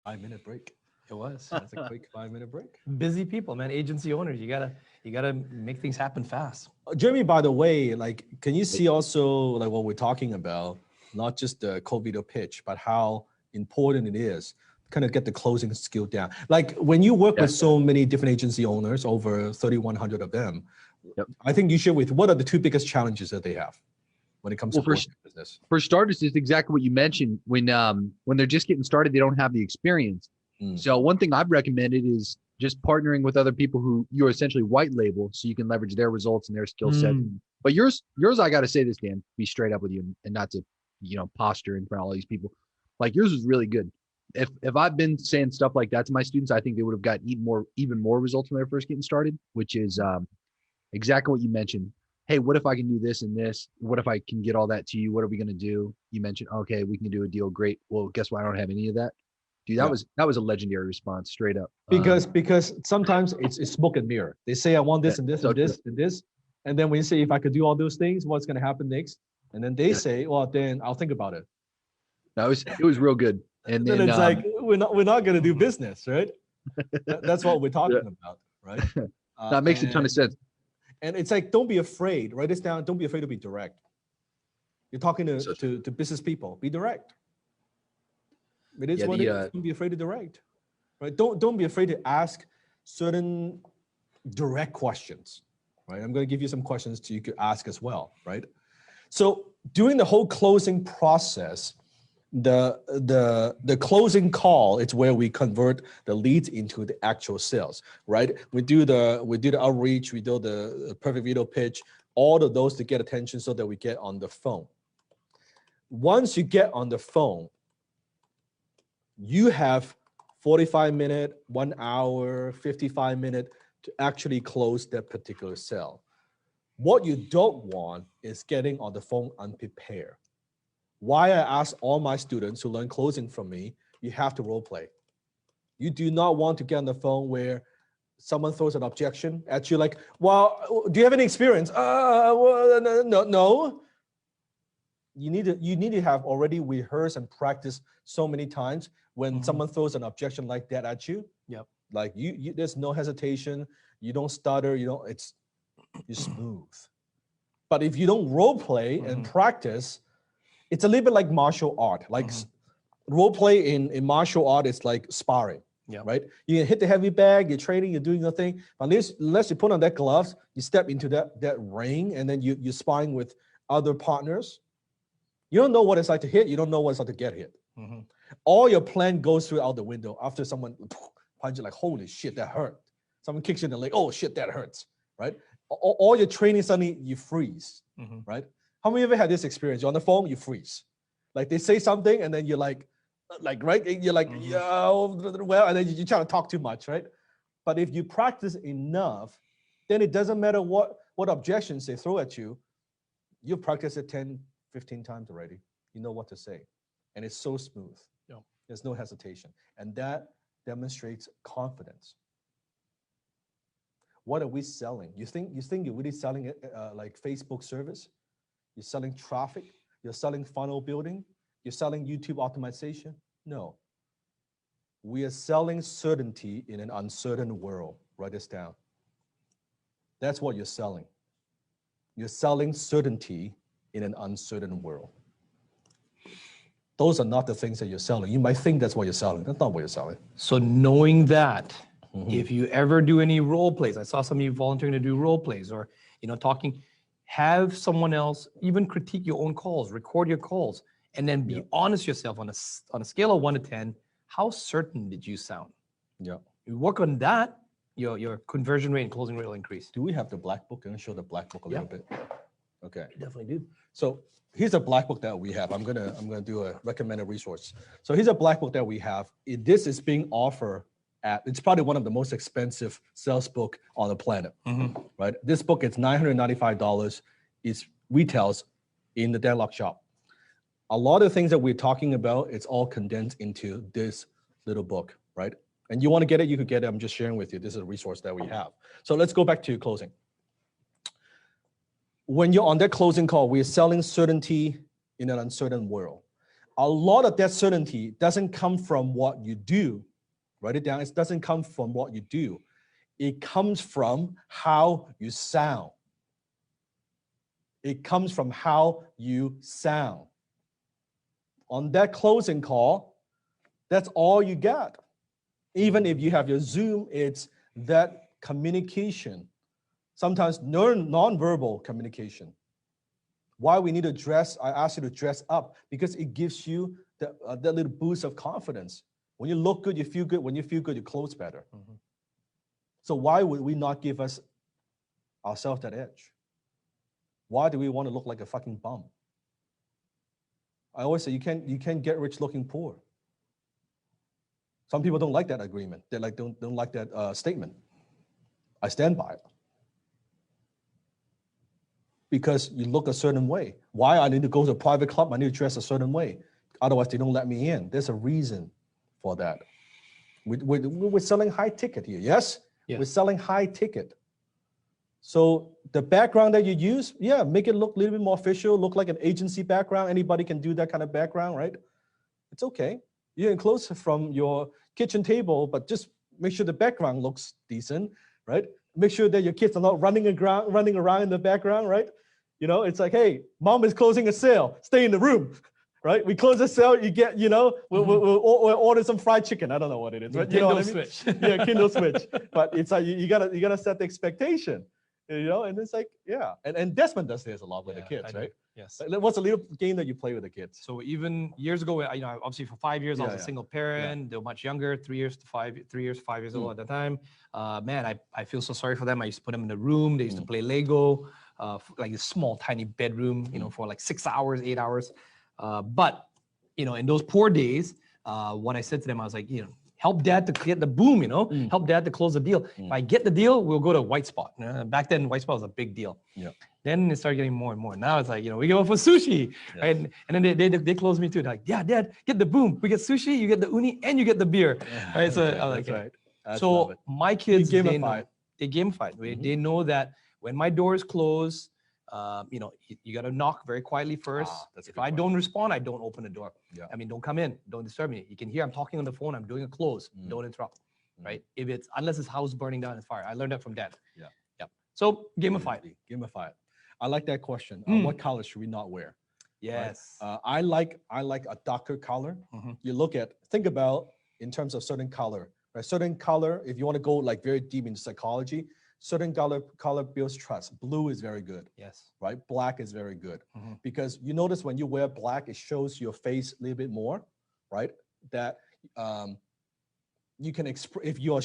5 minute break. It was. That's a quick 5 minute break. Busy people, man. Agency owners, you gotta make things happen fast. Jeremy, by the way, like, can you see also like what we're talking about, not just the cold video pitch, but how important it is kind of get the closing skill down. Like when you work with so many different agency owners, over 3,100 of them, I think you share with what are the two biggest challenges that they have when it comes to closing business? For starters, it's exactly what you mentioned. When they're just getting started, they don't have the experience. So one thing I've recommended is just partnering with other people who you essentially white label, so you can leverage their results and their skill set. But yours, I got to say this, Dan, be straight up with you and not to, posture in front of all these people. Like yours was really good. If I've been saying stuff like that to my students, I think they would have got even more results when they're first getting started, which is exactly what you mentioned. Hey, what if I can do this and this? What if I can get all that to you? What are we going to do? You mentioned, okay, we can do a deal. Great. Well, guess what? I don't have any of that. Dude, that was a legendary response, straight up. Because sometimes it's smoke and mirror. They say I want this and this and this and this, and then when you say if I could do all those things, what's going to happen next? And then they say, well, then I'll think about it. No, it was real good. And then it's like we're not going to do business, right? That's what we're talking about, right? That makes a ton of sense. And it's like, don't be afraid. Write this down. Don't be afraid to be direct. You're talking to business people. Be direct. It is what it is. Don't be afraid to direct, right? Don't be afraid to ask certain direct questions, right? I'm going to give you some questions you could ask as well, right? So during the whole closing process, the closing call is where we convert the leads into the actual sales, right? We do the outreach, we do the perfect video pitch, all of those to get attention so that we get on the phone. Once you get on the phone, you have 45 minutes, 1 hour, 55 minutes to actually close that particular sale. What you don't want is getting on the phone unprepared. Why I ask all my students who learn closing from me, you have to role play. You do not want to get on the phone where someone throws an objection at you like, well, do you have any experience? Well, no. You need to have already rehearsed and practiced so many times when someone throws an objection like that at you. Yep. Like you there's no hesitation. You don't stutter. You're smooth. But if you don't role play and practice, it's a little bit like martial art. Like role play in martial art is like sparring. Yeah. Right. You can hit the heavy bag. You're training. You're doing your thing. But unless you put on that gloves, you step into that ring, and then you're sparring with other partners. You don't know what it's like to hit. You don't know what it's like to get hit. All your plan goes through out the window after someone punches you like, holy shit, that hurt. Someone kicks you in the leg. Oh shit, that hurts. Right. All your training, suddenly you freeze. Right. How many of you had this experience? You're on the phone, you freeze. Like they say something, and then you're like, right? You're like, yeah, well, and then you try to talk too much, right? But if you practice enough, then it doesn't matter what objections they throw at you. You've practiced it 10, 15 times already. You know what to say. And it's so smooth. Yeah. There's no hesitation. And that demonstrates confidence. What are we selling? You think you're really selling like Facebook service? You're selling traffic? You're selling funnel building? You're selling YouTube optimization? No. We are selling certainty in an uncertain world. Write this down. That's what you're selling. You're selling certainty in an uncertain world. Those are not the things that you're selling. You might think that's what you're selling. That's not what you're selling. So knowing that, if you ever do any role plays, I saw some of you volunteering to do role plays or, talking, have someone else even critique your own calls, record your calls, and then be honest yourself on a scale of 1 to 10, how certain did you sound? Yeah. You work on that, your conversion rate and closing rate will increase. Do we have the black book? I'm going to show the black book a little bit. Okay. You definitely do. So here's a black book that we have. I'm gonna do a recommended resource. So here's a black book that we have. This is being offered at, it's probably one of the most expensive sales book on the planet, right? This book is $995. It retails in the Dan Lok shop. A lot of things that we're talking about, it's all condensed into this little book, right? And you want to get it, you could get it. I'm just sharing with you. This is a resource that we have. So let's go back to closing. When you're on that closing call, we're selling certainty in an uncertain world. a lot of that certainty doesn't come from what you do. Write it down. It doesn't come from what you do. It comes from how you sound. It comes from how you sound. On that closing call, that's all you got. Even if you have your Zoom, it's that communication. Sometimes non-verbal communication. Why we need to dress, I ask you to dress up, because it gives you that little boost of confidence. When you look good, you feel good. When you feel good, you close better. Mm-hmm. So why would we not give ourselves that edge? Why do we want to look like a fucking bum? I always say you can't get rich looking poor. Some people don't like that agreement. They don't like that statement. I stand by it. Because you look a certain way. Why I need to go to a private club, I need to dress a certain way. Otherwise, they don't let me in. There's a reason for that. We're selling high ticket here, yes? We're selling high ticket. So the background that you use, make it look a little bit more official, look like an agency background. Anybody can do that kind of background, right? It's okay. You can close from your kitchen table, but just make sure the background looks decent, right? Make sure that your kids are not running around in the background, right? You know, it's like, hey, mom is closing a sale. Stay in the room, right? We close the sale, you get, we'll order some fried chicken. I don't know what it is, right? You know what I mean? Switch. Yeah, Kindle switch. But it's like you gotta set the expectation, and it's like, and Desmond does this a lot with the kids, right? Yes. Like, what's a little game that you play with the kids? So even years ago, obviously for 5 years, I was a single parent. They were much younger, 3 years, 5 years old at the time. Man, I feel so sorry for them. I used to put them in the room. They used to play Lego, like a small, tiny bedroom, for like 6 hours, 8 hours. But, in those poor days, what I said to them, I was like, help dad to get the boom, help dad to close the deal. If I get the deal, we'll go to White Spot. Back then, White Spot was a big deal. Yeah. Then it started getting more and more. Now it's like, we go for sushi, right? And then they close me too. They're like, Dad, get the boom. We get sushi, you get the uni, and you get the beer. Right? So I was like, right. So my kids, they gamify it. They know that when my door is closed, you got to knock very quietly first. If I don't respond, I don't open the door. Yeah. I mean, don't come in. Don't disturb me. You can hear I'm talking on the phone. I'm doing a close. Don't interrupt. Right? Unless it's house burning down in fire. I learned that from Dad. Yeah. So gamify it. Gamify it. I like that question. What color should we not wear? Yes. Right? I like a darker color. Think about in terms of certain color. Right? Certain color, if you want to go like very deep into psychology, certain color builds trust. Blue is very good. Yes. Right? Black is very good. Because you notice when you wear black, it shows your face a little bit more, right? That you can if you're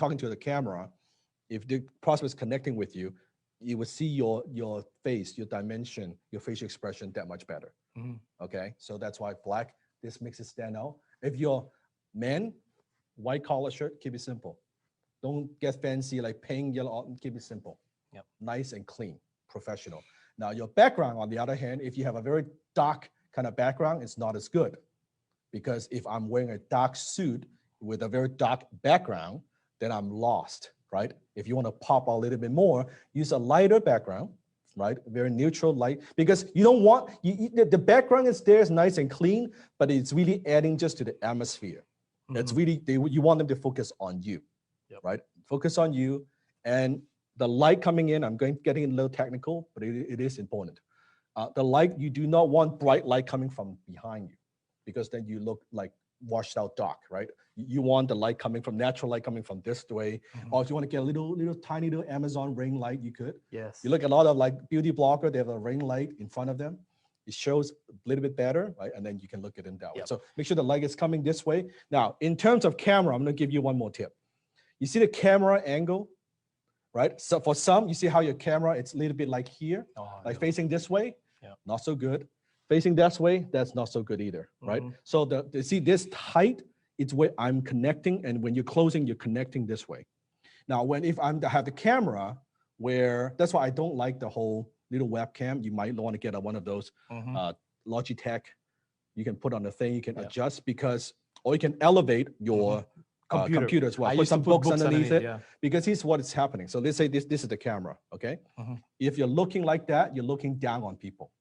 talking to the camera, if the prospect is connecting with you, you will see your face, your dimension, your facial expression that much better. Okay? So that's why black, this makes it stand out. If you're man, white collar shirt, keep it simple. Don't get fancy like pink, yellow, keep it simple. Yep. Nice and clean, professional. Now your background, on the other hand, if you have a very dark kind of background, it's not as good. Because if I'm wearing a dark suit with a very dark background, then I'm lost, right? If you want to pop a little bit more, use a lighter background, right? Very neutral light, because you don't want, the background is there, is nice and clean, but it's really adding just to the atmosphere. It's really, you want them to focus on you, right? Focus on you, and the light coming in, getting a little technical, but it is important. The light, you do not want bright light coming from behind you, because then you look like washed out dark, right? You want the light coming from, natural light coming from this way. Or if you want to get a little tiny little Amazon ring light, you could. Yes. You look at a lot of like beauty blogger, they have a ring light in front of them. It shows a little bit better, right? And then you can look at them that way. So make sure the light is coming this way. Now, in terms of camera, I'm going to give you one more tip. You see the camera angle, right? So for some, you see how your camera, it's a little bit like here, facing this way, not so good. Facing that way, that's not so good either, right? So see this height, it's where I'm connecting, and when you're closing, you're connecting this way. Now, if I have the camera, that's why I don't like the whole little webcam. You might want to get one of those Logitech. You can put on the thing, you can adjust, or you can elevate your computer as well. Put some books underneath it, because here's what is happening. So let's say this is the camera, okay? If you're looking like that, you're looking down on people.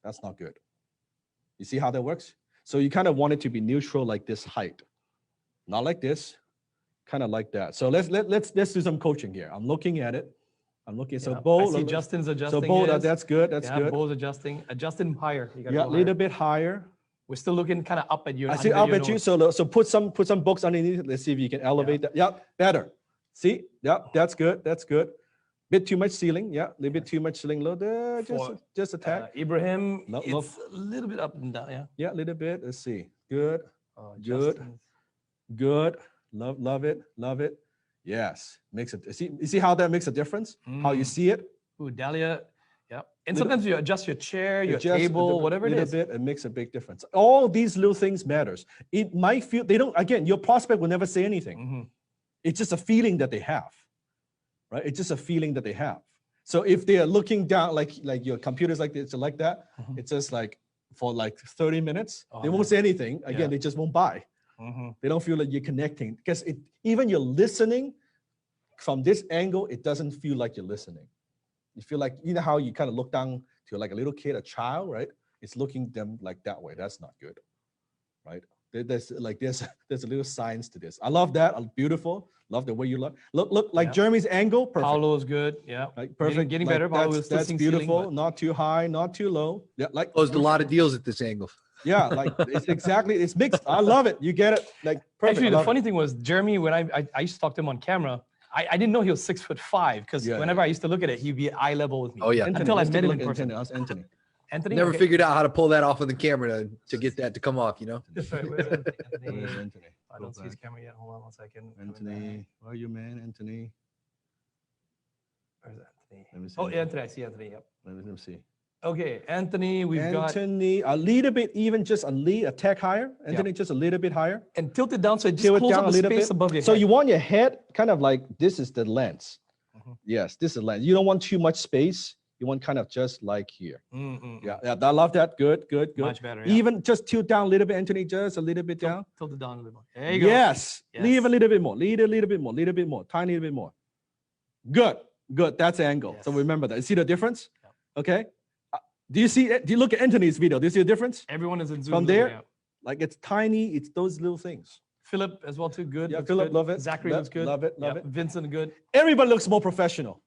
That's not good. You see how that works? So you kind of want it to be neutral like this height, not like this, kind of like that. So let's do some coaching here. I'm looking at it. I'm looking. So Bo, I see Justin's adjusting. So Bo, that's good. That's good. Bo's adjusting. Adjusting higher. You yeah, a little bit higher. We're still looking kind of up at you. I see up at you. So put some books underneath. Let's see if you can elevate that. Yeah, better. See? Yeah, that's good. That's good. Bit too much ceiling. Yeah, a little bit too much ceiling. Just a tad. Ibrahim, it's a little bit up and down. Yeah. Yeah, a little bit. Let's see. Good. Good. Good. Love it. Love it. Yes. Makes it. You see how that makes a difference? How you see it? Ooh, Dahlia. Yeah. And sometimes you adjust your chair, your table, whatever it is. Bit, it makes a big difference. All these little things matters. It might feel, they don't, again, your prospect will never say anything. It's just a feeling that they have, right? It's just a feeling that they have. So if they are looking down, like your computer's like this, like that, it's just like for like 30 minutes, they won't say anything. Again, they just won't buy. They don't feel like you're connecting because even you're listening from this angle, it doesn't feel like you're listening. You feel like, you know how you kind of look down to like a little kid, a child, right? It's looking them like that way. That's not good, right? There's a little science to this. I love that. Beautiful. Love the way you look. Look like Jeremy's angle. Perfect. Paulo's good. Yeah. Like perfect. Getting better. That's beautiful. Ceiling, not too high, not too low. Yeah. Like closed a lot of deals at this angle. Yeah. Like it's mixed. I love it. You get it. Like perfect. Actually, the funny thing was Jeremy, when I used to talk to him on camera, I didn't know he was 6'5" because whenever I used to look at it, he'd be eye level with me. Oh yeah. Until I met him in person. Anthony. Anthony. Never figured out how to pull that off on the camera to get that to come off, you know? Sorry, Anthony. I don't see his camera yet. Hold on 1 second. Anthony, where are you, man? Anthony. Where's Anthony? Let me see. Oh, Anthony. I see Anthony. Yep. Let me see. Okay, Anthony, we've got Anthony a little bit, even just a tack higher. Anthony just a little bit higher. And tilt it down so it just closes up the space above your head. So you want your head kind of like this is the lens. Yes, this is the lens. You don't want too much space. You want kind of just like here. Yeah, I love that. Good. Much better. Yeah. Even just tilt down a little bit, Anthony, just a little bit down. Tilt it down a little more. There you go. Yes. Leave a little bit more. Lead a little bit more. Tiny little bit more. Good. That's the angle. Yes. So remember that. You see the difference? Yeah. Okay. Do you look at Anthony's video? Do you see the difference? Everyone is in Zoom. From there, like it's tiny. It's those little things. Philip as well too. Good. Yeah, Philip, love it. Zachary looks good. Love it. Vincent, good. Everybody looks more professional.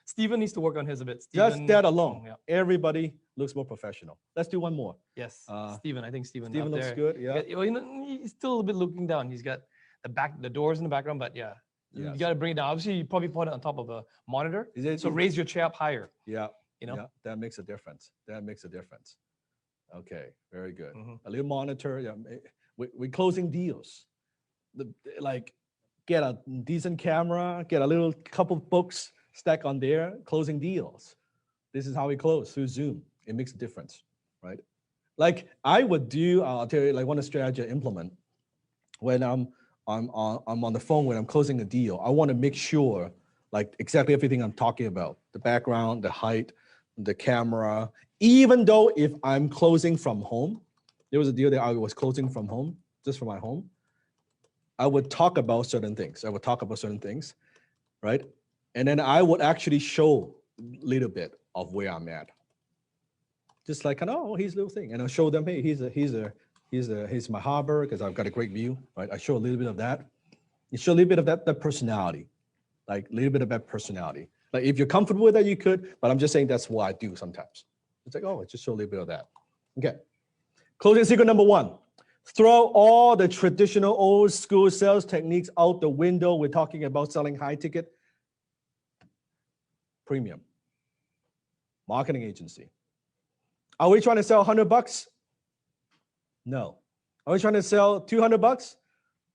Steven needs to work on his a bit. Just that alone. Everybody looks more professional. Let's do one more. Yes. Steven. I think Steven looks good. Yeah. He's still a little bit looking down. He's got the doors in the background, but yeah. You got to bring it down. Obviously, you probably put it on top of a monitor. So raise your chair up higher. Yeah. You know? Yeah, that makes a difference. Okay, very good. A little monitor. Yeah, we're closing deals. Like, get a decent camera, get a little couple books, stack on there, closing deals. This is how we close through Zoom. It makes a difference, right? Like I would do, I'll tell you, like one strategy I implement when I'm on the phone when I'm closing a deal. I want to make sure, like exactly everything I'm talking about, the background, the height, the camera, even though if I'm closing from home, there was a deal that I was closing from home, just from my home. I would talk about certain things. Right? And then I would actually show a little bit of where I'm at. Just like, oh, here's a little thing. And I'll show them, hey, here's my harbor because I've got a great view, right? I show a little bit of that. You show a little bit of that personality, like a little bit of that personality. Like if you're comfortable with that, you could, but I'm just saying that's what I do sometimes. It's like, oh, just show a little bit of that. Okay. Closing secret number 1. Throw all the traditional old school sales techniques out the window. We're talking about selling high ticket premium marketing agency. Are we trying to sell $100? No. Are we trying to sell $200?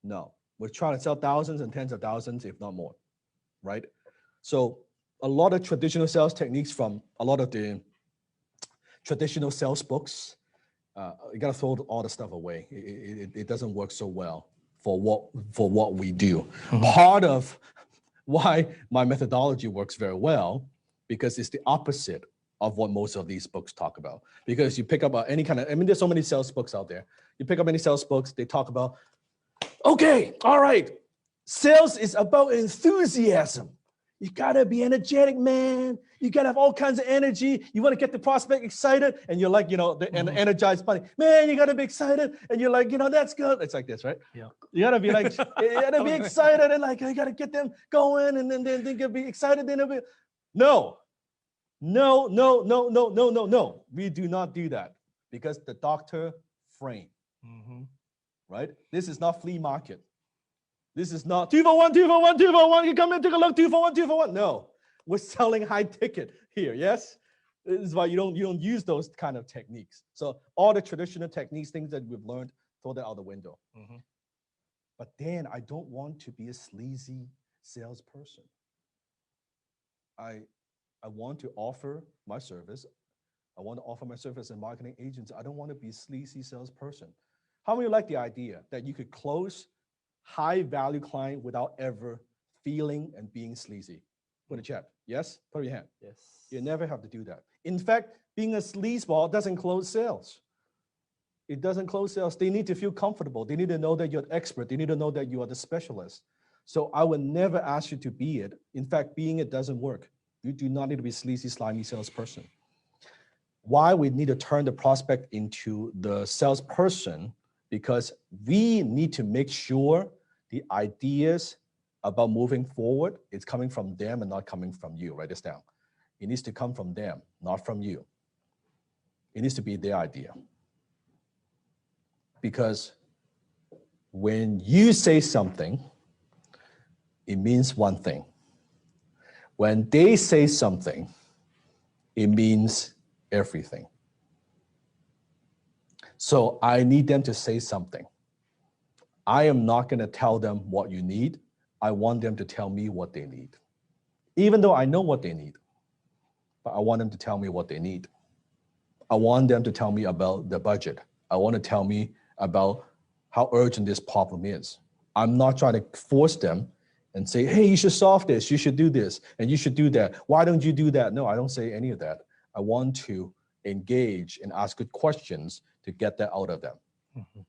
No. We're trying to sell thousands and tens of thousands, if not more, right? So a lot of traditional sales techniques from a lot of the traditional sales books, you gotta throw all the stuff away. It doesn't work so well for what we do. Part of why my methodology works very well, because it's the opposite of what most of these books talk about. Because you pick up any kind of, there's so many sales books out there. You pick up any sales books, they talk about, okay, all right, sales is about enthusiasm. You gotta be energetic, man. You gotta have all kinds of energy. You want to get the prospect excited, and you're like, the energized buddy. Man, you gotta be excited, and you're like, that's good. It's like this, right? Yeah. You gotta be like, you gotta be excited, and like, you gotta get them going, and then they can be excited. Then they'll be, no. We do not do that because the doctor frame, right? This is not flea market. This is not 2 for 1, 2 for 1, 2 for 1. You come in, take a look, 2 for 1, 2 for 1. No, we're selling high ticket here. Yes, this is why you don't use those kind of techniques. So all the traditional techniques, things that we've learned, throw that out the window. But then I don't want to be a sleazy salesperson. I want to offer my service. I want to offer my service as a marketing agency. I don't want to be a sleazy salesperson. How many like the idea that you could close high value client without ever feeling and being sleazy? Put a chat. Yes? Put your hand. Yes. You never have to do that. In fact, being a sleazeball doesn't close sales. It doesn't close sales. They need to feel comfortable. They need to know that you're an expert. They need to know that you are the specialist. So I would never ask you to be it. In fact, being it doesn't work. You do not need to be sleazy, slimy salesperson. Why we need to turn the prospect into the salesperson? Because we need to make sure the ideas about moving forward is coming from them and not coming from you. Write this down. It needs to come from them, not from you. It needs to be their idea. Because when you say something, it means one thing. When they say something, it means everything. So I need them to say something. I am not going to tell them what you need. I want them to tell me what they need. Even though I know what they need, but I want them to tell me what they need. I want them to tell me about the budget. I want to tell me about how urgent this problem is. I'm not trying to force them and say, hey, you should solve this, you should do this, and you should do that. Why don't you do that? No, I don't say any of that. I want to engage and ask good questions to get that out of them.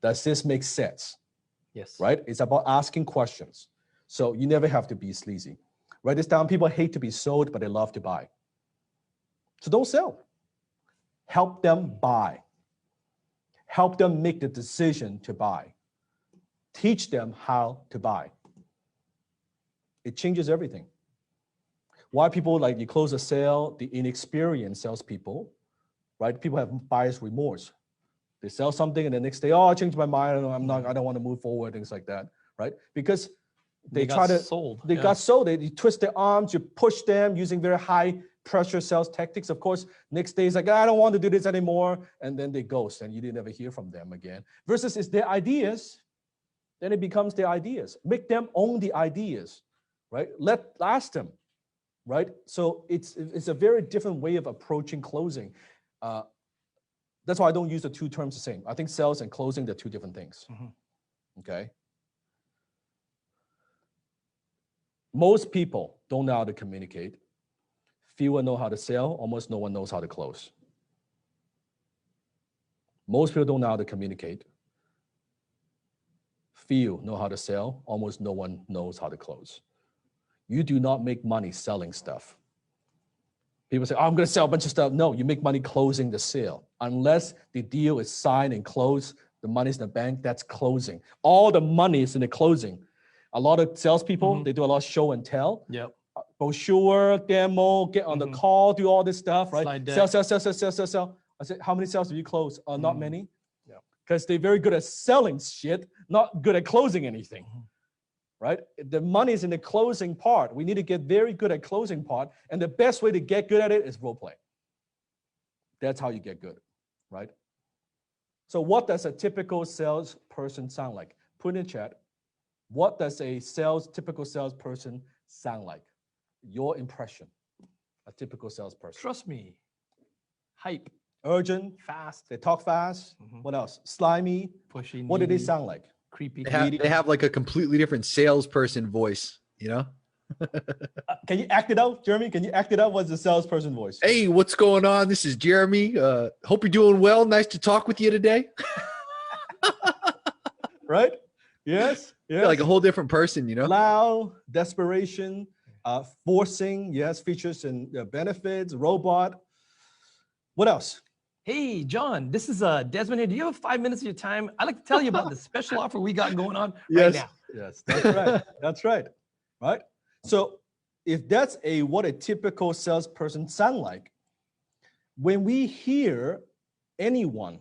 Does this make sense? Yes. Right? It's about asking questions. So you never have to be sleazy. Write this down. People hate to be sold, but they love to buy. So don't sell. Help them buy. Help them make the decision to buy. Teach them how to buy. It changes everything. Why people like you close a sale, the inexperienced salespeople, right? People have buyer's remorse. They sell something and the next day, oh, I changed my mind. I don't want to move forward, things like that, right? Because they got sold. They twist their arms, you push them using very high pressure sales tactics. Of course, next day it's like, I don't want to do this anymore. And then they ghost and you didn't ever hear from them again. Versus it's their ideas, then it becomes their ideas. Make them own the ideas, right? Ask them, right? So it's a very different way of approaching closing. That's why I don't use the two terms the same. I think sales and closing, they're two different things, okay? Most people don't know how to communicate. Fewer know how to sell. Almost no one knows how to close. Most people don't know how to communicate. Few know how to sell. Almost no one knows how to close. You do not make money selling stuff. People say, oh, I'm going to sell a bunch of stuff. No, you make money closing the sale. Unless the deal is signed and closed, the money's in the bank, that's closing. All the money is in the closing. A lot of salespeople, they do a lot of show and tell. Yep. Brochure, demo, get on the call, do all this stuff, right? Sell. I said, how many sales have you closed? Not many. Yeah. Because they're very good at selling shit, not good at closing anything. Right? The money is in the closing part. We need to get very good at closing part. And the best way to get good at it is role play. That's how you get good, right? So what does a typical salesperson sound like? Put in the chat. What does a typical salesperson sound like? Your impression, a typical salesperson. Trust me. Hype. Urgent. Fast. They talk fast. What else? Slimy. Pushy. What do they sound like? Creepy. They have like a completely different salesperson voice, you know? Can you act it out, Jeremy? Can you act it out? What's the salesperson voice? Hey, what's going on? This is Jeremy. Hope you're doing well. Nice to talk with you today. Right? Yes. Yeah, like a whole different person, you know? Loud, desperation, Forcing, yes, features and benefits, robot. What else? Hey, John, this is Desmond here. Do you have 5 minutes of your time? I'd like to tell you about the special offer we got going on right now. Yes, that's right. That's right. Right? So if that's what a typical salesperson sound like, when we hear anyone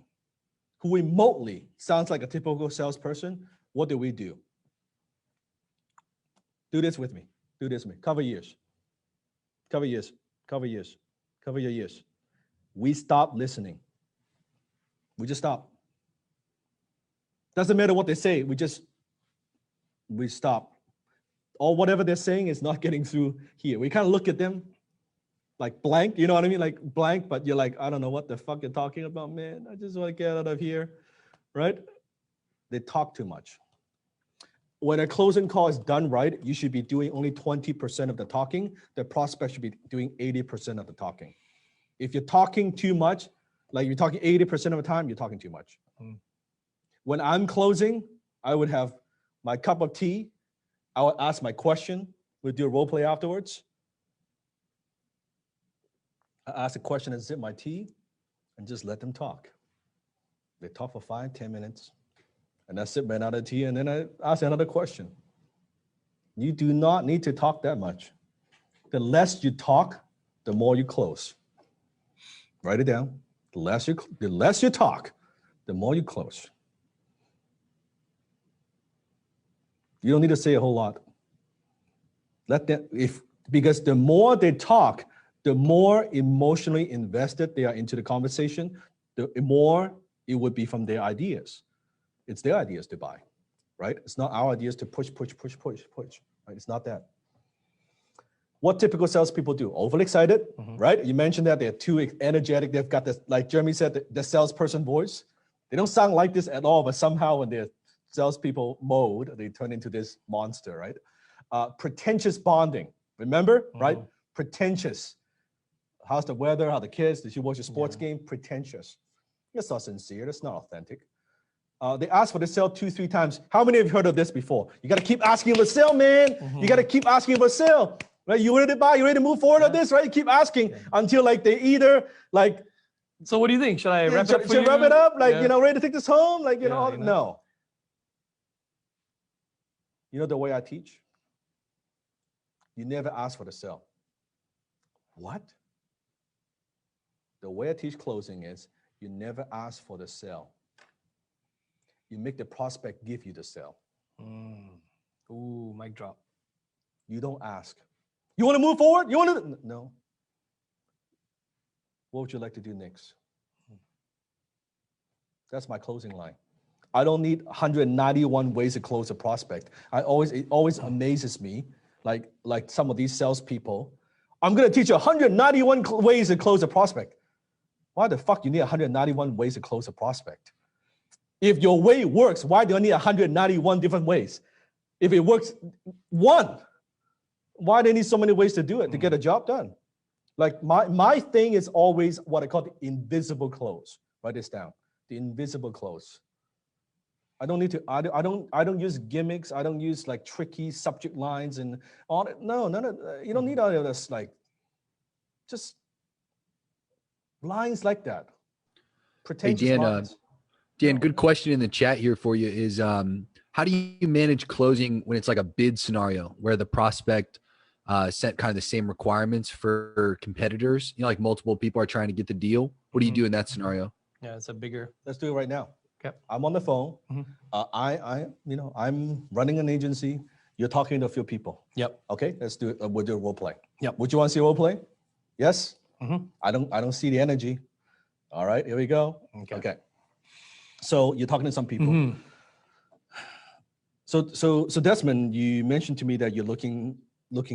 who remotely sounds like a typical salesperson, what do? Do this with me. Do this with me. Cover years. Cover years. Cover years. Cover your years. We stop listening. We just stop. Doesn't matter what they say. We stop. Or whatever they're saying is not getting through here. We kind of look at them like blank, you know what I mean? Like blank, but you're like, I don't know what the fuck you're talking about, man. I just want to get out of here, right? They talk too much. When a closing call is done right, you should be doing only 20% of the talking. The prospect should be doing 80% of the talking. If you're talking too much, like you're talking 80% of the time, you're talking too much. When I'm closing, I would have my cup of tea. I would ask my question. We'll do a role play afterwards. I ask a question and sip my tea and just let them talk. They talk for 5-10 minutes. And I sip another tea and then I ask another question. You do not need to talk that much. The less you talk, the more you close. Write it down. The less you talk, the more you close. You don't need to say a whole lot. Because the more they talk, the more emotionally invested they are into the conversation, the more it would be from their ideas. It's their ideas to buy, right? It's not our ideas to push. Right? It's not that. What typical salespeople do? Overly excited, right? You mentioned that they're too energetic. They've got this, like Jeremy said, the salesperson voice. They don't sound like this at all, but somehow when they're salespeople mode, they turn into this monster, right? Pretentious bonding. Remember, right? Pretentious. How's the weather? How the kids? Did you watch a sports game? Pretentious. That's not sincere. That's not authentic. They ask for the sale 2-3 times. How many of you heard of this before? You got to keep asking for sale, man. You got to keep asking for sale. Right? You ready to buy? You ready to move forward on this? Right? You keep asking until like they either like. So what do you think? Should I wrap it up for you? Should wrap it up? Like, ready to take this home? Like, no. You know the way I teach? You never ask for the sale. What? The way I teach closing is you never ask for the sale. You make the prospect give you the sale. Ooh, mic drop. You don't ask. You want to move forward? You want to? No. What would you like to do next? That's my closing line. I don't need 191 ways to close a prospect. It always amazes me, like some of these salespeople. I'm going to teach you 191 ways to close a prospect. Why the fuck you need 191 ways to close a prospect? If your way works, why do I need 191 different ways? If it works one, why do they need so many ways to do it to get a job done? Like my thing is always what I call the invisible close. Write this down. The invisible close. I don't need to. I don't use gimmicks. I don't use like tricky subject lines and all that. No, none of. You don't need all of this. Like, just lines like that. Pretentious lines. Dan, good question in the chat here for you is how do you manage closing when it's like a bid scenario where the prospect set kind of the same requirements for competitors? You know, like multiple people are trying to get the deal. What do you do in that scenario? Yeah, it's a bigger. Let's do it right now. Okay. I'm on the phone. I'm running an agency. You're talking to a few people. Yep. Okay, let's do it. We'll do a role play. Yep. Would you want to see a role play? Yes. I don't see the energy. All right, here we go. Okay. So you're talking to some people. So Desmond, you mentioned to me that you're looking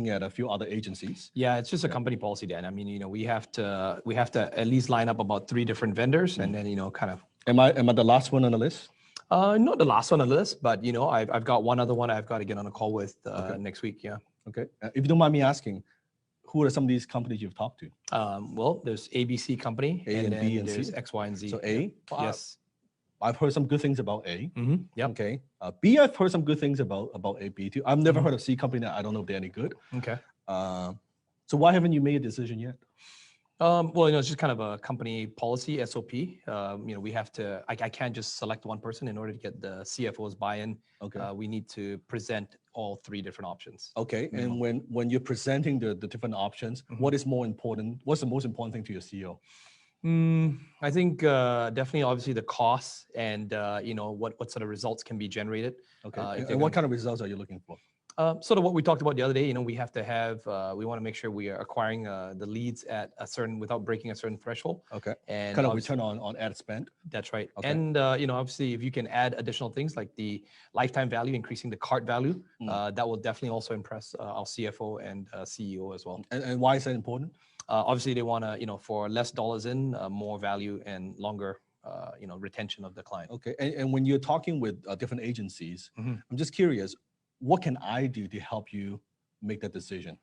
at a few other agencies. Yeah, it's just a company policy, Dan. I mean, we have to at least line up about 3 different vendors, and then kind of. Am I the last one on the list? Not the last one on the list, but I've got one other one I've got to get on a call with next week. Yeah. Okay. If you don't mind me asking, who are some of these companies you've talked to? Well, there's ABC company, A and B and there's C? X, Y, and Z. So A? Yes. I've heard some good things about A. Yep. Okay. B, I've heard some good things about A, B too. I've never heard of C company. I don't know if they're any good. Okay. So why haven't you made a decision yet? Well, it's just kind of a company policy, SOP. We have to, I can't just select one person in order to get the CFO's buy-in. Okay. We need to present all 3 different options. Okay. Minimum. And when you're presenting the different options, what is more important? What's the most important thing to your CEO? I think definitely, obviously, the costs and what sort of results can be generated. Okay. And what kind of results are you looking for? Sort of what we talked about the other day. We have to have. We want to make sure we are acquiring the leads at a certain without breaking a certain threshold. Okay. And kind of return on ad spend. That's right. Okay. And obviously, if you can add additional things like the lifetime value, increasing the cart value, that will definitely also impress our CFO and CEO as well. And why is that important? Obviously, they want to, for less dollars in, more value and longer, retention of the client. Okay. And when you're talking with different agencies, I'm just curious, what can I do to help you make that decision?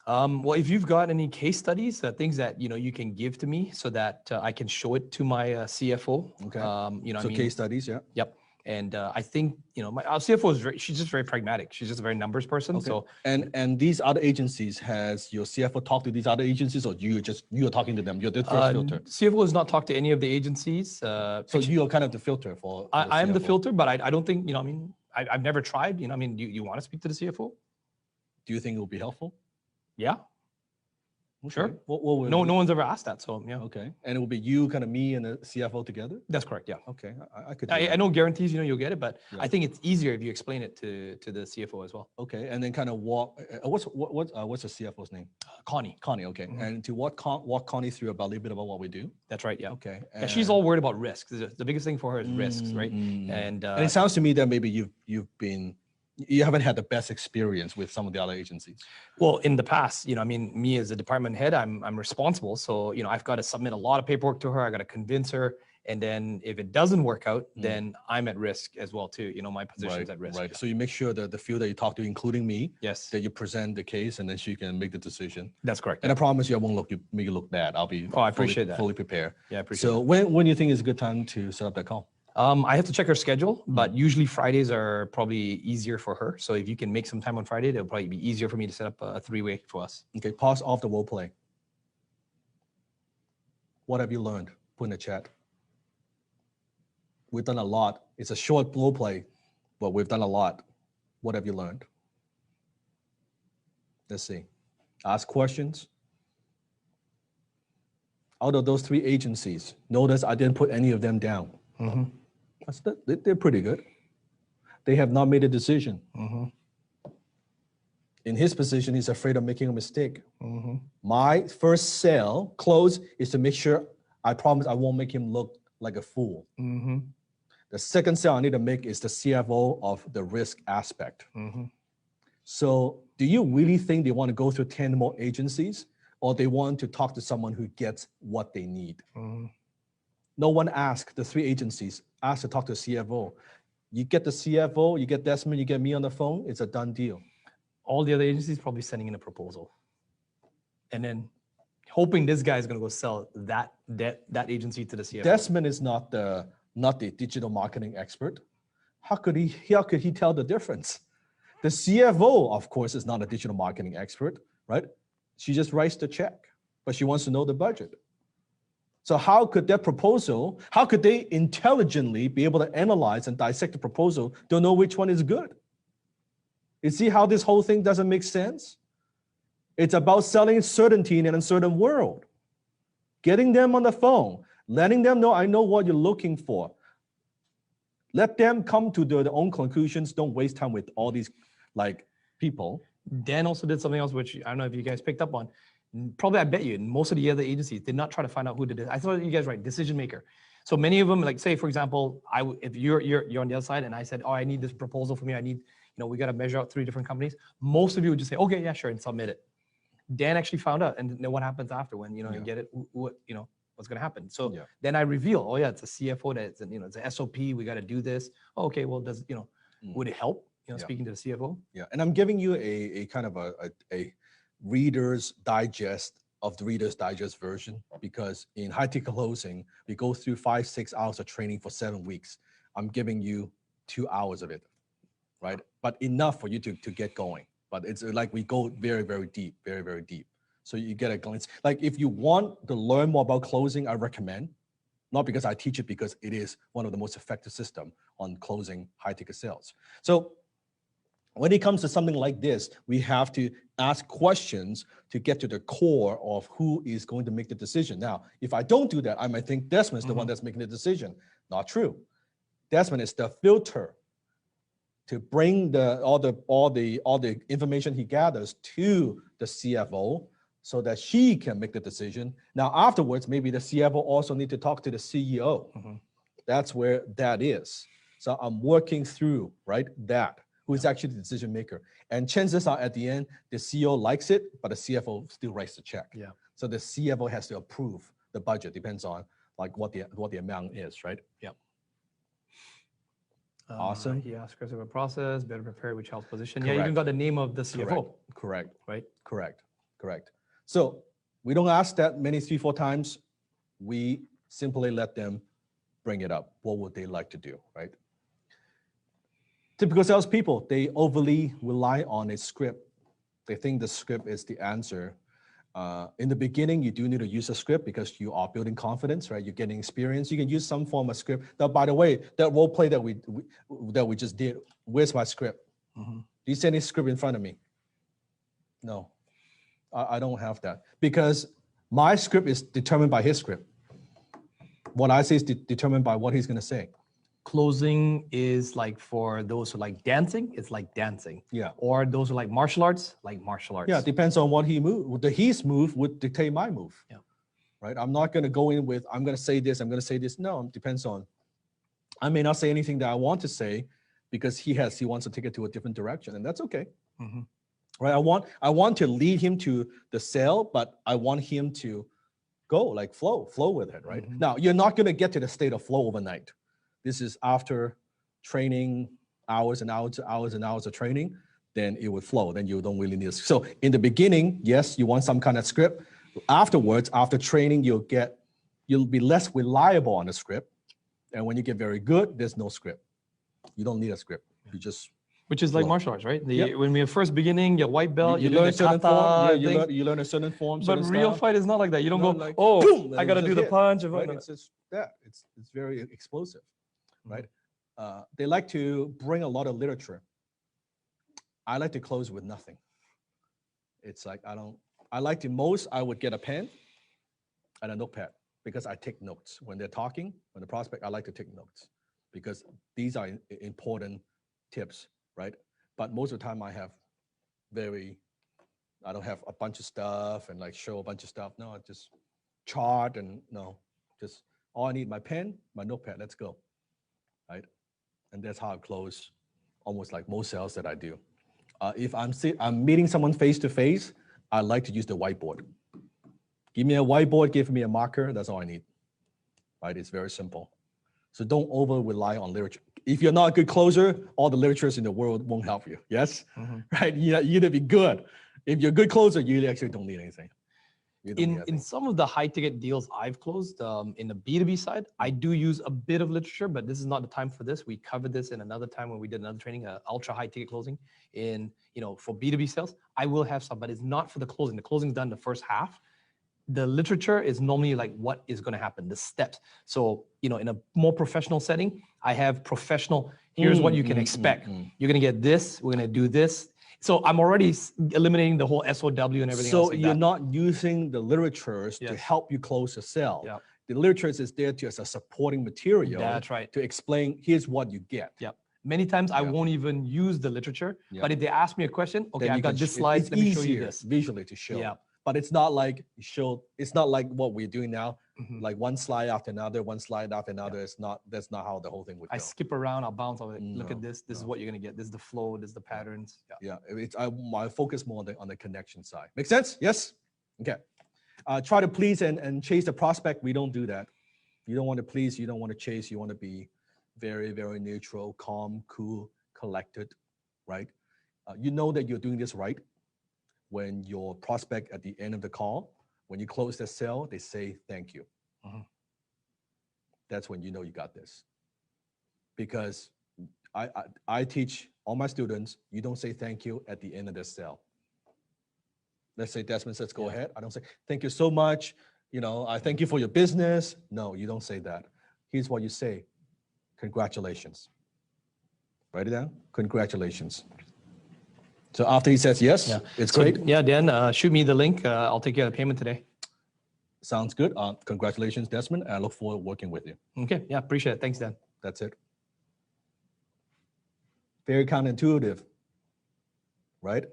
Well, if you've got any case studies, things that you can give to me so that I can show it to my CFO. Okay. Case studies, yeah. Yep. And I think our CFO she's just very pragmatic. She's just a very numbers person. Okay. So and these other agencies, has your CFO talked to these other agencies, or you're talking to them? You're the first filter. CFO has not talked to any of the agencies. So you're kind of the filter for. I am the filter, but I don't think I've never tried. Do you want to speak to the CFO? Do you think it will be helpful? Yeah. Okay. Sure. No one's ever asked that, so yeah. Okay. And it will be you, kind of me, and the CFO together? That's correct, yeah. Okay. I could. I know guarantees, you'll get it, but I think it's easier if you explain it to the CFO as well. Okay. And then kind of walk. What's the CFO's name? Connie. Connie. Okay. And to walk Connie through about a little bit about what we do. That's right. Yeah. Okay. And she's all worried about risks. The biggest thing for her is risks, right? And it sounds to me that maybe you haven't had the best experience with some of the other agencies. Well, in the past, me as a department head, I'm responsible. So, I've got to submit a lot of paperwork to her. I got to convince her. And then if it doesn't work out, then I'm at risk as well too. My position's at risk. Right. So you make sure that the field that you talk to, including me, yes, that you present the case, and then she can make the decision. That's correct. And I promise you, I won't make you look bad. I'll be I appreciate that. Fully prepared. Yeah, I appreciate So when do you think is a good time to set up that call? I have to check her schedule, but usually Fridays are probably easier for her. So if you can make some time on Friday, it'll probably be easier for me to set up a 3-way for us. Okay, pause off the role play. What have you learned? Put in the chat. We've done a lot. It's a short role play, but we've done a lot. What have you learned? Let's see. Ask questions. Out of those 3 agencies, notice I didn't put any of them down. They're pretty good. They have not made a decision. In his position, he's afraid of making a mistake. My first sale close is to make sure I promise I won't make him look like a fool. The second sale I need to make is the CFO of the risk aspect. So do you really think they want to go through 10 more agencies, or they want to talk to someone who gets what they need? No one asked the 3 agencies, asked to talk to the CFO. You get the CFO, you get Desmond, you get me on the phone, it's a done deal. All the other agencies probably sending in a proposal. And then hoping this guy is going to go sell that agency to the CFO. Desmond is not the digital marketing expert. How could he tell the difference? The CFO, of course, is not a digital marketing expert, right? She just writes the check, but she wants to know the budget. So how could they intelligently be able to analyze and dissect the proposal to know which one is good? You see how this whole thing doesn't make sense? It's about selling certainty in an uncertain world. Getting them on the phone, letting them know, I know what you're looking for. Let them come to their own conclusions. Don't waste time with all these people. Dan also did something else, which I don't know if you guys picked up on. Probably, I bet you, most of the other agencies did not try to find out who did it. I thought you guys right, decision maker. So many of them, say for example, if you're on the other side, and I said, I need this proposal for me. I need, we got to measure out 3 different companies. Most of you would just say, okay, yeah, sure, and submit it. Dan actually found out, and then what happens after when you get it? What's going to happen? So then I reveal, it's a CFO it's an SOP. We got to do this. Oh, okay, well, would it help? Speaking to the CFO. Yeah, and I'm giving you a kind of a Reader's Digest of the Reader's Digest version, because in high ticket closing, we go through 5-6 hours of training for 7 weeks. I'm giving you 2 hours of it, right? But enough for you to get going. but it's like we go very, very deep, very, very deep. So you get a glimpse. Like if you want to learn more about closing, I recommend, not because I teach it, because it is one of the most effective system on closing high ticket sales. So when it comes to something like this, we have to ask questions to get to the core of who is going to make the decision. Now, if I don't do that, I might think Desmond's the one that's making the decision. Not true. Desmond is the filter to bring all the information he gathers to the CFO so that she can make the decision. Now, afterwards, maybe the CFO also need to talk to the CEO. That's where that is. So I'm working through, right, that, who is actually the decision maker. And chances are at the end, the CEO likes it, but the CFO still writes the check. Yeah. So the CFO has to approve the budget, depends on like what the amount is, right? Yeah. Awesome. He asked Chris about process, better prepared, which helps position. Correct. Yeah, you even got the name of the CFO. Correct. Right? Correct. So we don't ask that many 3-4 times. We simply let them bring it up. What would they like to do, right? Typical salespeople, they overly rely on a script. They think the script is the answer. In the beginning, you do need to use a script because you are building confidence, right? You're getting experience. You can use some form of script. Now, by the way, that role play that we just did, where's my script? Do you see any script in front of me? No, I don't have that because my script is determined by his script. What I say is determined by what he's going to say. Closing is like for those who like dancing, it's like dancing. Yeah. Or those who like martial arts, like martial arts. Yeah, it depends on what he move. His move would dictate my move. Yeah. Right. I'm not going to go in with, I'm going to say this, I'm going to say this. No, it depends on, I may not say anything that I want to say because he wants to take it to a different direction, and that's okay. Right. I want to lead him to the sale, but I want him to go like flow with it. Right. Now, you're not going to get to the state of flow overnight. This is after training, hours and hours of training, then it would flow. Then you don't really need it. So in the beginning, yes, you want some kind of script. Afterwards, after training, you'll be less reliable on the script. And when you get very good, there's no script. You don't need a script. You just which is like martial arts, right? When we are first beginning, your white belt, you learn a certain form. Yeah, you learn a certain form. But real fight is not like that. You don't go, like, oh, boom, I got to do the punch. Right? It's just that. It's very explosive. Right? They like to bring a lot of literature. I like to close with nothing. It's like I would get a pen and a notepad because I take notes. When they're talking, when the prospect, I like to take notes because these are important tips, right? But most of the time I don't have a bunch of stuff and like show a bunch of stuff. No, I just chart just all I need, my pen, my notepad, let's go. Right? And that's how I close almost like most sales that I do. If I'm meeting someone face to face, I like to use the whiteboard. Give me a whiteboard, give me a marker, that's all I need. Right? It's very simple. So don't over rely on literature. If you're not a good closer, all the literatures in the world won't help you. Yes? Right? You need to be good. If you're a good closer, you actually don't need anything. In some of the high ticket deals I've closed in the B2B side, I do use a bit of literature, but this is not the time for this. We covered this in another time when we did another training, ultra high ticket closing for B2B sales. I will have some, but it's not for the closing. The closing is done the first half. The literature is normally like what is going to happen, the steps. So, in a more professional setting, I have professional, here's what you can expect. You're going to get this, we're going to do this. So I'm already eliminating the whole SOW and everything else. So you're not using the literatures to help you close the sale. Yeah. The literature is there as a supporting material. That's right. To explain, here's what you get. Yeah. Many times I won't even use the literature, but if they ask me a question, okay, I've got this slide, let me show you this. Visually to show. Yeah. But it's not like it's not like what we're doing now, like one slide after another, one slide after another. That's not how the whole thing would go. I skip around, I'll bounce over it. Look at this. This is what you're gonna get. This is the flow, this is the patterns. Yeah. I focus more on the connection side. Make sense? Yes? Okay. Try to please and chase the prospect. We don't do that. You don't want to please, you don't want to chase, you want to be very, very neutral, calm, cool, collected, right? You know that you're doing this right when your prospect at the end of the call, when you close the sale, they say thank you. That's when you know you got this. Because I teach all my students, you don't say thank you at the end of the sale. Let's say Desmond says, go ahead. I don't say, thank you so much. I thank you for your business. No, you don't say that. Here's what you say. Congratulations. Write it down. Congratulations. So after he says yes, it's great. Yeah, Dan, shoot me the link. I'll take care of the payment today. Sounds good. Congratulations, Desmond. I look forward to working with you. Okay. Yeah, appreciate it. Thanks, Dan. That's it. Very counterintuitive, right? A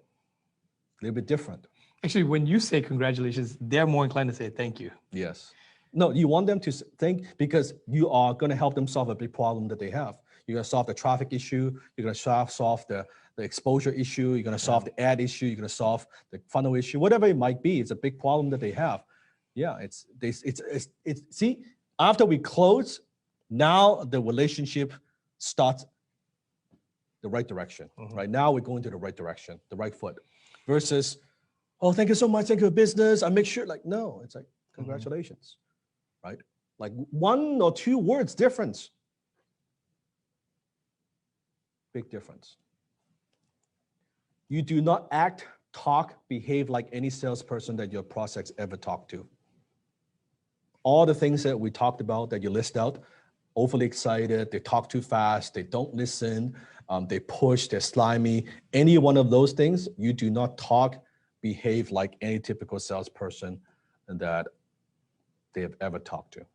little bit different. Actually, when you say congratulations, they're more inclined to say thank you. Yes. No, you want them to think because you are going to help them solve a big problem that they have. You're going to solve the traffic issue. You're going to solve the exposure issue. You're going to solve the ad issue. You're going to solve the funnel issue. Whatever it might be, it's a big problem that they have. Yeah, it's see, after we close, now the relationship starts the right direction. Right now, we're going to the right direction, the right foot, versus, oh, thank you so much, thank you for business. I make sure, like, no, it's like, congratulations, right? Like 1 or 2 words difference. Big difference. You do not act, talk, behave like any salesperson that your prospects ever talk to. All the things that we talked about that you list out, overly excited, they talk too fast, they don't listen, they push, they're slimy. Any one of those things, you do not talk, behave like any typical salesperson that they have ever talked to.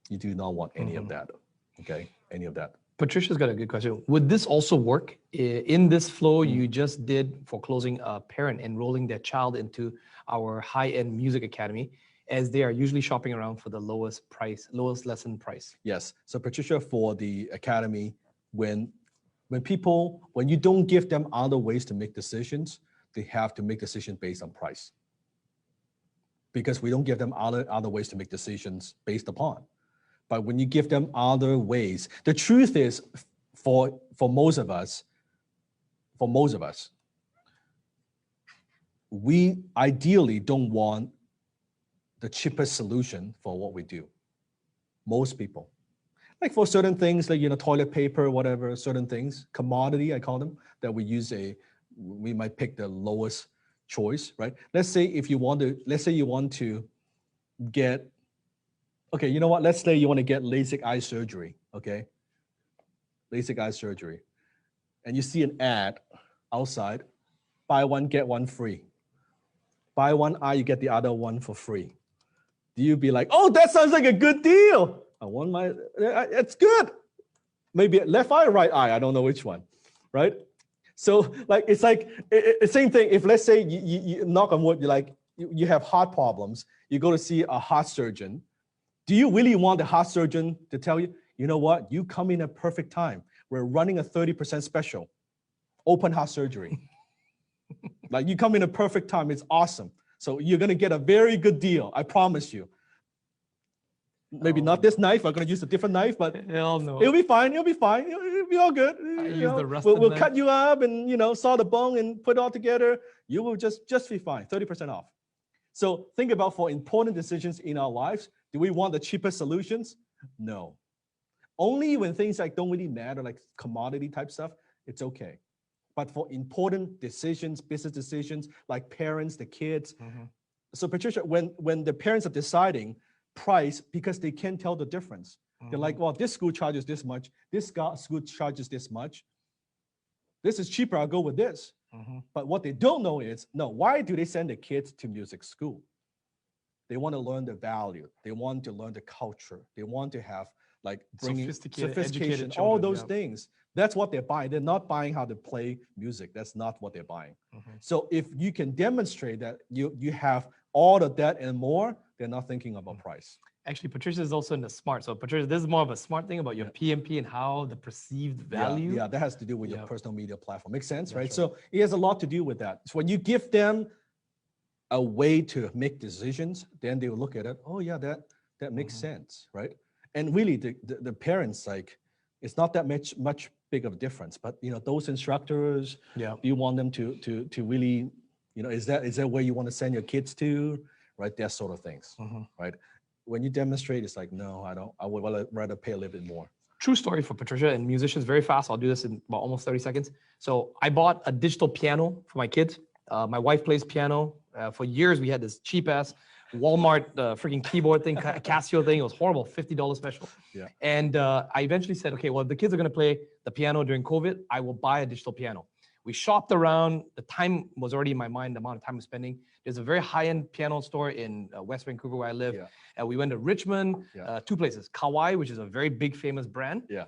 You do not want any of that, okay? Any of that. Patricia's got a good question. Would this also work in this flow you just did for closing a parent enrolling their child into our high-end music academy, as they are usually shopping around for the lowest lesson price? Yes. So Patricia, for the academy, when you don't give them other ways to make decisions, they have to make decisions based on price. Because we don't give them other ways to make decisions based upon. But when you give them other ways, the truth is, for most of us, we ideally don't want the cheapest solution for what we do. Most people. Like for certain things, like toilet paper, whatever, certain things, commodity, I call them, that we might pick the lowest choice, right? Let's say you want to get, okay, you know what? Let's say you want to get LASIK eye surgery, okay? LASIK eye surgery. And you see an ad outside, buy one, get one free. Buy one eye, you get the other one for free. Do you be like, oh, that sounds like a good deal. It's good. Maybe left eye, right eye, I don't know which one, right? So it's like same thing. If let's say you knock on wood, you have heart problems, you go to see a heart surgeon. Do you really want the heart surgeon to tell you, you know what, you come in at perfect time. We're running a 30% special, open heart surgery. Like you come in a perfect time, it's awesome. So you're gonna get a very good deal, I promise you. Maybe not this knife, I'm gonna use a different knife, but hell no. It'll be fine, it'll be all good. We'll cut you up and saw the bone and put it all together. You will just be fine, 30% off. So think about for important decisions in our lives, do we want the cheapest solutions? No. Only when things like don't really matter, like commodity type stuff, it's okay. But for important decisions, business decisions, like parents, the kids. So Patricia, when the parents are deciding price, because they can't tell the difference. They're like, well, this school charges this much, this school charges this much. This is cheaper, I'll go with this. But what they don't know is, why do they send the kids to music school? They want to learn the value. They want to learn the culture. They want to have like bringing sophistication, all those things. That's what they're buying. They're not buying how to play music. That's not what they're buying. So if you can demonstrate that you have all of that and more, they're not thinking about price. Actually, Patricia is also in the smart. So Patricia, this is more of a smart thing about your PMP and how the perceived value. Yeah, that has to do with your personal media platform. Makes sense, right? So it has a lot to do with that. So when you give them a way to make decisions, then they will look at it. Oh yeah, that makes sense, right? And really, the parents, like, it's not that much big of a difference. But those instructors, you want them to really, is that where you want to send your kids to, right? That sort of things, right? When you demonstrate, it's like, no, I don't. I would rather pay a little bit more. True story for Patricia and musicians, very fast. I'll do this in about almost 30 seconds. So I bought a digital piano for my kids. My wife plays piano. For years, we had this cheap ass Walmart freaking keyboard thing, Casio thing. It was horrible, $50 special. Yeah. And I eventually said, okay, well, if the kids are going to play the piano during COVID, I will buy a digital piano. We shopped around. The time was already in my mind, the amount of time I'm spending. There's a very high-end piano store in West Vancouver where I live. Yeah. We went to Richmond, two places. Kauai, which is a very big, famous brand. Yeah.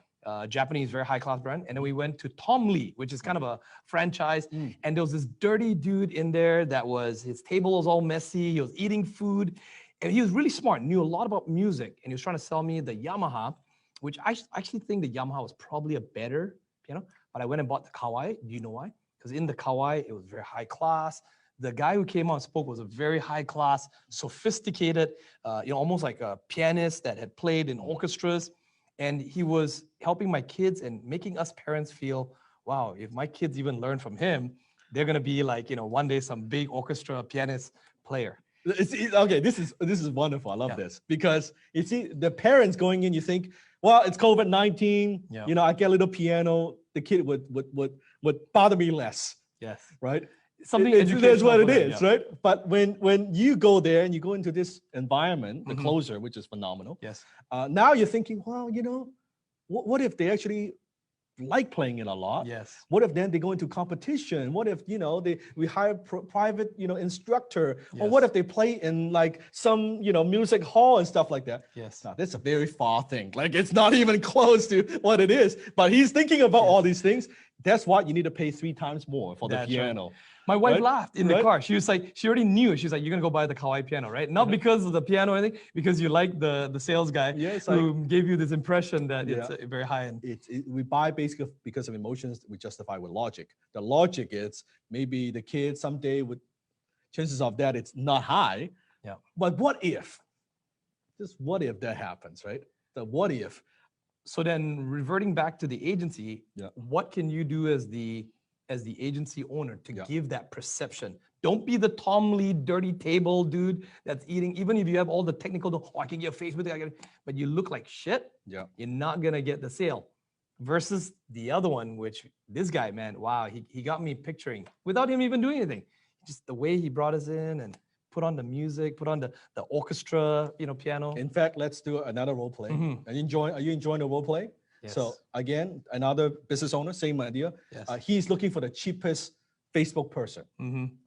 Japanese, very high-class brand. And then we went to Tom Lee, which is kind of a franchise. And there was this dirty dude in there that his table was all messy. He was eating food. And he was really smart, knew a lot about music. And he was trying to sell me the Yamaha, which I actually think the Yamaha was probably a better piano. But I went and bought the Kauai. Do you know why? Because in the Kauai, it was very high class. The guy who came out and spoke was a very high class, sophisticated, almost like a pianist that had played in orchestras. And he was helping my kids and making us parents feel, wow, if my kids even learn from him, they're gonna be like, one day some big orchestra pianist player. Okay, this is wonderful. I love this because you see the parents going in. You think, well, it's COVID-19. Yeah. I get a little piano. The kid would bother me less. Yes. Right. Something that's what it is, right? But when you go there and you go into this environment, the closer, which is phenomenal. Yes. Now you're thinking, well, what if they actually like playing it a lot? Yes. What if then they go into competition? What if we hire private instructor? Yes. Or what if they play in like some music hall and stuff like that? Yes. Now, that's a very far thing. Like it's not even close to what it is. But he's thinking about all these things. That's why you need to pay 3 times more for the piano. Right. My wife laughed in the car. She was like, she already knew. She's like, you're gonna go buy the Kauai piano, right? Not because of the piano or anything, because you like the sales guy who gave you this impression that it's very high end. We buy basically because of emotions. We justify with logic. The logic is maybe the kid someday would, chances of that it's not high. Yeah. But what if? Just what if that happens, right? The what if. So then reverting back to the agency, what can you do as the agency owner to give that perception? Don't be the Tom Lee dirty table dude that's eating, even if you have all the technical, I can get Facebook, but you look like shit. Yeah. You're not gonna get the sale. Versus the other one, which this guy, man, wow, he got me picturing without him even doing anything. Just the way he brought us in and put on the music, put on the orchestra, piano. In fact, let's do another role play. Are you enjoying the role play? Yes. So again, another business owner, same idea. Yes. He's looking for the cheapest Facebook person.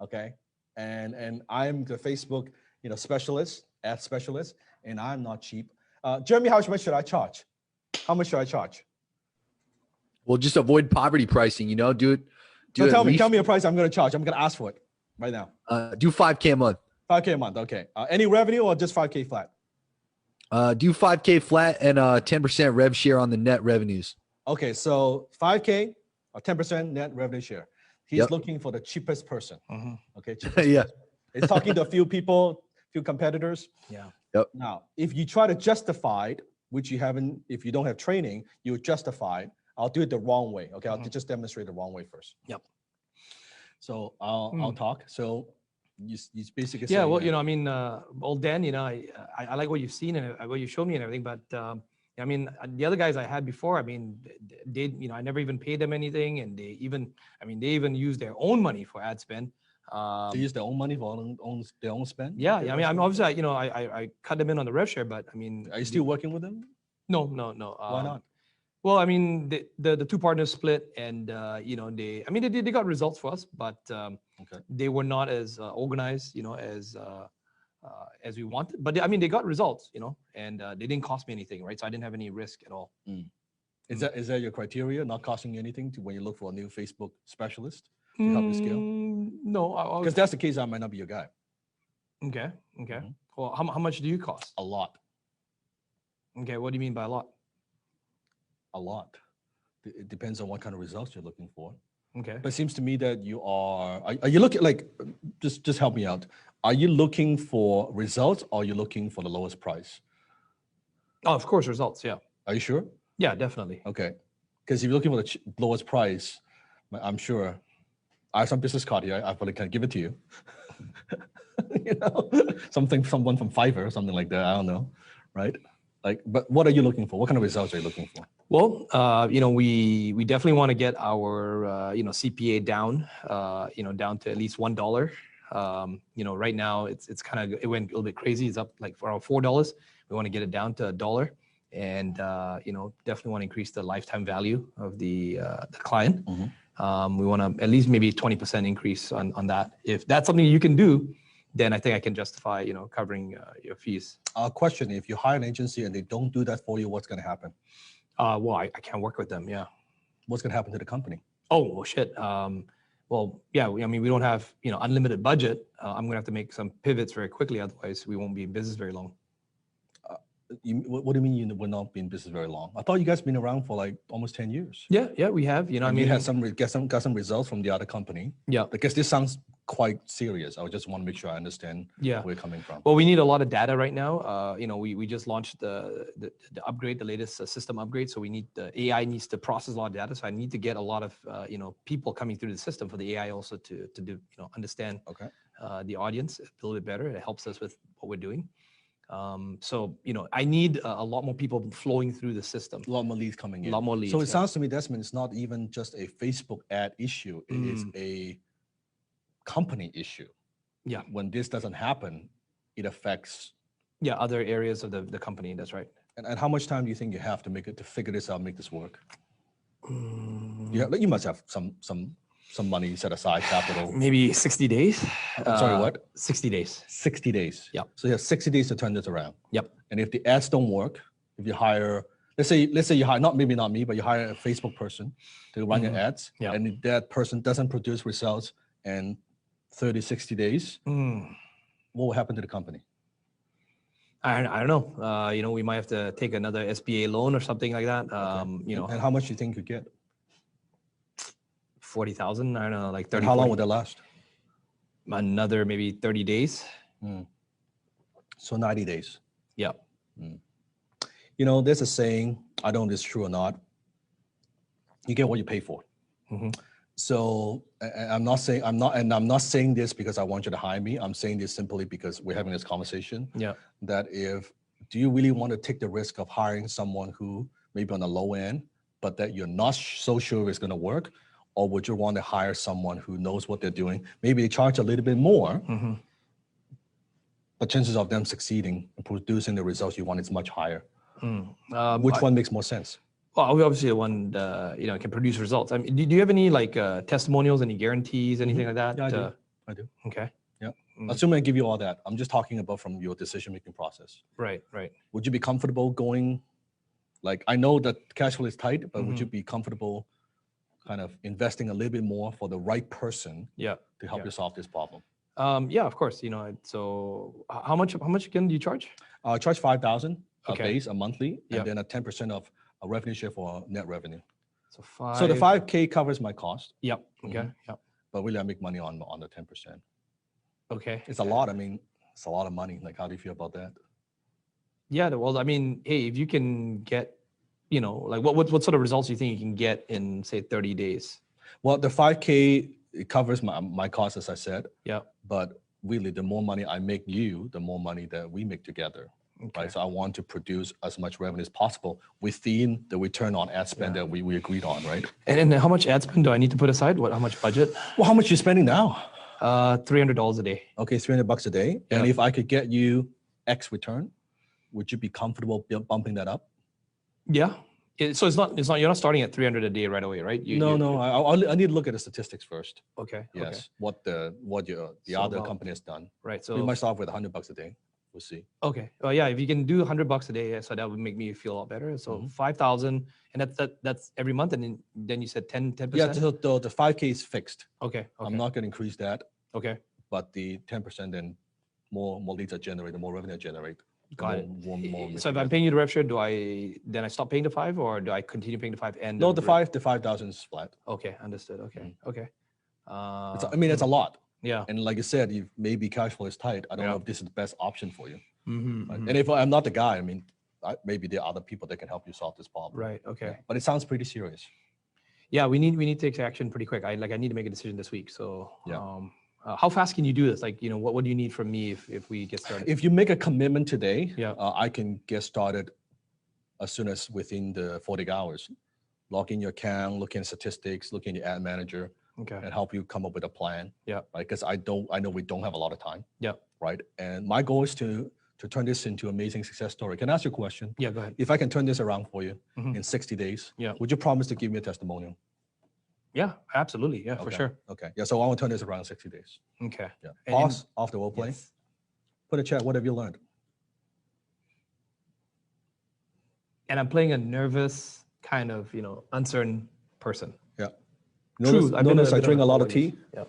Okay. And I'm the Facebook, specialist, ad specialist, and I'm not cheap. Jeremy, how much should I charge? How much should I charge? Well, just avoid poverty pricing. Do it. So tell me a price I'm going to charge. I'm going to ask for it right now. Do $5K a month. $5K a month. Okay. Any revenue or just $5K flat? Do $5K flat and 10% rev share on the net revenues. Okay, so $5K or 10% net revenue share. He's looking for the cheapest person. Okay, cheapest person. He's talking to a few people, few competitors. Yeah. Yep. Now, if you try to justify it, which you haven't, if you don't have training, you justify it. I'll do it the wrong way. Okay, I'll just demonstrate the wrong way first. Yep. So I'll talk. So you basically yeah. Well, old Dan, I like what you've seen and what you showed me and everything, but the other guys I had before, they, I never even paid them anything, and they even use their own money for ad spend. They use their own money for their own spend. Yeah. I'm obviously, I cut them in on the rev share, but are you still working with them? No. Why not? Well, the two partners split, and they got results for us, but they were not as organized, as we wanted. But they got results, and they didn't cost me anything, right? So I didn't have any risk at all. Is that your criteria? Not costing you anything when you look for a new Facebook specialist to help you scale? No, because that's the case. I might not be your guy. Okay. Well, how much do you cost? A lot. Okay, what do you mean by a lot? A lot. It depends on what kind of results you're looking for. Okay. But it seems to me that you are you looking like, just help me out. Are you looking for results or are you looking for the lowest price? Oh, of course, results. Yeah. Are you sure? Yeah, definitely. Okay. Because if you're looking for the lowest price, I'm sure I have some business card here. I probably can give it to you. Someone from Fiverr or something like that. I don't know. Right. Like, but what are you looking for? What kind of results are you looking for? Well, we definitely want to get our CPA down, down to at least $1. Right now it's kind of, it went a little bit crazy. It's up like around $4. We want to get it down to $1, and definitely want to increase the lifetime value of the client. We want to at least maybe 20% increase on that. If that's something you can do, then I think I can justify covering your fees. Question: if you hire an agency and they don't do that for you, what's going to happen? Well, I can't work with them. Yeah. What's going to happen to the company? Oh, well, shit. Well, yeah, we don't have, unlimited budget. I'm going to have to make some pivots very quickly. Otherwise, we won't be in business very long. What do you mean you will not be in business very long? I thought you guys been around for like almost 10 years. Yeah, we have. You had got some results from the other company. Yeah. I guess this sounds quite serious. I just want to make sure I understand where you're coming from. Well, we need a lot of data right now. We just launched the upgrade, the latest system upgrade. So we need the AI needs to process a lot of data. So I need to get a lot of people coming through the system for the AI also to do understand the audience a little bit better. It helps us with what we're doing. So I need a lot more people flowing through the system. A lot more leads coming in. A lot more leads. So it sounds to me, Desmond, it's not even just a Facebook ad issue. It is a company issue. Yeah. When this doesn't happen, it affects other areas of the company. That's right. And how much time do you think you have to figure this out, make this work? You must have some money set aside, capital. Maybe 60 days. I'm sorry, what? 60 days. 60 days. Yep. So you have 60 days to turn this around. Yep. And if the ads don't work, if you hire, let's say you hire, not me, but you hire a Facebook person to run your ads, and if that person doesn't produce results in 30, 60 days, what will happen to the company? I don't know. We might have to take another SBA loan or something like that. And how much do you think you get? 40,000. I don't know, like 30. And how long would that last? Another maybe 30 days. So 90 days. Yeah. There's a saying, I don't know if it's true or not. You get what you pay for. So I'm not saying this because I want you to hire me. I'm saying this simply because we're having this conversation. Yeah. That do you really want to take the risk of hiring someone who maybe on the low end, but that you're not so sure it's going to work? Or would you want to hire someone who knows what they're doing? Maybe they charge a little bit more, but chances of them succeeding and producing the results you want is much higher. Which one makes more sense? Well, obviously the one can produce results. I mean, do you have any testimonials, any guarantees, anything like that? Yeah, I do. Okay. Yeah. Assuming I give you all that, I'm just talking about from your decision-making process. Right. Would you be comfortable going, I know that cash flow is tight, but would you be comfortable kind of investing a little bit more for the right person to help you solve this problem? Yeah, of course. So how much again do you charge? I charge 5,000 a base, a monthly, and then a 10% of a revenue share for net revenue. So the 5K covers my cost. Yep. Okay. Yep. But really I make money on the 10%. Okay. It's a lot. I mean, it's a lot of money. How do you feel about that? Yeah, well, I mean, hey, if you can get, what sort of results do you think you can get in, say, 30 days? Well, the 5K, it covers my cost, as I said. Yeah. But really, the more money I make you, the more money that we make together. Okay. Right? So I want to produce as much revenue as possible within the return on ad spend that we agreed on, right? And how much ad spend do I need to put aside? How much budget? Well, how much are you spending now? $300 a day. Okay, $300 a day. Yeah. And if I could get you X return, would you be comfortable bumping that up? Yeah. So it's not. You're not starting at 300 a day right away, right? No. I need to look at the statistics first. Okay. Yes. Okay. What the other company has done. Right. So we might start with $100 a day. We'll see. Okay. Well, yeah. If you can do $100 a day, so that would make me feel a lot better. So 5,000, and that's every month, and then you said 10%. Yeah. So the 5K is fixed. Okay. I'm not going to increase that. Okay. But the 10%, then more leads are generated, more revenue generate. Got it. So if I'm paying you the rev share, do I stop paying the 5, or do I continue paying the 5? And no, the 5,000 is flat. Okay, understood. Okay, okay. It's a lot. Yeah. And like you said, if maybe cash flow is tight, I don't know if this is the best option for you. Right? And if I'm not the guy, I mean, maybe there are other people that can help you solve this problem. Right. Okay. Yeah. But it sounds pretty serious. Yeah, we need to take action pretty quick. I need to make a decision this week. So yeah. How fast can you do this? What do you need from me if we get started? If you make a commitment today, I can get started as soon as within the 48 hours. Log in your account, look in statistics, look in your ad manager, and help you come up with a plan. Yeah. Right. Because I know we don't have a lot of time. Yeah. Right. And my goal is to turn this into an amazing success story. Can I ask you a question? Yeah, go ahead. If I can turn this around for you in 60 days, would you promise to give me a testimonial? Yeah, absolutely. Yeah, for sure. Okay. Yeah. So I want to turn this around in 60 days. Okay. Yeah. Pause off the role play. Yes. Put a chat. What have you learned? And I'm playing a nervous, kind of, uncertain person. Yeah. True. Notice I drink a lot of tea. Yeah.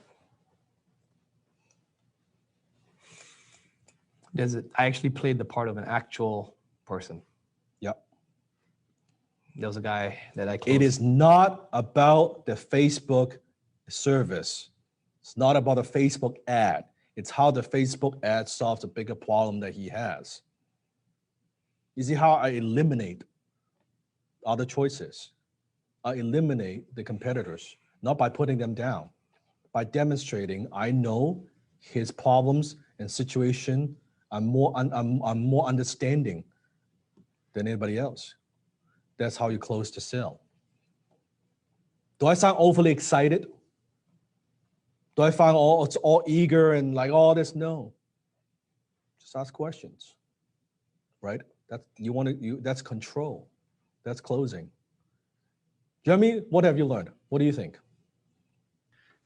I actually played the part of an actual person. Yep. There was a guy that I closed. It is not about the Facebook service. It's not about the Facebook ad. It's how the Facebook ad solves a bigger problem that he has. You see how I eliminate other choices. I eliminate the competitors, not by putting them down, by demonstrating I know his problems and situation. I'm more understanding than anybody else. That's how you close the sale. Do I sound overly excited? Do I find it's all eager and like all this? No. Just ask questions, right? That's control. That's closing. Jeremy, what have you learned? What do you think?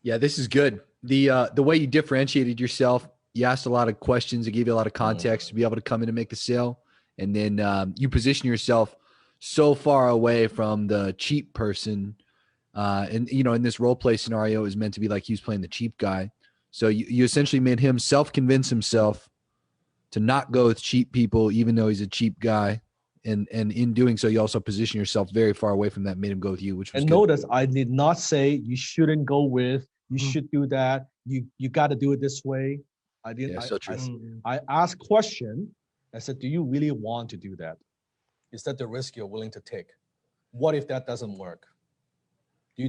Yeah, this is good. The way you differentiated yourself, you asked a lot of questions, it gave you a lot of context to be able to come in and make the sale. And then you position yourself so far away from the cheap person. And, in this role play scenario, it was meant to be like he was playing the cheap guy. So you essentially made him self-convince himself to not go with cheap people, even though he's a cheap guy. And in doing so, you also position yourself very far away from that, made him go with you, which was good. Notice I did not say you shouldn't go with, you should do that. You got to do it this way. I didn't. Yeah, so true. I asked question. I said, do you really want to do that? Is that the risk you're willing to take? What if that doesn't work?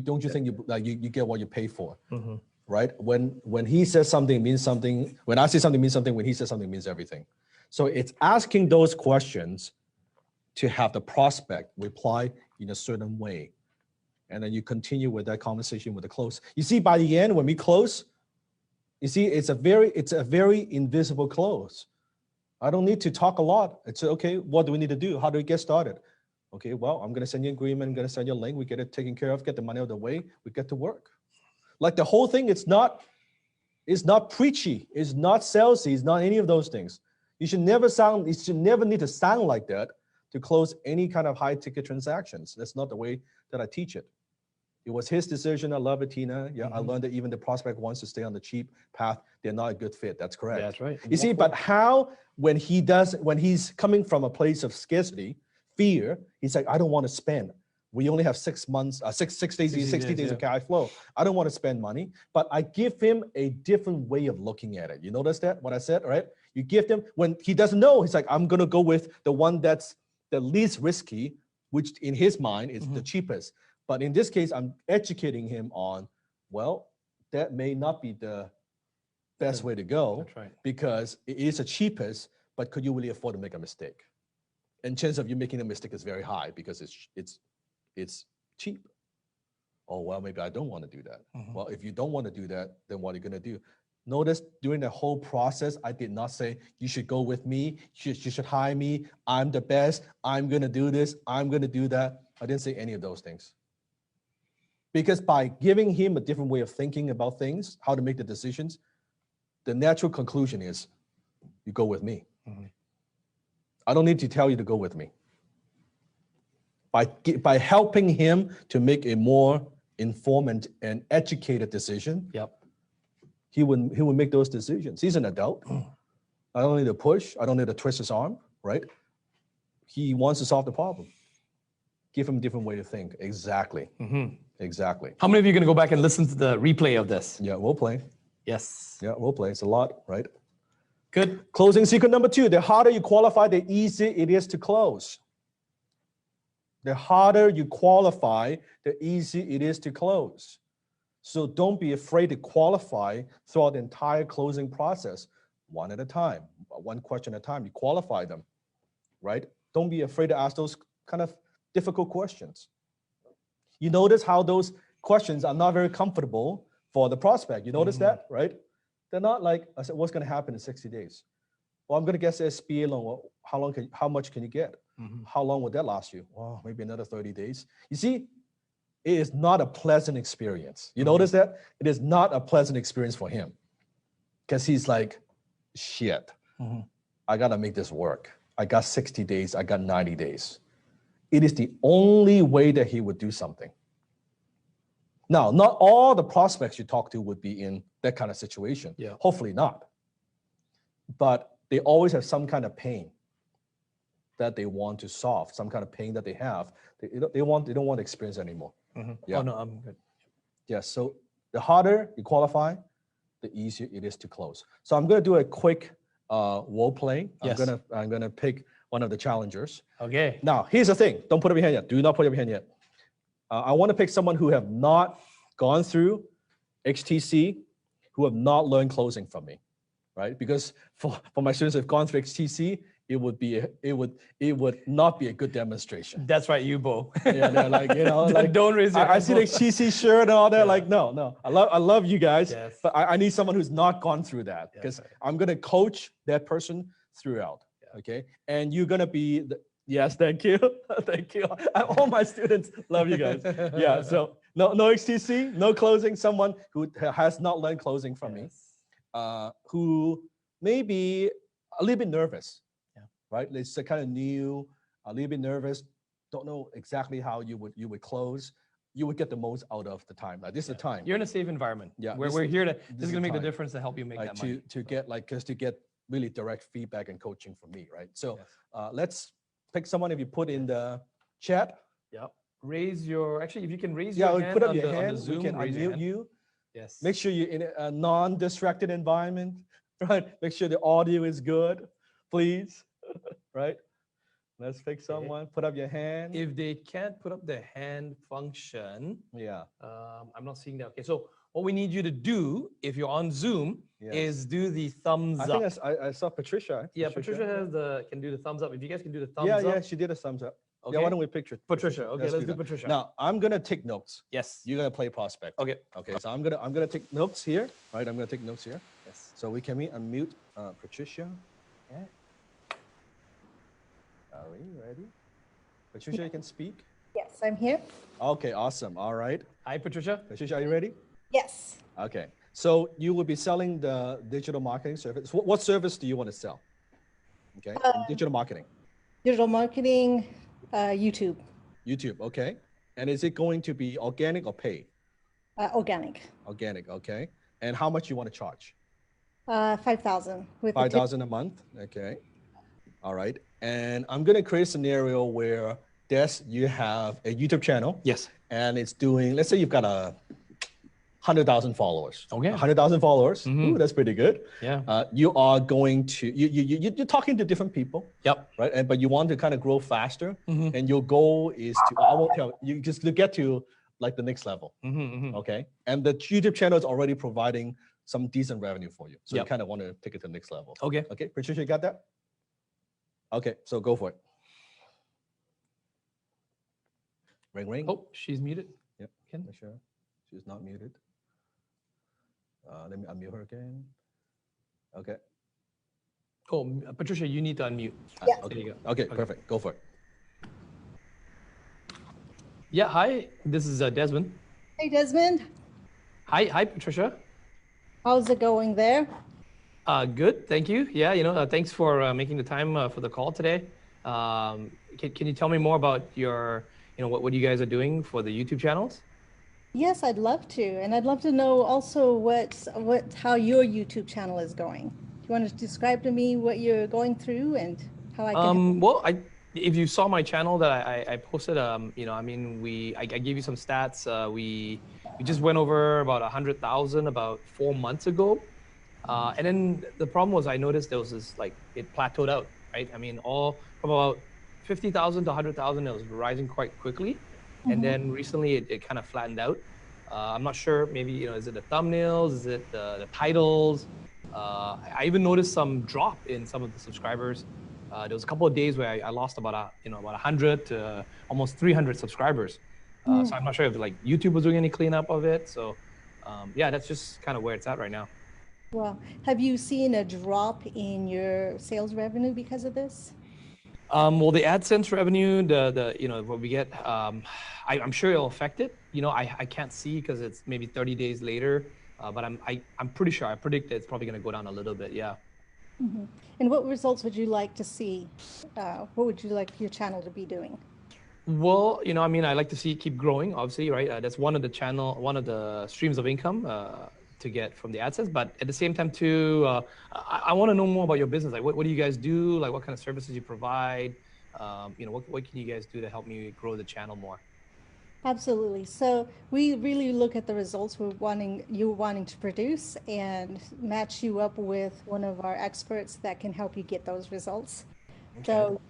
Don't you think you get what you pay for? Right? When he says something, it means something. When I say something, it means something. When he says something, it means everything. So it's asking those questions to have the prospect reply in a certain way. And then you continue with that conversation with the close. You see, by the end, when we close, you see, it's a very invisible close. I don't need to talk a lot. It's okay, what do we need to do? How do we get started? Okay, well, I'm gonna send you an agreement, I'm gonna send you a link, we get it taken care of, get the money out of the way, we get to work. Like the whole thing, it's not preachy, it's not salesy, it's not any of those things. You should never need to sound like that to close any kind of high ticket transactions. That's not the way that I teach it. It was his decision. I love it, Tina. Yeah, I learned that even the prospect wants to stay on the cheap path. They're not a good fit. That's correct. That's right. You see, but how, when he's coming from a place of scarcity, fear, he's like, I don't want to spend. We only have 6 months, 60 days of cash flow. I don't want to spend money, but I give him a different way of looking at it. You notice that, what I said, right? You give him, when he doesn't know, he's like, I'm going to go with the one that's the least risky, which in his mind is the cheapest. But in this case, I'm educating him on, well, that may not be the best way to go. That's right. Because it is the cheapest, but could you really afford to make a mistake? And chance of you making a mistake is very high because it's cheap. Oh, well, maybe I don't want to do that. Well, if you don't want to do that, then what are you going to do? Notice during the whole process, I did not say, you should go with me, you should hire me, I'm the best, I'm going to do this, I'm going to do that. I didn't say any of those things. Because by giving him a different way of thinking about things, how to make the decisions, the natural conclusion is, you go with me. I don't need to tell you to go with me. By helping him to make a more informed and educated decision, he would make those decisions. He's an adult. I don't need to push. I don't need to twist his arm, right? He wants to solve the problem. Give him a different way to think. Exactly. Exactly. How many of you are going to go back and listen to the replay of this? Yeah, we'll play. Yes. Yeah, we'll play. It's a lot, right? Good. Closing secret number 2, the harder you qualify, the easier it is to close. The harder you qualify, the easier it is to close. So don't be afraid to qualify throughout the entire closing process, one at a time, one question at a time. You qualify them, right? Don't be afraid to ask those kind of difficult questions. You notice how those questions are not very comfortable for the prospect. You notice that, right? They're not like, I said, what's going to happen in 60 days? Well, I'm going to guess SBA loan. Well, how much can you get? How long would that last you? Well, maybe another 30 days. You see, it is not a pleasant experience. You notice that? It is not a pleasant experience for him because he's like, shit, I got to make this work. I got 60 days. I got 90 days. It is the only way that he would do something. Now, not all the prospects you talk to would be in that kind of situation. Yeah. Hopefully not. But they always have some kind of pain that they want to solve, some kind of pain that they have. They don't want to experience anymore. Yeah. Oh, no, I'm good. Yeah, so the harder you qualify, the easier it is to close. So I'm going to do a quick role play. Yes. I'm gonna pick one of the challengers. Okay. Now, here's the thing. Don't put up your hand yet. Do not put up your hand yet. I want to pick someone who have not gone through XTC, who have not learned closing from me, right? Because for my students who have gone through XTC, it would not be a good demonstration. That's right, you, Bo. Yeah, they're like, like don't raise your hand. I see the XTC shirt and all that. Like, no. I love you guys, but I need someone who's not gone through that because I'm gonna coach that person throughout. Okay, and you're gonna be yes, thank you, thank you. All my students love you guys. Yeah, so no XTC, no closing. Someone who has not learned closing from me, who may be a little bit nervous. Right, it's kind of new, a little bit nervous. Don't know exactly how you would close. You would get the most out of the time. Like this is the time. You're in a safe environment. Yeah, we're here to. This is gonna make the time. difference to help you make that money. To get really direct feedback and coaching from me, right? So let's pick someone. If you put in the chat. Yep. Raise your. Actually, if you can raise your hand. Put up your on hand. the Zoom, we can unmute you. Yes. Make sure you're in a non-distracted environment. Right. Make sure the audio is good, please. Right. Let's pick someone. Put up your hand. If they can't put up the hand function, I'm not seeing that. Okay, so what we need you to do, if you're on Zoom, is do the thumbs up. I think I saw Patricia. Yeah, Patricia can do the thumbs up. If you guys can do the thumbs up. Yeah, she did a thumbs up. Okay. Yeah, why don't we pick Patricia? Okay, let's do Patricia. Now I'm gonna take notes. Yes. You're gonna play prospect. Okay. So I'm gonna take notes here. Right. I'm gonna take notes here. Yes. So we can unmute Patricia. Okay. Are we ready? Patricia, you can speak? Yes, I'm here. Okay, awesome. All right. Hi, Patricia. Patricia, are you ready? Yes. Okay. So you will be selling the digital marketing service. What service do you want to sell? Okay. Digital marketing. Digital marketing, YouTube. YouTube, okay. And is it going to be organic or paid? Organic. Organic, okay. And how much you want to charge? 5,000. $5,000 a month, okay. All right. And I'm going to create a scenario where you have a YouTube channel. Yes. And it's doing, let's say you've got 100,000 followers. Okay. 100,000 followers. Ooh, that's pretty good. Yeah. You are going to, you're talking to different people. Yep. Right. But you want to kind of grow faster. And your goal is to, I won't tell you, just to get to like the next level. Okay. And the YouTube channel is already providing some decent revenue for you. So you kind of want to take it to the next level. Okay. Okay. Patricia, you got that? Okay, so go for it. Ring, ring. Oh, she's muted. Yep. Make sure she's not muted. Let me unmute her again. Okay. Oh, Patricia, you need to unmute. Yeah. Okay. There you go. Okay, perfect. Go for it. Yeah. Hi, this is Desmond. Hey, Desmond. Hi, Patricia. How's it going there? Good, thank you. Yeah, thanks for making the time for the call today. Can you tell me more about your, what you guys are doing for the YouTube channels? Yes, I'd love to, and I'd love to know also how your YouTube channel is going. Do you want to describe to me what you're going through and how I can? Well, if you saw my channel that I posted, I gave you some stats. We just went over about 100,000 about 4 months ago. And then the problem was I noticed there was this, it plateaued out, right? I mean, all from about 50,000 to 100,000, it was rising quite quickly. And then recently it kind of flattened out. I'm not sure, maybe, is it the thumbnails? Is it the titles? I even noticed some drop in some of the subscribers. There was a couple of days where I lost about 100 to almost 300 subscribers. So I'm not sure if like YouTube was doing any cleanup of it. So yeah, that's just kind of where it's at right now. Well, have you seen a drop in your sales revenue because of this? Well, the AdSense revenue, what we get, I'm sure it'll affect it. I can't see because it's maybe 30 days later, but I'm pretty sure. I predict it's probably going to go down a little bit. Yeah. Mm-hmm. And what results would you like to see? What would you like your channel to be doing? Well, I like to see it keep growing, obviously, right? That's one of the streams of income to get from the AdSense. But at the same time, too, I want to know more about your business. Like, what do you guys do? Like, what kind of services you provide? What can you guys do to help me grow the channel more? Absolutely. So we really look at the results you're wanting to produce and match you up with one of our experts that can help you get those results. Okay. So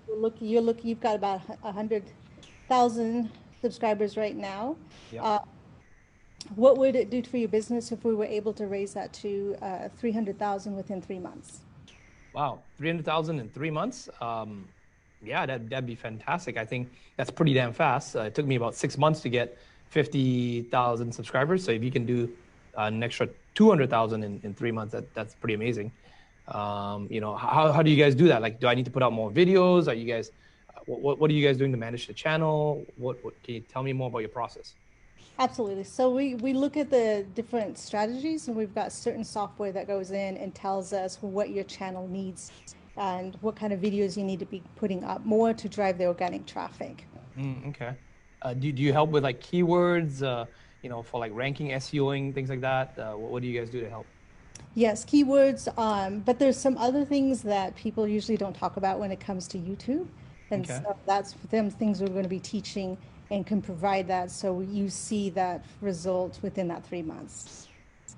you've got about 100,000 subscribers right now. Yep. What would it do for your business if we were able to raise that to 300,000 within 3 months? Wow, 300,000 in 3 months? Yeah, that'd be fantastic. I think that's pretty damn fast. It took me about 6 months to get 50,000 subscribers. So if you can do an extra 200,000 in 3 months, that's pretty amazing. How do you guys do that? Like, do I need to put out more videos? Are you guys, what are you guys doing to manage the channel? What can you tell me more about your process? Absolutely. So we look at the different strategies, and we've got certain software that goes in and tells us what your channel needs and what kind of videos you need to be putting up more to drive the organic traffic. Okay. Do you help with like keywords, for like ranking, SEOing, things like that? What do you guys do to help? Yes, keywords, but there's some other things that people usually don't talk about when it comes to YouTube. And okay. So that's them things we're going to be teaching and can provide that so you see that result within that 3 months.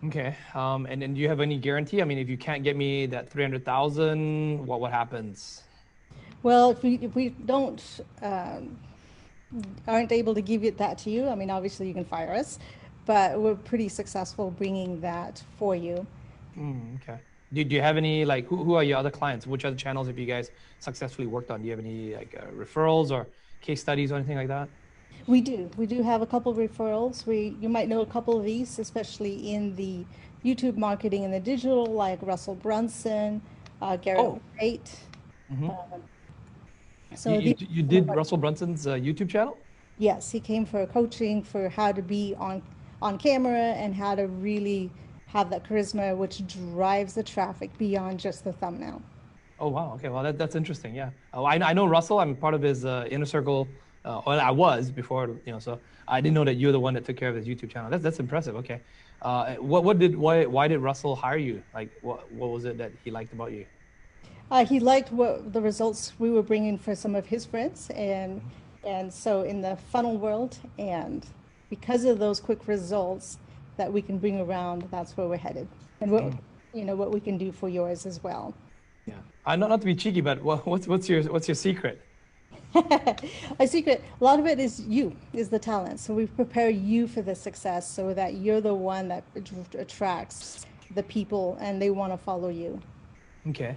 Okay. And then do you have any guarantee? I mean, if you can't get me that 300,000, what happens? Well, if we don't aren't able to give that to you, I mean, obviously you can fire us, but we're pretty successful bringing that for you. Okay. Do you have any, like, who are your other clients? Which other channels have you guys successfully worked on? Do you have any like referrals or case studies or anything like that? We do have a couple of referrals. You might know a couple of these, especially in the YouTube marketing and the digital, like Russell Brunson, Garrett Wright. Mm-hmm. So you did Russell Brunson's YouTube channel? Yes, he came for coaching for how to be on camera and how to really have that charisma, which drives the traffic beyond just the thumbnail. Oh, wow. Okay. Well, that's interesting. Yeah. Oh, I know Russell. I'm part of his inner circle. Well, I was before, so I didn't know that you're the one that took care of his YouTube channel. That's impressive. Okay. Why did Russell hire you? Like, what was it that he liked about you? He liked the results we were bringing for some of his friends, and so in the funnel world, and because of those quick results that we can bring around, that's where we're headed, and what we can do for yours as well. Yeah, not to be cheeky, but what's your secret? My secret, a lot of it is the talent. So we prepare you for the success so that you're the one that attracts the people and they want to follow you. Okay.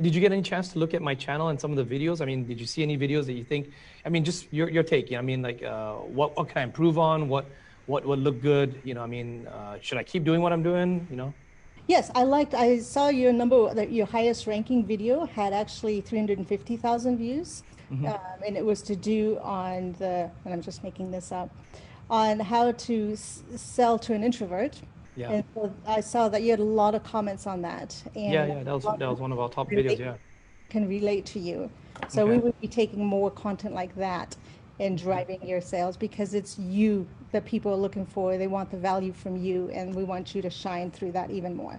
Did you get any chance to look at my channel and some of the videos? I mean, did you see any videos that you think, I mean, just your take, I mean, like, what can I improve on? What looked good? I mean, should I keep doing what I'm doing? Yes, I saw your highest ranking video had actually 350,000 views. Mm-hmm. And it was to do on and I'm just making this up, on how to sell to an introvert. Yeah. And so I saw that you had a lot of comments on that. And yeah, that was one of our top videos, yeah. Can relate to you. So we would be taking more content like that and driving your sales because it's you that people are looking for. They want the value from you, and we want you to shine through that even more.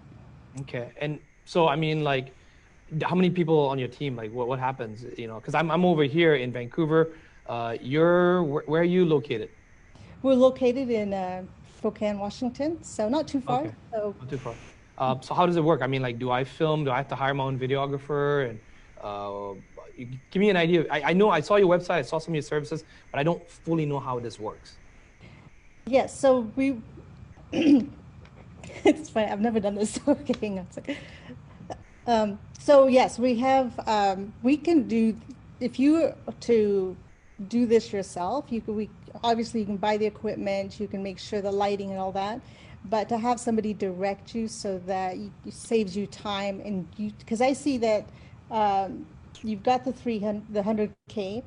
Okay. And so, I mean, like, how many people on your team? Like, what happens? Because I'm over here in Vancouver. Where are you located? We're located in Spokane, Washington, so not too far. Okay. So not too far. So how does it work? I mean, like, do I film? Do I have to hire my own videographer? And give me an idea. I know I saw your website. I saw some of your services, but I don't fully know how this works. Yes. So it's funny. I've never done this. Okay, hang on a second. So yes, we have, we can do, if you were to do this yourself, obviously you can buy the equipment, you can make sure the lighting and all that, but to have somebody direct you so that it saves you time and because I see that, you've got the 100K.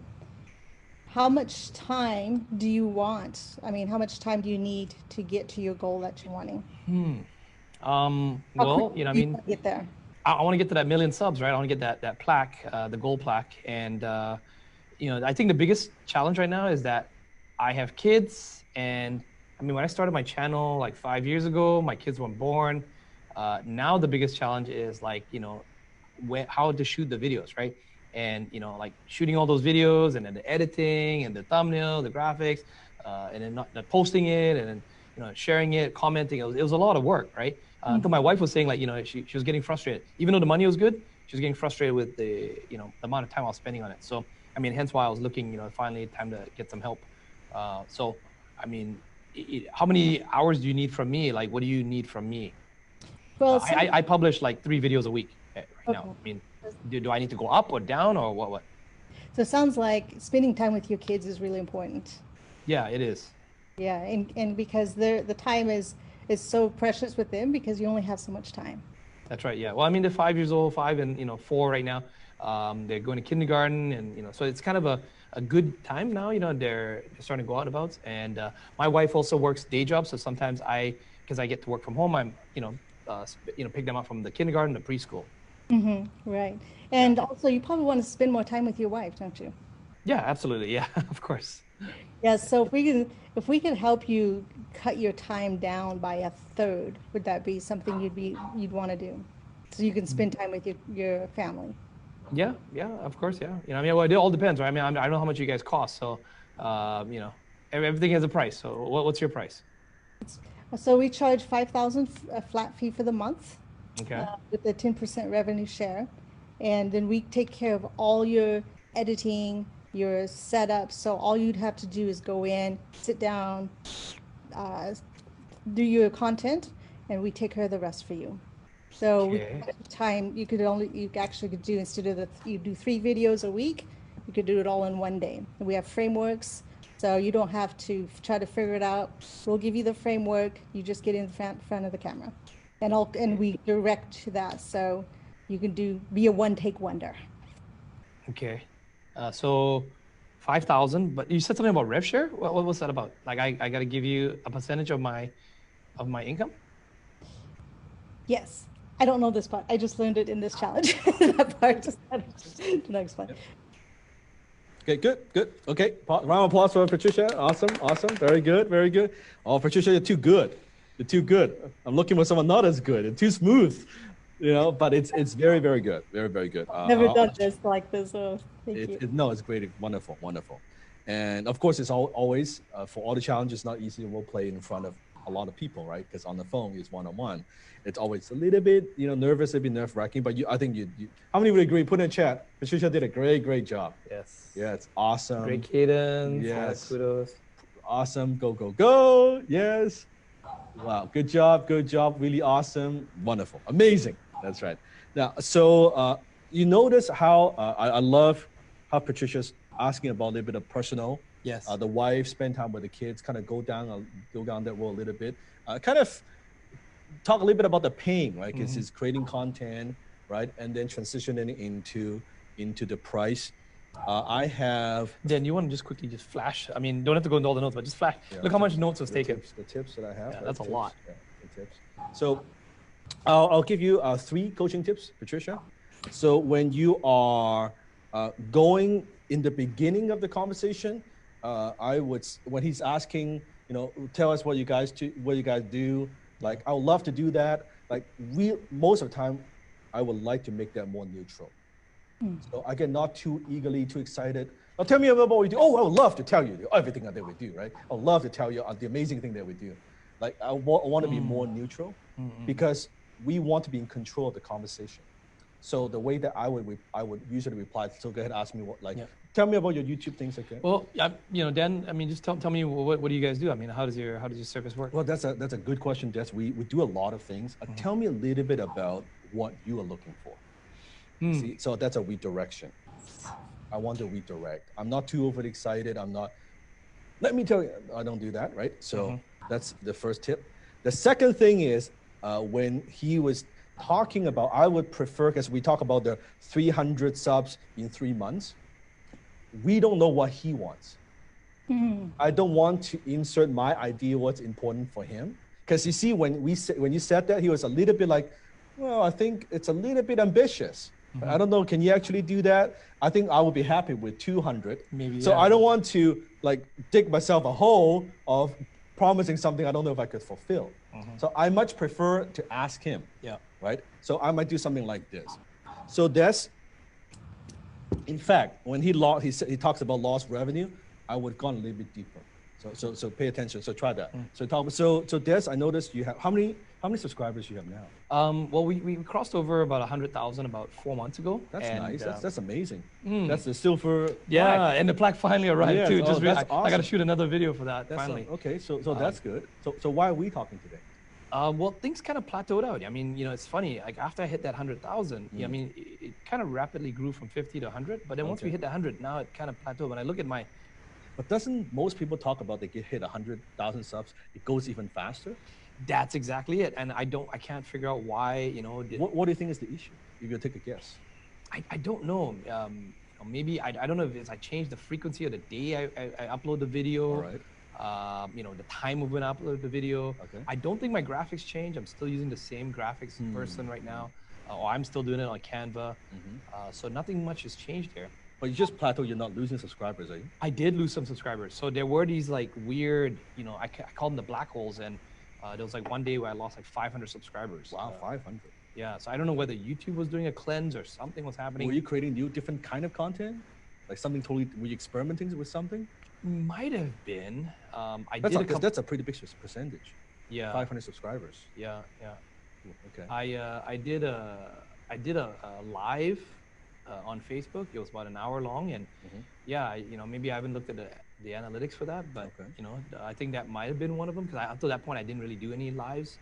How much time do you want? I mean, how much time do you need to get to your goal that you're wanting? Well, I mean, get there. I want to get to that 1,000,000 subs, right? I want to get that plaque, the gold plaque. And, I think the biggest challenge right now is that I have kids. And I mean, when I started my channel like 5 years ago, my kids weren't born. Now the biggest challenge is like, how to shoot the videos, right? And, like shooting all those videos and then the editing and the thumbnail, the graphics, and then not posting it and then, sharing it, commenting. It was a lot of work, right? Until my wife was saying like, she was getting frustrated. Even though the money was good, she was getting frustrated with the, the amount of time I was spending on it. So, I mean, hence why I was looking, finally time to get some help. So, I mean, how many hours do you need from me? Like, what do you need from me? Well, I publish like 3 videos a week right now. I mean, do I need to go up or down or what? So it sounds like spending time with your kids is really important. Yeah, it is. Yeah, and because the time is so precious with them because you only have so much time. That's right. Yeah. Well, I mean, they're 5 years old, 5 and 4 right now. They're going to kindergarten, and so it's kind of a good time now. They're starting to go out and about. And my wife also works day jobs, so sometimes because I get to work from home, I'm pick them up from the kindergarten to preschool. Right. And also, you probably want to spend more time with your wife, don't you? Yeah, absolutely. Yeah, of course. Yeah. So if we could help you cut your time down by a third, would that be something you'd want to do, so you can spend time with your family? Yeah, of course, yeah. I mean, well, it all depends, right? I mean, I don't know how much you guys cost, so everything has a price. So, what's your price? So we charge 5,000 a flat fee for the month, Okay. with a 10% revenue share, and then we take care of all your editing, your setup. So all you'd have to do is go in, sit down, do your content, and we take care of the rest for you. So you actually could do, instead of you do 3 videos a week, you could do it all in one day. And we have frameworks, so you don't have to try to figure it out. We'll give you the framework. You just get in front of the camera, and we direct to that, so you can be a one-take wonder. Okay. So 5,000, but you said something about rev share. What was that about? Like I got to give you a percentage of my income? Yes. I don't know this part. I just learned it in this challenge. That part just the next one. Okay, good. Okay, round of applause for Patricia. Awesome. Very good. Oh, Patricia, you're too good. I'm looking for someone not as good. It's too smooth, but it's very, very good. Very good. Never done this like this, so thank you. No, it's great. Wonderful. And of course, it's always, for all the challenges, not easy to role play in front of a lot of people, right? Because on the phone, it's one-on-one. It's always a little bit, nervous, a bit nerve-wracking, but I think you, how many would agree? Put in chat. Patricia did a great job. Yes. Yeah, it's awesome. Great cadence. Yes. Kudos. Awesome. Go. Yes. Wow. Good job. Really awesome. Wonderful. Amazing. That's right. Now, so you notice how I love how Patricia's asking about a little bit of personal. Yes. The wife, spend time with the kids, kind of go down that road a little bit. Kind of talk a little bit about the pain, right? Because it's creating content, right? And then transitioning into the price. I have. Dan, you want to just quickly flash? I mean, don't have to go into all the notes, but just flash. Yeah, look how much notes was taken. The tips that I have. Yeah, that's a lot. Yeah, the tips. So I'll give you 3 coaching tips, Patricia. So when you are going in the beginning of the conversation, when he's asking, tell us what you guys do. Like, I would love to do that. Like, most of the time, I would like to make that more neutral. So I get not too eagerly, too excited. Now tell me about what we do. Oh, I would love to tell you everything that we do, right? I would love to tell you the amazing thing that we do. Like, I want to be more neutral because we want to be in control of the conversation. So the way that I would usually reply, so go ahead and ask me tell me about your YouTube things, okay? Well, Dan, I mean, just tell me what do you guys do? I mean, how does your service work? Well, that's a good question, Des. We do a lot of things. Tell me a little bit about what you are looking for. See, so that's a redirection. I want to redirect. I'm not too overly excited. I'm not, let me tell you, I don't do that, right? So that's the first tip. The second thing is when he was talking about, I would prefer, because we talk about the 300 subs in 3 months. We don't know what he wants. I don't want to insert my idea what's important for him. Because you see, when you said that, he was a little bit like, well, I think it's a little bit ambitious. I don't know, can you actually do that? I think I would be happy with 200. Maybe. So I don't want to like dig myself a hole of promising something I don't know if I could fulfill. So I much prefer to ask him. Yeah. Right? So I might do something like this. So that's, in fact, when he talks about lost revenue, I would have gone a little bit deeper. So pay attention. So try that. So Des, I noticed you have how many subscribers you have now? Well, we crossed over about 100,000 about 4 months ago. That's nice. That's amazing. That's the silver. Yeah, plaque. and the plaque finally arrived too. Oh, that's I got awesome. to shoot another video for that finally. Okay, so that's good. So why are we talking today? Well, things kind of plateaued out. I mean, it's funny. Like after I hit that 100,000, I mean, it kind of rapidly grew from 50 to 100. But then once we hit the 100, now it kind of plateaued. When I look at my, but doesn't most people talk about they hit 100,000 subs? It goes even faster. That's exactly it. And I can't figure out why. What do you think is the issue? If you take a guess. I don't know. Maybe I don't know if it's I changed the frequency of the day I upload the video. All right. The time of when I upload the video. Okay. I don't think my graphics change. I'm still using the same graphics person right now. Or I'm still doing it on Canva. So nothing much has changed here. But you just plateau, you're not losing subscribers, are you? I did lose some subscribers. So there were these like weird, I call them the black holes. And there was like one day where I lost like 500 subscribers. Wow, 500. Yeah, so I don't know whether YouTube was doing a cleanse or something was happening. Were you creating new, different kind of content? Like something totally, were you experimenting with something? Might have been. That's a pretty big percentage. Yeah. 500 subscribers. Yeah. Okay. I did a live on Facebook. It was about an hour long, and maybe I haven't looked at the analytics for that, but I think that might have been one of them because up to that point I didn't really do any lives.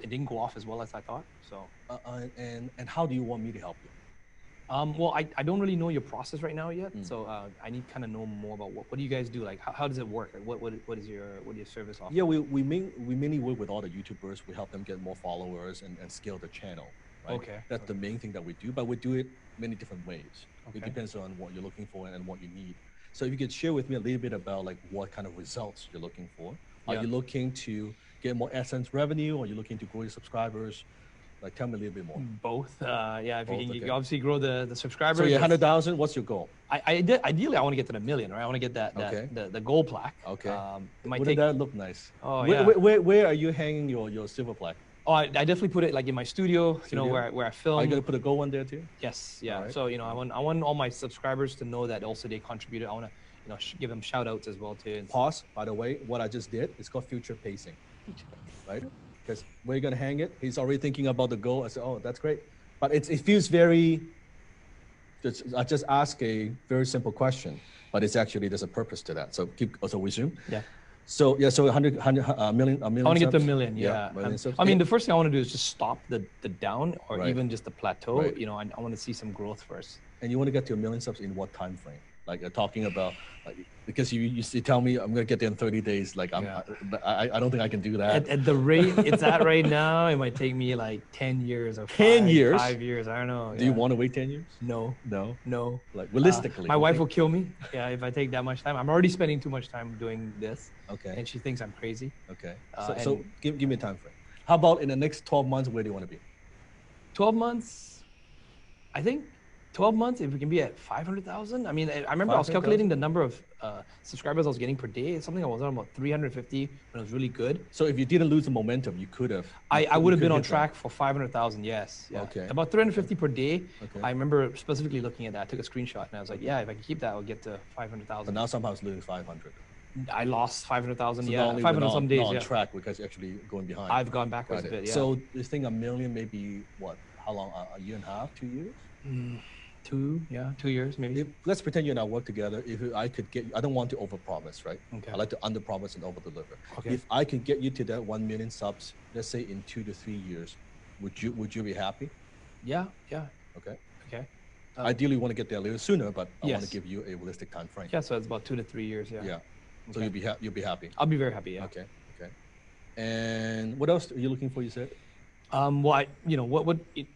It didn't go off as well as I thought. So. And how do you want me to help you? Well, I don't really know your process right now yet, so I need to kind of know more about what do you guys do? Like, how does it work? Like, what is your service offer? Yeah, we mainly work with all the YouTubers. We help them get more followers and scale the channel. Right? Okay. That's the main thing that we do, but we do it many different ways. Okay. It depends on what you're looking for and what you need. So if you could share with me a little bit about like what kind of results you're looking for. Are you looking to get more AdSense revenue, or are you looking to grow your subscribers? Like, tell me a little bit more. Both. If Both, you okay. can obviously grow the subscribers. So you're 100,000. What's your goal? Ideally, I want to get to the million, right? I want to get that the gold plaque. Okay. Wouldn't that look nice? Oh, Where are you hanging your silver plaque? Oh, I definitely put it like in my studio, where I film. Are you gonna put a gold one there too? Yes, yeah. Right. So I want all my subscribers to know that also they contributed. I want to give them shout outs as well too. Pause. By the way, what I just did is called future pacing, right? Because where you're gonna hang it, he's already thinking about the goal. I said, oh, that's great, but it feels very. I just ask a very simple question, but it's actually there's a purpose to that. So resume. Yeah. So 100 million. I want to get to a million. Million subs. I mean, the first thing I want to do is just stop the down or Right. even just the plateau. Right. I want to see some growth first. And you want to get to 1 million subs in what time frame? Like you're talking about, because you tell me I'm gonna get there in 30 days. Like I don't think I can do that. At the rate it's at right now, it might take me like 10 years or 10 years? 5 years. I don't know. Do you want to wait 10 years? No. No. Like realistically. My wife will kill me. Yeah, if I take that much time. I'm already spending too much time doing this. Okay. And she thinks I'm crazy. Okay. So give me a time frame. How about in the next 12 months? Where do you want to be? 12 months. I think 12 months, if we can be at 500,000. I mean, I remember I was calculating the number of subscribers I was getting per day. It's something I was on about 350 when it was really good. So if you didn't lose the momentum, you could have. I would have been on track for 500,000. Yes. Yeah. Okay. About 350 per day. Okay. I remember specifically looking at that. I took a screenshot and I was like, yeah, if I can keep that, I'll get to But 500,000. now somehow it's losing 500. I lost 500,000. So Yeah, 500 some days. not on Yeah. track because you're actually going behind. I've gone backwards Got a it. bit. Yeah. So you think 1 million, maybe what? How long? A year and a half? 2 years? 2 years maybe. Let's pretend you and I work together. If I could get, I don't want to overpromise, right? Okay. I like to underpromise and overdeliver. Okay. If I could get you to that 1 million subs, let's say in 2 to 3 years, would you be happy? Yeah. Okay. Ideally, you want to get there a little sooner, but I want Yes. to give you a realistic time frame. Yeah, so it's about 2 to 3 years. Yeah. Yeah. So Okay. you'll be happy. I'll be very happy. Yeah. Okay. Okay. And what else are you looking for? You said. Well,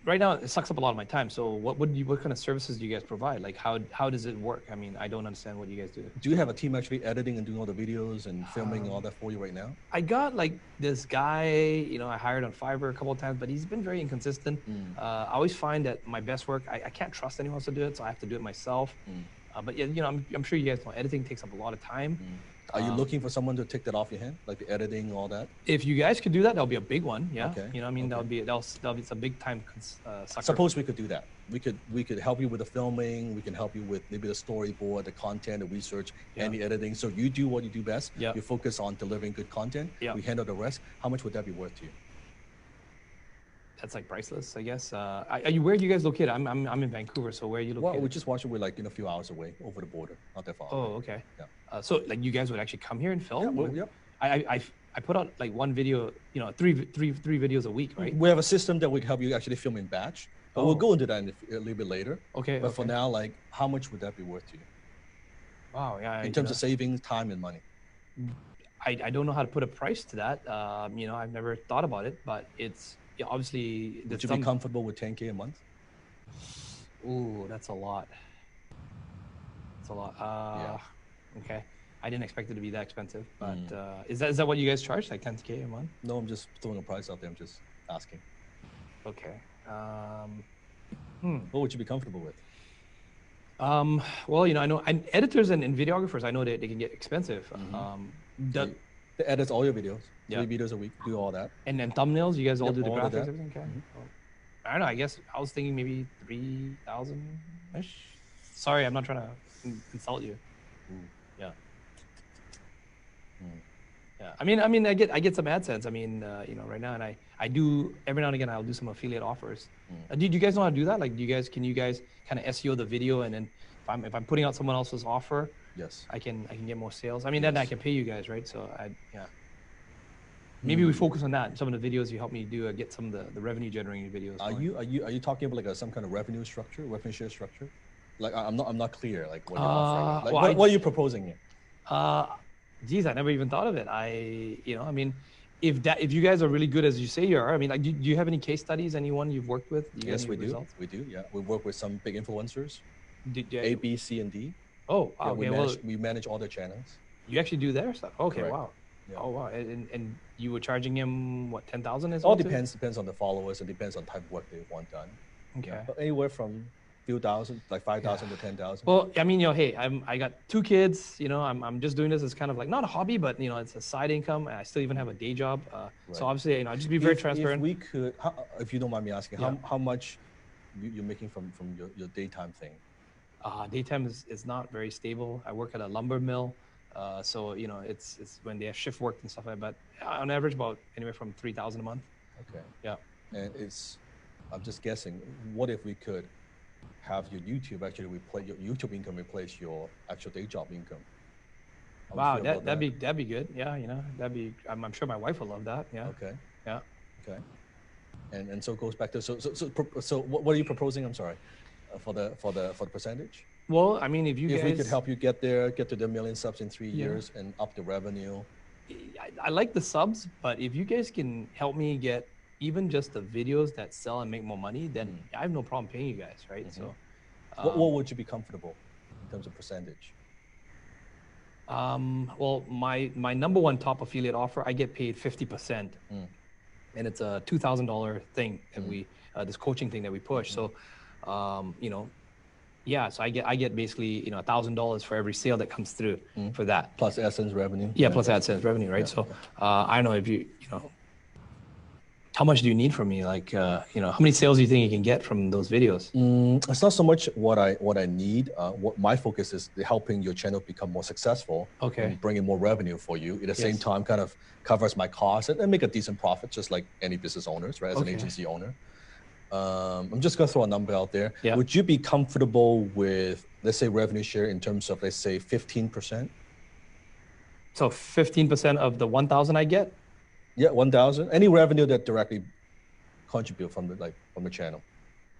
right now it sucks up a lot of my time. So what kind of services do you guys provide? Like how does it work? I mean, I don't understand what you guys do. Do you have a team actually editing and doing all the videos and filming all that for you right now? I got like this guy, I hired on Fiverr a couple of times, but he's been very inconsistent. I always find that my best work, I can't trust anyone else to do it, so I have to do it myself. But yeah, I'm sure you guys know editing takes up a lot of time. Are you looking for someone to take that off your hand, like the editing, all that? If you guys could do that, that'll be a big one. Yeah. Okay. I mean, that'll be it's a big time sucker. Suppose we could do that. We could help you with the filming. We can help you with maybe the storyboard, the content, the research, and the editing. So you do what you do best. Yeah. You focus on delivering good content. Yeah. We handle the rest. How much would that be worth to you? That's like priceless, I guess. Where are you guys located? I'm in Vancouver, so where are you located? Well, we just watch it. We're like a few hours away over the border, not that far. Oh, away. okay. Yeah. So like you guys would actually come here and film? Yep. I put out like one video, three videos a week, right? We have a system that would help you actually film in batch. But we'll go into that a little bit later. Okay. But for now, like, how much would that be worth to you? Wow. Yeah. In terms of savings, time, and money. I don't know how to put a price to that. I've never thought about it, but it's obviously. Would you be comfortable with 10K a month? Ooh, that's a lot. That's a lot. Okay. I didn't expect it to be that expensive, but is that what you guys charge, like 10K a month? No, I'm just throwing a price out there. I'm just asking. Okay. What would you be comfortable with? Well, I know editors and videographers, I know they can get expensive. They edit all your videos. Yeah. 3 videos a week. Do all that. And then thumbnails, you guys all do the all of graphics, that. everything? Okay. Well, I don't know. I guess I was thinking maybe 3,000-ish. Sorry, I'm not trying to insult you. Yeah. Yeah. I mean, I get some AdSense. I mean, right now, and I do every now and again, I'll do some affiliate offers. Do you guys know how to do that? Like, can you guys kind of SEO the video, and then if I'm putting out someone else's offer, Yes. I can get more sales. I mean, then I can pay you guys, right? So maybe we focus on that. Some of the videos you help me do, get some of the revenue generating videos. Are you talking about like some kind of revenue share structure? Like I'm not clear. Like what you're offering. Like, what are you proposing here? Geez, I never even thought of it. I mean, if you guys are really good as you say you are, I mean, like, do you have any case studies? Anyone you've worked with? Yes, we do. We do. Yeah, we work with some big influencers. A, B, C, and D. Oh, yeah, okay. We manage all their channels. You actually do their stuff. Okay, Correct. wow. Yeah. Oh wow. And you were charging him what, 10,000? All depends on the followers. It depends on the type of work they want done. Okay. Yeah, but anywhere from few thousand, like 5,000 to 10,000. Well, I mean, hey, I got 2 kids. I'm just doing this as kind of like not a hobby, but it's a side income. And I still even have a day job. So obviously, I'll just be very transparent. If we could, if you don't mind me asking, how much you're making from your daytime thing? Daytime is not very stable. I work at a lumber mill. So it's when they have shift work and stuff like that. But on average, about anywhere from 3,000 a month. Okay. Yeah. And I'm just guessing. What if we could have your YouTube actually replace your YouTube income replace your actual day job income? Wow, that'd be good. Yeah, that'd be. I'm sure my wife will love that. Yeah. Okay. Yeah. Okay. And so it goes back to so what are you proposing? I'm sorry, for the percentage. Well, I mean, if we could help you get to the 1 million subs in 3 years and up the revenue. I like the subs, but if you guys can help me get even just the videos that sell and make more money, then I have no problem paying you guys, right? So, what would you be comfortable in terms of percentage? Well, my number one top affiliate offer, I get paid 50%, and it's a $2,000 thing that we this coaching thing that we push. So, yeah, so I get basically $1,000 for every sale that comes through for that. Plus AdSense revenue. Yeah, plus AdSense revenue, right? Yeah. So I don't know if you how much do you need from me? Like how many sales do you think you can get from those videos? It's not so much what I need. What my focus is helping your channel become more successful. Okay. And bringing more revenue for you. At the same time, kind of covers my costs and make a decent profit, just like any business owners, right? As an agency owner. I'm just gonna throw a number out there. Yeah. Would you be comfortable with, let's say, revenue share in terms of, let's say, 15%? So 15% of the 1,000 I get? Yeah, 1,000. Any revenue that directly contribute from the channel.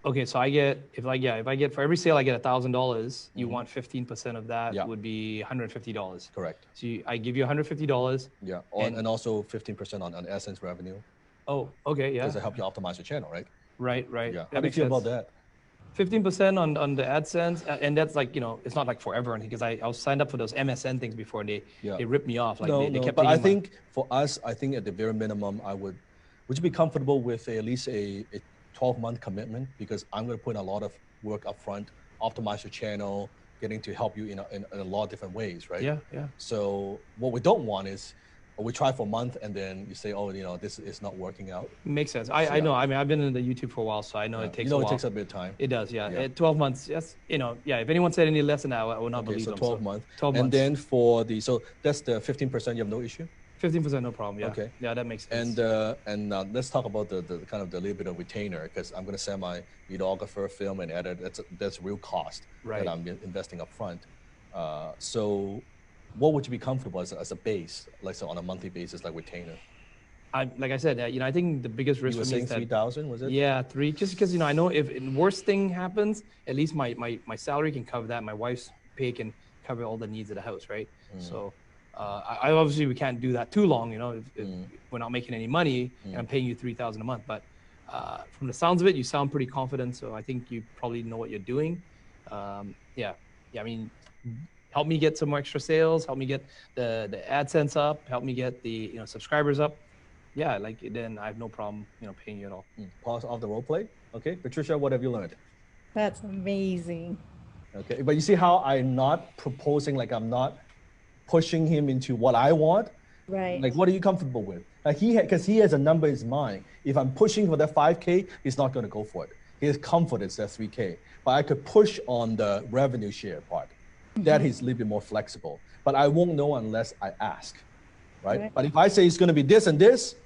Okay, so I get if I get for every sale I get $1,000, you want 15% of that would be $150. Correct. So I give you $150. Yeah, and also 15% on Essence revenue. Oh, okay, yeah. Because it help you optimize your channel, right? Right. Yeah. How do you feel about that? 15% on the AdSense, and that's like, it's not like forever, because I was signed up for those MSN things before, and they ripped me off. Like they kept but I think for us, I think at the very minimum, would you be comfortable with at least a 12-month commitment? Because I'm going to put in a lot of work up front, optimize your channel, getting to help you in a lot of different ways, right? Yeah. So what we don't want is we try for a month and then you say, oh, this is not working out. Makes sense. I know. I mean, I've been in the YouTube for a while, so I know it takes a while. It takes a bit of time. It does, yeah. 12 months, yes. If anyone said any less than that, I would not believe them. 12 months. 12 months. And then so that's the 15%, you have no issue? 15%, no problem, yeah. Okay. Yeah, that makes sense. And let's talk about the kind of the little bit of retainer, because I'm going to send my videographer, film, and edit. That's real cost that I'm investing up front. So what would you be comfortable as a base, like so on a monthly basis, like retainer? Like I said, I think the biggest risk for me is that 3,000, was it? Yeah, 3. Just because I know if worst thing happens, at least my salary can cover that. My wife's pay can cover all the needs of the house, right? So I obviously we can't do that too long, if we're not making any money and I'm paying you 3,000 a month. But from the sounds of it, you sound pretty confident, so I think you probably know what you're doing. Yeah. I mean, help me get some more extra sales, help me get the AdSense up, help me get the subscribers up. Yeah, then I have no problem, paying you at all. Pause off the role play. Okay, Patricia, what have you learned? That's amazing. Okay, but you see how I'm not proposing, like I'm not pushing him into what I want. Right. Like, what are you comfortable with? Like because he has a number in his mind. If I'm pushing for that 5K, he's not going to go for it. His comfort is that 3K. But I could push on the revenue share part. That he's a little bit more flexible. But I won't know unless I ask, right? But if I say it's going to be this and this,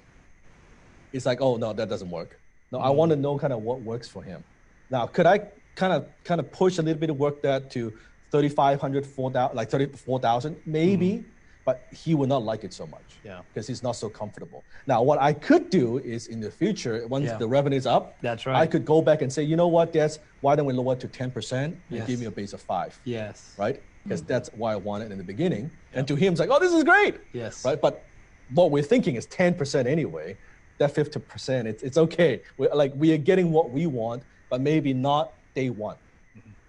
it's like, oh no, that doesn't work. No, I want to know kind of what works for him. Now, could I kind of push a little bit of work that to 3,500, 4,000, like 34,000, maybe, but he will not like it so much. Yeah. Because he's not so comfortable. Now, what I could do is in the future, once the revenue is up, that's right. I could go back and say, you know what, why don't we lower it to 10% and give me a base of 5? Yes. Right? Because that's why I wanted in the beginning. And to him, it's like, oh, this is great. Yes. Right? But what we're thinking is 10% anyway. That 50%, it's okay. We are getting what we want, but maybe not day one.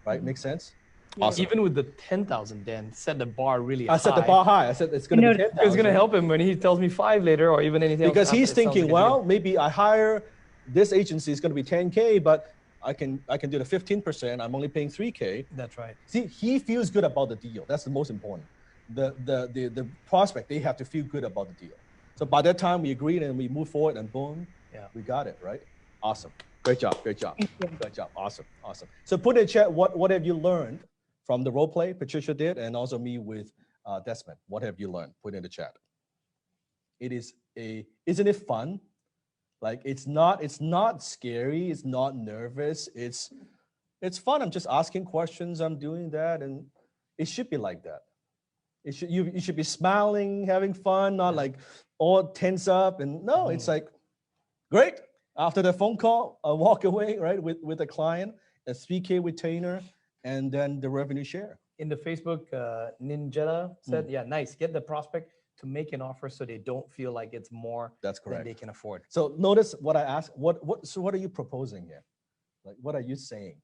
Right? Make sense? Awesome. Even with the 10,000, Dan, set the bar really high. I set the bar high. I said it's going to be 10,000. It's going to help him when he tells me 5 later or even anything else. Because he's thinking, well, maybe I hire this agency is going to be 10K, but I can do the 15%. I'm only paying 3K. That's right. See, he feels good about the deal. That's the most important. The prospect, they have to feel good about the deal. So by that time, we agreed and we move forward and boom, we got it, right? Awesome. Great job. Great job. Great job. Awesome. Awesome. So put in chat, what have you learned from the role play Patricia did, and also me with Desmond? What have you learned? Put in the chat. Isn't it fun? Like it's not scary. It's not nervous. It's fun. I'm just asking questions. I'm doing that, and it should be like that. You should be smiling, having fun, not like all tense up. And no, it's like, great. After the phone call, I walk away, right, with a client, a 3K retainer, and then the revenue share. In the Facebook, Ninjetta said, yeah, nice. Get the prospect to make an offer so they don't feel like it's more than they can afford. So notice what I asked. So what are you proposing here? Like, what are you saying?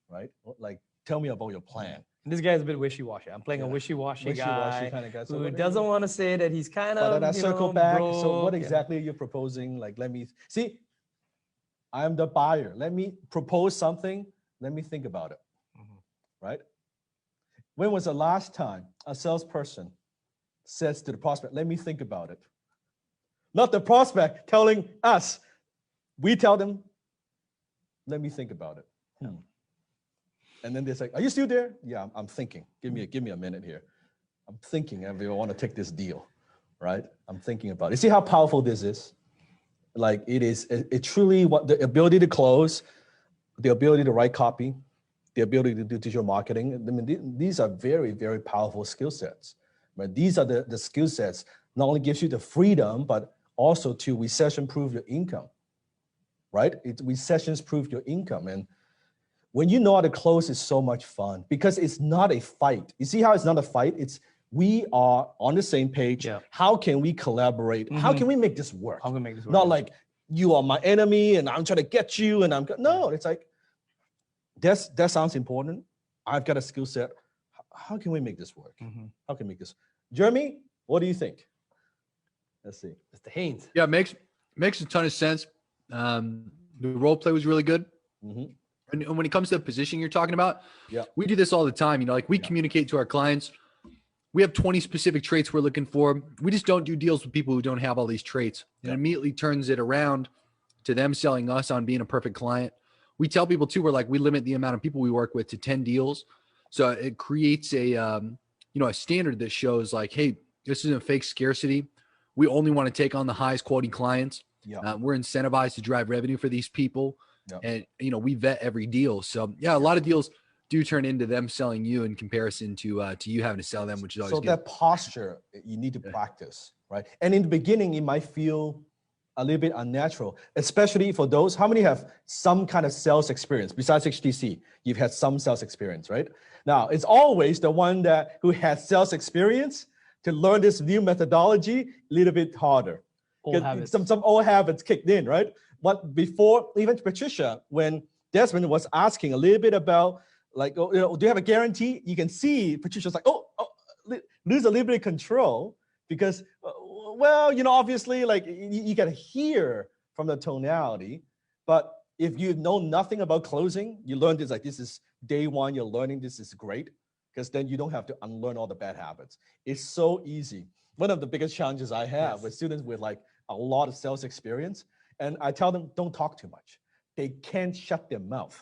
Right? Like, tell me about your plan. This guy's a bit wishy-washy. I'm playing a wishy-washy guy kind of guy. So who doesn't want to say that he's kind of, circle back. broke. So what exactly are you proposing? Like, let me see. I'm the buyer. Let me propose something. Let me think about it. Right? When was the last time a salesperson says to the prospect, let me think about it? Not the prospect telling us. We tell them, let me think about it. And then they say, are you still there? Yeah, I'm thinking. Give me a minute here. I'm thinking if I want to take this deal, right? I'm thinking about it. You see how powerful this is? Like it truly, what the ability to close, the ability to write copy, the ability to do digital marketing. I mean, these are very, very powerful skill sets. Right? These are the skill sets not only gives you the freedom, but also to recession-proof your income. right? We sessions prove your income. And when you know how to close, it's so much fun because it's not a fight. You see how it's not a fight? It's we are on the same page. Yeah. How can we collaborate? Mm-hmm. How can we make this work? How can we make this work? Not like you are my enemy and I'm trying to get you and no, it's like, that sounds important. I've got a skill set. How can we make this work? Mm-hmm. How can we make this? Jeremy, what do you think? Let's see. Mr. Haynes. Yeah, makes a ton of sense. The role play was really good. Mm-hmm. And when it comes to the position you're talking about, yeah, we do this all the time. You know, like we communicate to our clients. We have 20 specific traits we're looking for. We just don't do deals with people who don't have all these traits. And immediately turns it around to them selling us on being a perfect client. We tell people too, we're like, we limit the amount of people we work with to 10 deals. So it creates a, a standard that shows like, hey, this isn't a fake scarcity. We only want to take on the highest quality clients. Yeah. We're incentivized to drive revenue for these people. Yeah. And, we vet every deal. So yeah, a lot of deals do turn into them selling you in comparison to you having to sell them, which is always so good. That posture you need to practice, right? And in the beginning, it might feel a little bit unnatural, especially for those, how many have some kind of sales experience besides HTC? You've had some sales experience, right? Now, it's always the one who has sales experience to learn this new methodology a little bit harder. Old habits. Some old habits kicked in, right? But before, even Patricia, when Desmond was asking a little bit about, like, do you have a guarantee? You can see Patricia's like, lose a little bit of control because, obviously, like you can hear from the tonality. But if you know nothing about closing, you learn this, like this is day one, you're learning this is great because then you don't have to unlearn all the bad habits. It's so easy. One of the biggest challenges I have with students with like a lot of sales experience, and I tell them, don't talk too much. They can't shut their mouth.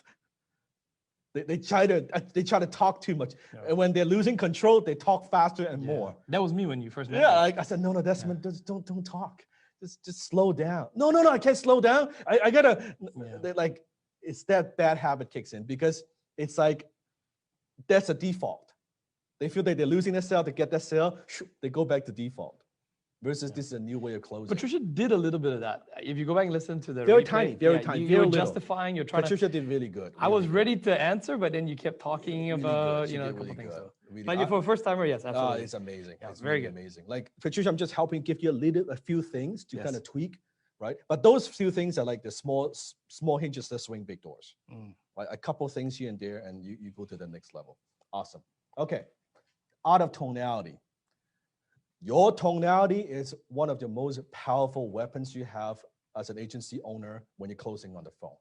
They try to talk too much. Yeah. And when they're losing control, they talk faster and more. That was me when you first met me. Like I said, no, Desmond, don't talk. Just slow down. No, I can't slow down. I gotta, like, it's that bad habit kicks in because it's like, that's a default. They feel that they're losing their sale, to get that sale, they go back to default. Versus this is a new way of closing. Patricia did a little bit of that. If you go back and listen to the very replay, tiny. You were justifying. You're trying. Patricia did really good. I was ready to answer, but then you kept talking about a couple things. So. But for a first timer, yes, absolutely. It's amazing. Yeah, it's very really good. Amazing. Like Patricia, I'm just helping give you a few things to kind of tweak, right? But those few things are like the small hinges that swing big doors. Right? A couple things here and there, and you go to the next level. Awesome. Okay. Art of tonality. Your tonality is one of the most powerful weapons you have as an agency owner when you're closing on the phone.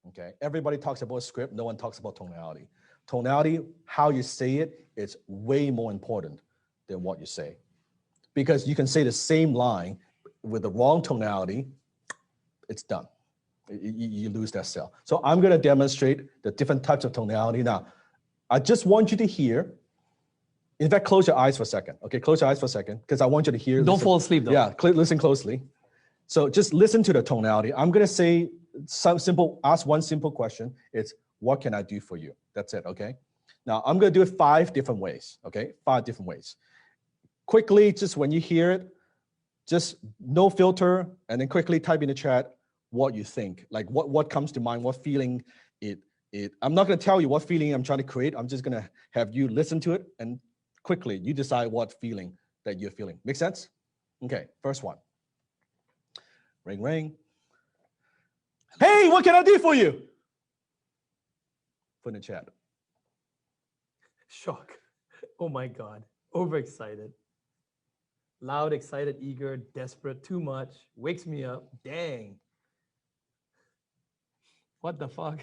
Okay, everybody talks about script, no one talks about tonality. Tonality, how you say it, is way more important than what you say. Because you can say the same line with the wrong tonality, it's done. You lose that sale. So I'm gonna demonstrate the different types of tonality. Now, I just want you to hear. In fact, close your eyes for a second. Okay, close your eyes for a second, because I want you to hear. Don't fall asleep though. Yeah, listen closely. So just listen to the tonality. I'm gonna say ask one simple question. It's, what can I do for you? That's it, okay? Now, I'm gonna do it 5 different ways, okay? 5 different ways. Quickly, just when you hear it, just no filter, and then quickly type in the chat what you think. Like what comes to mind, what feeling I'm not gonna tell you what feeling I'm trying to create. I'm just gonna have you listen to it and quickly, you decide what feeling that you're feeling. Make sense? Okay, first one. Ring, ring. Hey, what can I do for you? Put in the chat. Shock. Oh my God. Overexcited. Loud, excited, eager, desperate, too much. Wakes me up. Dang. What the fuck?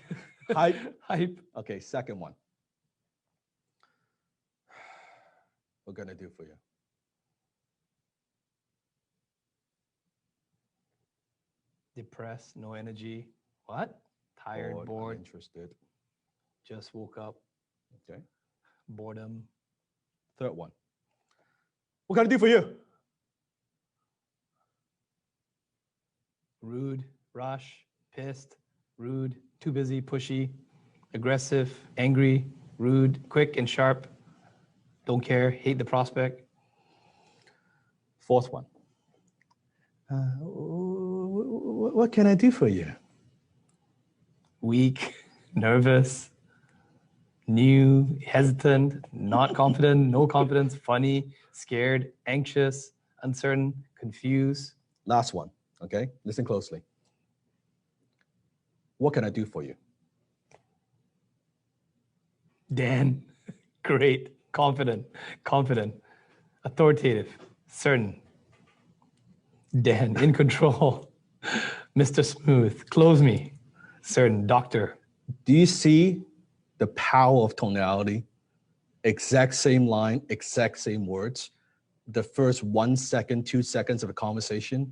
Hype. Hype. Okay, second one. What can I do for you? Depressed, no energy. What? Tired, bored. Interested. Just woke up. Okay. Boredom. Third one. What can I do for you? Rude, rush, pissed, rude, too busy, pushy, aggressive, angry, rude, quick and sharp, don't care, hate the prospect. Fourth one. What can I do for you? weak, nervous, new, hesitant, not confident, no confidence, funny, scared, anxious, uncertain, confused. Last one, okay? Listen closely. What can I do for you? Dan, great, confident, authoritative, certain. Dan, in control. Mr. Smooth, close me. Certain, doctor. Do you see the power of tonality? Exact same line, exact same words. The first 1 second, 2 seconds of a conversation,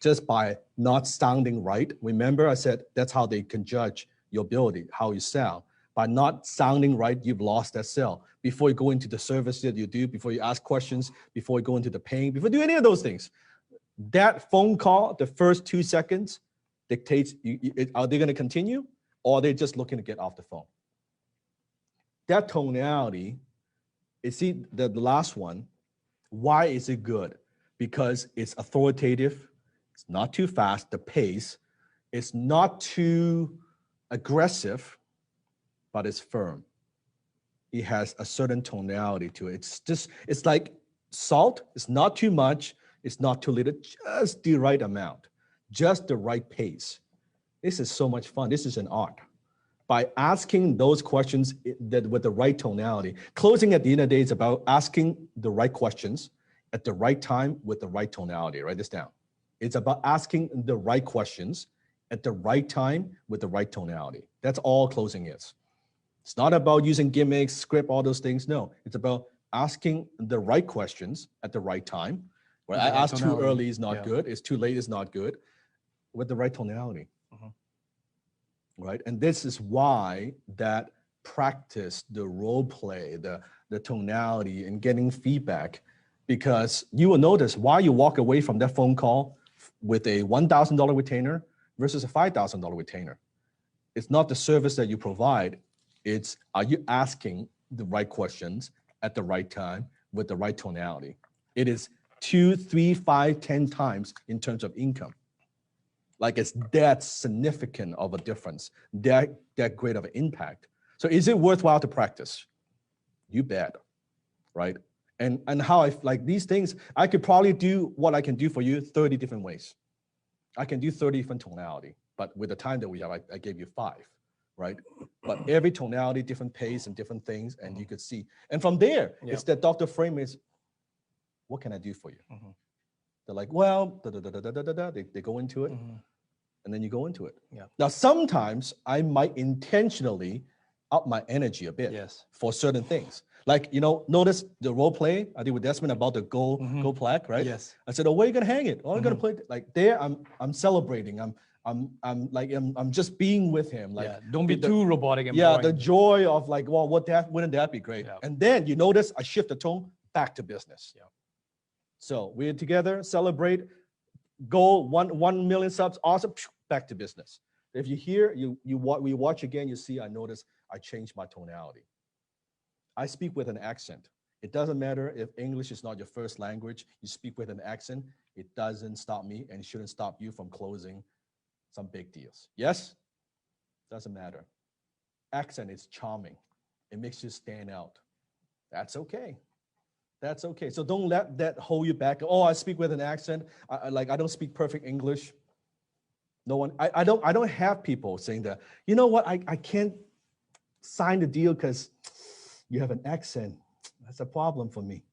just by not sounding right. Remember, I said that's how they can judge your ability, how you sound. By not sounding right, you've lost that sale. Before you go into the service that you do, before you ask questions, before you go into the paying, before you do any of those things, that phone call, the first 2 seconds dictates, are they going to continue or are they just looking to get off the phone? That tonality, you see the last one, why is it good? Because it's authoritative, it's not too fast, the pace, it's not too aggressive, but it's firm. It has a certain tonality to it. It's like salt, it's not too much, it's not too little, just the right amount, just the right pace. This is so much fun. This is an art. By asking those questions that with the right tonality, closing at the end of the day is about asking the right questions at the right time with the right tonality. Write this down. It's about asking the right questions at the right time with the right tonality. That's all closing is. It's not about using gimmicks, script, all those things. No, it's about asking the right questions at the right time. Where I ask too early is not good. It's too late is not good. With the right tonality. Right? And this is why that practice, the role play, the tonality and getting feedback, because you will notice why you walk away from that phone call with a $1,000 retainer versus a $5,000 retainer. It's not the service that you provide. It's, are you asking the right questions at the right time with the right tonality? It is 2, 3, 5, 10 times in terms of income. Like it's that significant of a difference, that great of an impact. So is it worthwhile to practice? You bet, right? And how I like these things, I could probably do what I can do for you 30 different ways. I can do 30 different tonality, but with the time that we have, I gave you 5, right? But every tonality, different pace and different things, and you could see. And from there, it's that Dr. Frame is, what can I do for you? They're like, well, they go into it, and then you go into it. Now, sometimes I might intentionally up my energy a bit for certain things. Like, you know, notice the role play I did with Desmond about the gold plaque, right? I said, oh, where are you gonna hang it? Oh, I'm gonna play like there. I'm celebrating. I'm just being with him. Like, don't be too robotic and boring. The joy of like, well, wouldn't that be great? And then you notice I shift the tone back to business. So we're together, celebrate, goal, 1 million subs, awesome, back to business. If you hear, we watch again, you see, I notice I changed my tonality. I speak with an accent. It doesn't matter if English is not your first language, you speak with an accent, it doesn't stop me and it shouldn't stop you from closing some big deals. Yes? Doesn't matter. Accent is charming. It makes you stand out. That's okay. That's okay. So don't let that hold you back. Oh, I speak with an accent. I don't speak perfect English. No one, I don't have people saying that, you know what, I can't sign the deal because you have an accent. That's a problem for me.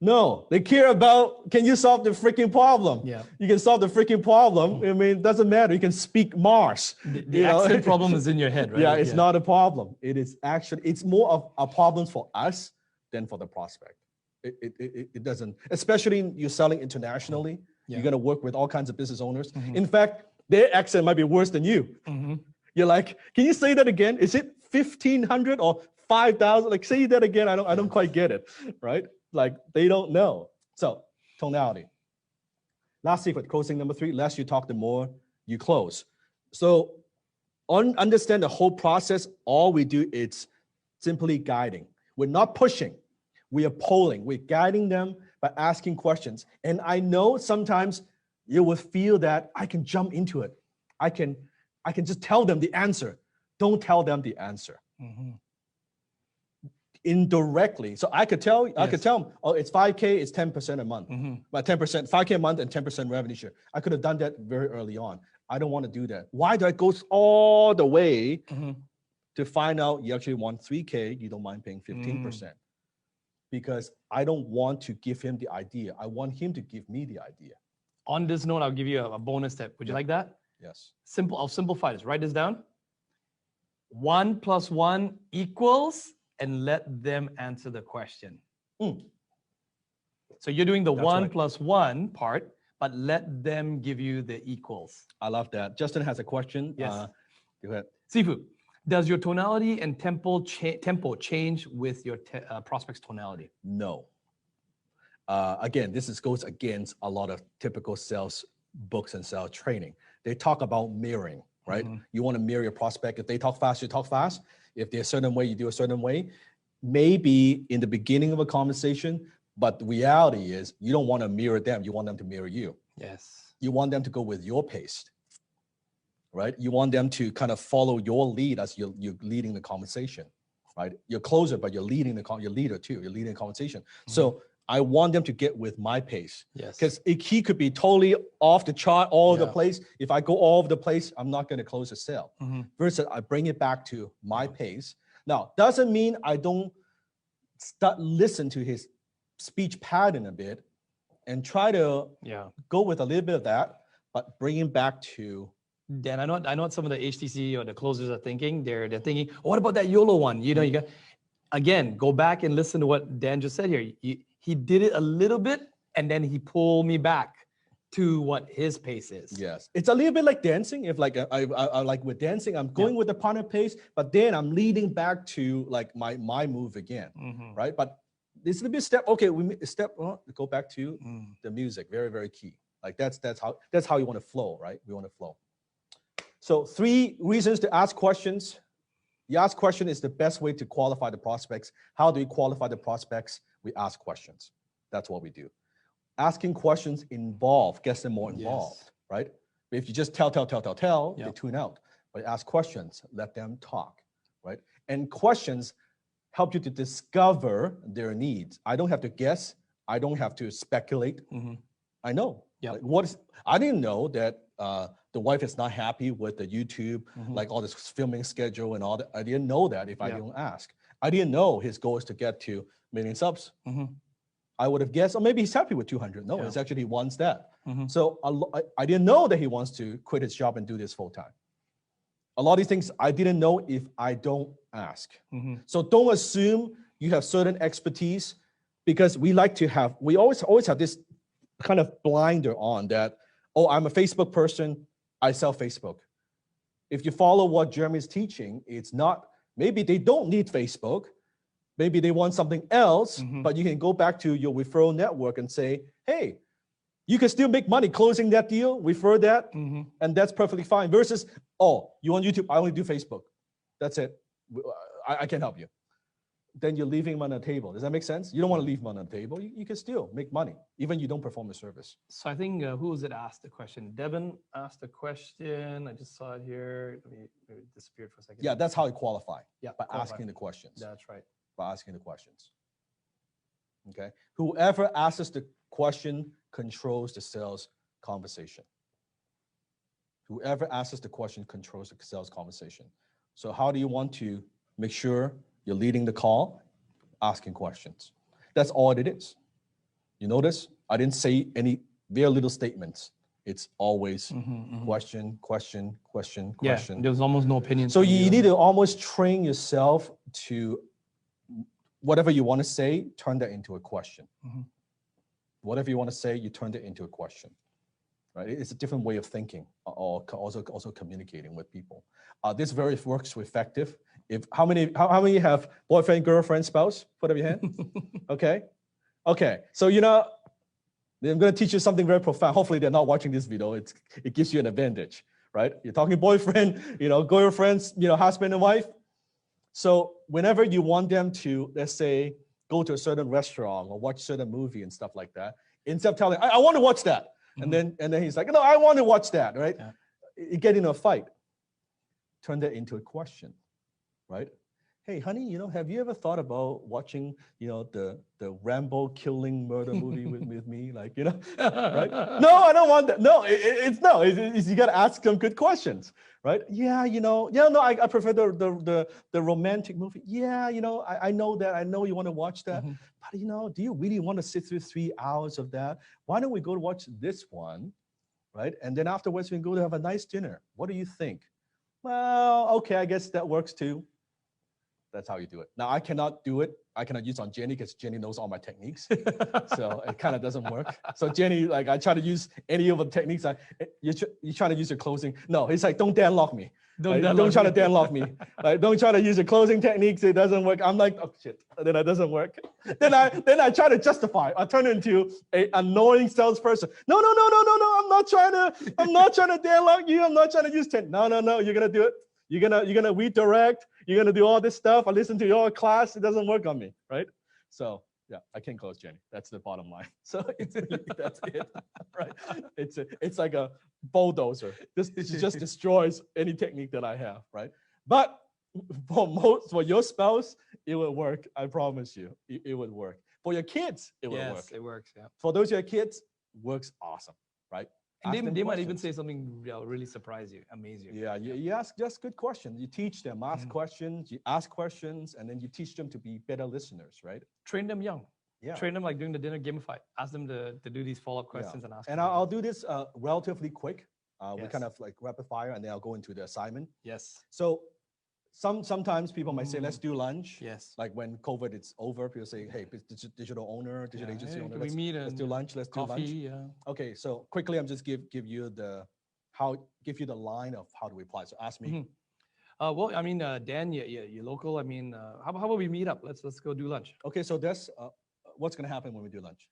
No, they care about, can you solve the freaking problem? You can solve the freaking problem. I mean, it doesn't matter. You can speak Mars. The accent problem is in your head, right? It's not a problem. It is actually, it's more of a problem for us than for the prospect. It doesn't, especially you're selling internationally. You're going to work with all kinds of business owners. In fact, their accent might be worse than you. You're like, can you say that again? Is it 1,500 or 5,000? Like, say that again. I don't quite get it, right? Like, they don't know. So, tonality. Last secret, closing number 3, less you talk, the more you close. So, understand the whole process. All we do is simply guiding. We're not pushing. We are polling. We're guiding them by asking questions. And I know sometimes you will feel that I can jump into it. I can I can just tell them the answer. Don't tell them the answer. Indirectly. So I could tell them, oh, it's 5K, it's 10% a month. But 10%, 5K a month and 10% revenue share. I could have done that very early on. I don't want to do that. Why do I go all the way to find out you actually want 3K, you don't mind paying 15%? Because I don't want to give him the idea. I want him to give me the idea. On this note, I'll give you a bonus tip. Would you like that? Yes. Simple. I'll simplify this. Write this down. 1 + 1 equals, and let them answer the question. So you're doing the That's 1 right. + 1 part, but let them give you the equals. I love that. Justin has a question. Yes. Go ahead. Sifu, does your tonality and tempo change with your prospect's tonality? No. Again, goes against a lot of typical sales books and sales training. They talk about mirroring, right? You want to mirror your prospect. If they talk fast, you talk fast. If they're a certain way, you do a certain way. Maybe in the beginning of a conversation, but the reality is you don't want to mirror them. You want them to mirror you. Yes. You want them to go with your pace, right? You want them to kind of follow your lead as you're leading the conversation, right? You're closer, but you're leading you're leader too. You're leading the conversation. So I want them to get with my pace. Yes. Because he could be totally off the chart all over the place. If I go all over the place, I'm not going to close the sale. Versus I bring it back to my pace. Now, doesn't mean I don't listen to his speech pattern a bit and try to go with a little bit of that, but bring him back to. Dan, I know what some of the HTC or the closers are thinking. They're thinking, oh, what about that YOLO one? You know, you got, again, go back and listen to what Dan just said here. He did it a little bit, and then he pulled me back to what his pace is. Yes, it's a little bit like dancing. If like I like with dancing, I'm going with the partner pace, but then I'm leading back to like my move again, right? But this will be a step. Okay, go back to the music. Very, very key. Like that's how you want to flow, right? We want to flow. So 3 reasons to ask questions. The ask question is the best way to qualify the prospects. How do we qualify the prospects? We ask questions. That's what we do. Asking questions gets them more involved, right? If you just tell, they tune out. But ask questions, let them talk, right? And questions help you to discover their needs. I don't have to guess. I don't have to speculate. I know. Like I didn't know that the wife is not happy with the YouTube, like all this filming schedule and all that. I didn't know that if I didn't ask. I didn't know his goal is to get to 1 million subs. I would have guessed, or maybe he's happy with 200. No, it's actually he wants that. So I didn't know that he wants to quit his job and do this full time. A lot of these things I didn't know if I don't ask. So don't assume you have certain expertise, because we always have this kind of blinder on that, oh, I'm a Facebook person, I sell Facebook. If you follow what Jeremy's teaching, it's not, maybe they don't need Facebook. Maybe they want something else, but you can go back to your referral network and say, hey, you can still make money closing that deal, refer that, and that's perfectly fine. Versus, oh, you want YouTube, I only do Facebook. That's it. I can help you. Then you're leaving him on the table. Does that make sense? You don't want to leave him on the table. You can still make money, even you don't perform the service. So I think, who was it asked the question? Devin asked the question. I just saw it here. It disappeared for a second. Yeah, that's how you qualify. Yeah, by asking the questions. That's right. By asking the questions. Okay. Whoever asks the question controls the sales conversation. Whoever asks the question controls the sales conversation. So how do you want to make sure you're leading the call? Asking questions. That's all it is. You notice I didn't say any very little statements. It's always question. Yeah, there's almost no opinion. So you need to almost train yourself to whatever you want to say, turn that into a question. Whatever you want to say, you turn it into a question. Right? It's a different way of thinking, or also communicating with people. This very works effective. How many have boyfriend, girlfriend, spouse? Put up your hand. Okay. So I'm going to teach you something very profound. Hopefully they're not watching this video. It gives you an advantage, right? You're talking boyfriend, girlfriends, husband and wife. So whenever you want them to, let's say, go to a certain restaurant or watch a certain movie and stuff like that, instead of telling, I want to watch that. And then he's like, no, I want to watch that, right? You get into a fight. turn that into a question, right? Hey, honey, have you ever thought about watching, the Rambo killing murder movie with me? Like, right? No, I don't want that. No, it's you got to ask some good questions, right? Yeah, no, I prefer the romantic movie. Yeah, I know that. I know you want to watch that. But, do you really want to sit through 3 hours of that? Why don't we go to watch this one, right? And then afterwards, we can go to have a nice dinner. What do you think? Well, okay, I guess that works too. That's how you do it. Now, I cannot do it. I cannot use on Jenny because Jenny knows all my techniques. So it kind of doesn't work. So Jenny, like I try to use any of the techniques. You're trying to use your closing. No, it's like, don't deadlock me. Don't try to deadlock me. Like, don't try to use your closing techniques. It doesn't work. I'm like, oh shit. And then it doesn't work. Then I try to justify. I turn into an annoying salesperson. No. I'm not trying to deadlock you. I'm not trying to use technique. No. You're gonna do it. You're gonna redirect. You're gonna do all this stuff. I listen to your class. It doesn't work on me, right? So yeah, I can't close, Jenny. That's the bottom line. So that's it, right? It's like a bulldozer. It just destroys any technique that I have, right? But for your spouse, it will work. I promise you, it would work. For your kids, it will work. Yes, it works. Yeah. For those of your kids, works awesome, right? And they might even say something really surprise you, amaze you. Yeah, you ask just good questions. You teach them, ask questions, you ask questions, and then you teach them to be better listeners, right? Train them young. Yeah. Train them like during the dinner, gamify. Ask them to do these follow-up questions and ask. And I'll do this relatively quick. We Yes. kind of like rapid fire, and then I'll go into the assignment. Yes. So sometimes people might say, let's do lunch. Yes. Like when COVID it's over, people say, hey, digital owner, digital agency owner, Can we meet let's do lunch. Let's do lunch. coffee? Yeah. Okay, so quickly, I'm just give you the line of how to reply. So ask me. Well, I mean, Dan, you're local. I mean, how about we meet up? Let's go do lunch. Okay, so that's what's gonna happen when we do lunch.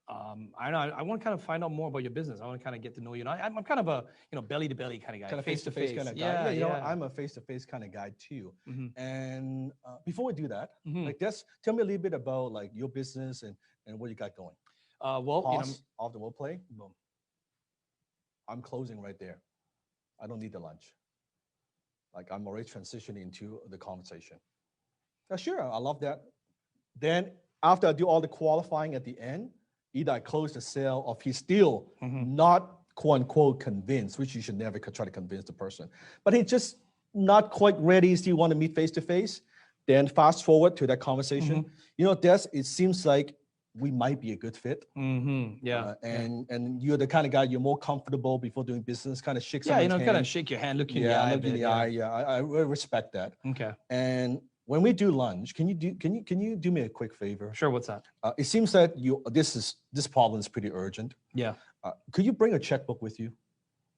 I know. I want to kind of find out more about your business. I want to kind of get to know you. I'm kind of a belly to belly kind of guy, Kind of face-to-face kind of guy. Yeah, You know, I'm a face-to-face kind of guy too. And before we do that, like tell me a little bit about like your business and what you got going. Well, Pause off the role play. Boom. I'm closing right there. I don't need the lunch. Like I'm already transitioning into the conversation. Yeah, sure, I love that. Then after I do all the qualifying at the end, either I close the sale or he's still not quote unquote convinced, which you should never try to convince the person. But he's just not quite ready, still want to meet face to face. Then fast forward to that conversation. You know, it seems like we might be a good fit. Yeah. And you're the kind of guy you're more comfortable before doing business, kind of shake someone's hand. kind of shake your hand, look in the eye. Look in the eye. Yeah, I really respect that. Okay. And when we do lunch, can you do me a quick favor? Sure. What's that? It seems that this problem is pretty urgent. Yeah. Could you bring a checkbook with you?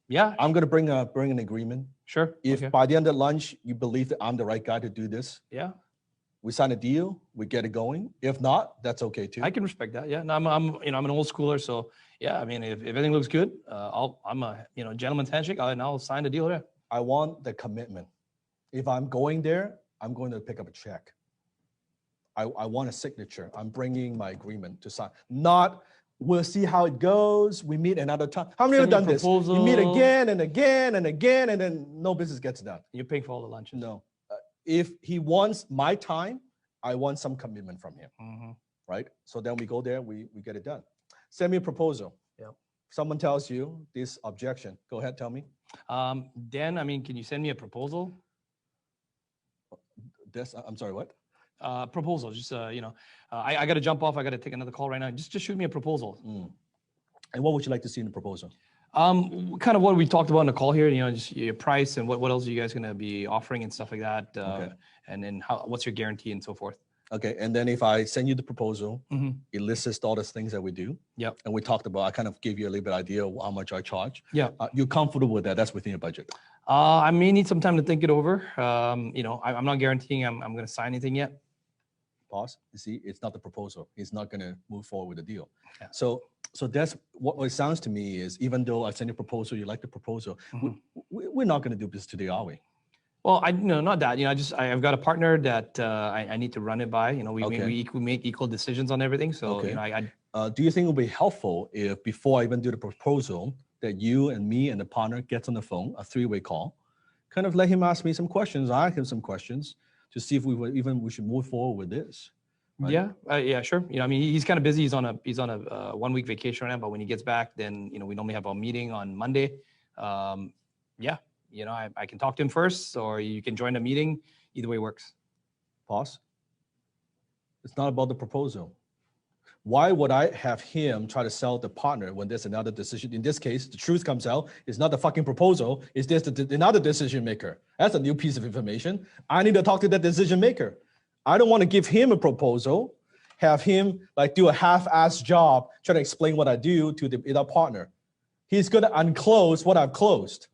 Yeah. I'm gonna bring an agreement. Sure. If by the end of lunch you believe that I'm the right guy to do this, Yeah. we sign a deal, we get it going. If not, that's okay too. I can respect that. Yeah. No, I'm an old schooler, so yeah. I mean, if everything looks good, I'm a gentleman's handshake, and I'll sign the deal there. I want the commitment. If I'm going there, I'm going to pick up a check. I want a signature. I'm bringing my agreement to sign. Not, we'll see how it goes. We meet another time. How many have done this? You meet again and again and again, and then no business gets done. You're paying for all the lunches. No. If he wants my time, I want some commitment from him. Right? So then we go there, we get it done. Send me a proposal. Yeah. Someone tells you this objection. Go ahead, tell me. Dan, I mean, can you send me a proposal? I'm sorry, what? Proposal. Just I got to jump off. I got to take another call right now. Just shoot me a proposal. And what would you like to see in the proposal? Kind of what we talked about in the call here. Just your price and what else are you guys going to be offering and stuff like that. Okay. And then what's your guarantee and so forth. Okay. And then if I send you the proposal, it lists all the things that we do. Yep. And we talked about. I kind of gave you a little bit idea of how much I charge. Yeah. You're comfortable with that? That's within your budget. I may need some time to think it over. I'm not guaranteeing I'm going to sign anything yet. Pause. You see, it's not the proposal. It's not going to move forward with the deal. Yeah. So that's what it sounds to me is, even though I send you a proposal, you like the proposal, we're not going to do this today, are we? Well, not that. I've got a partner that I need to run it by. We make equal decisions on everything. So okay. Do you think it would be helpful if before I even do the proposal, that you and me and the partner gets on the phone, a 3-way call, kind of let him ask me some questions. I ask him some questions to see if we should move forward with this. Right? Yeah, sure. I mean, he's kind of busy. He's on a 1 week vacation right now, but when he gets back, then, we normally have a meeting on Monday. Yeah, I can talk to him first, or you can join the meeting. Either way works. Pause. It's not about the proposal. Why would I have him try to sell the partner when there's another decision? In this case, the truth comes out. It's not the fucking proposal. It's just another decision maker. That's a new piece of information. I need to talk to that decision maker. I don't want to give him a proposal, have him do a half-assed job, try to explain what I do to the other partner. He's going to unclose what I've closed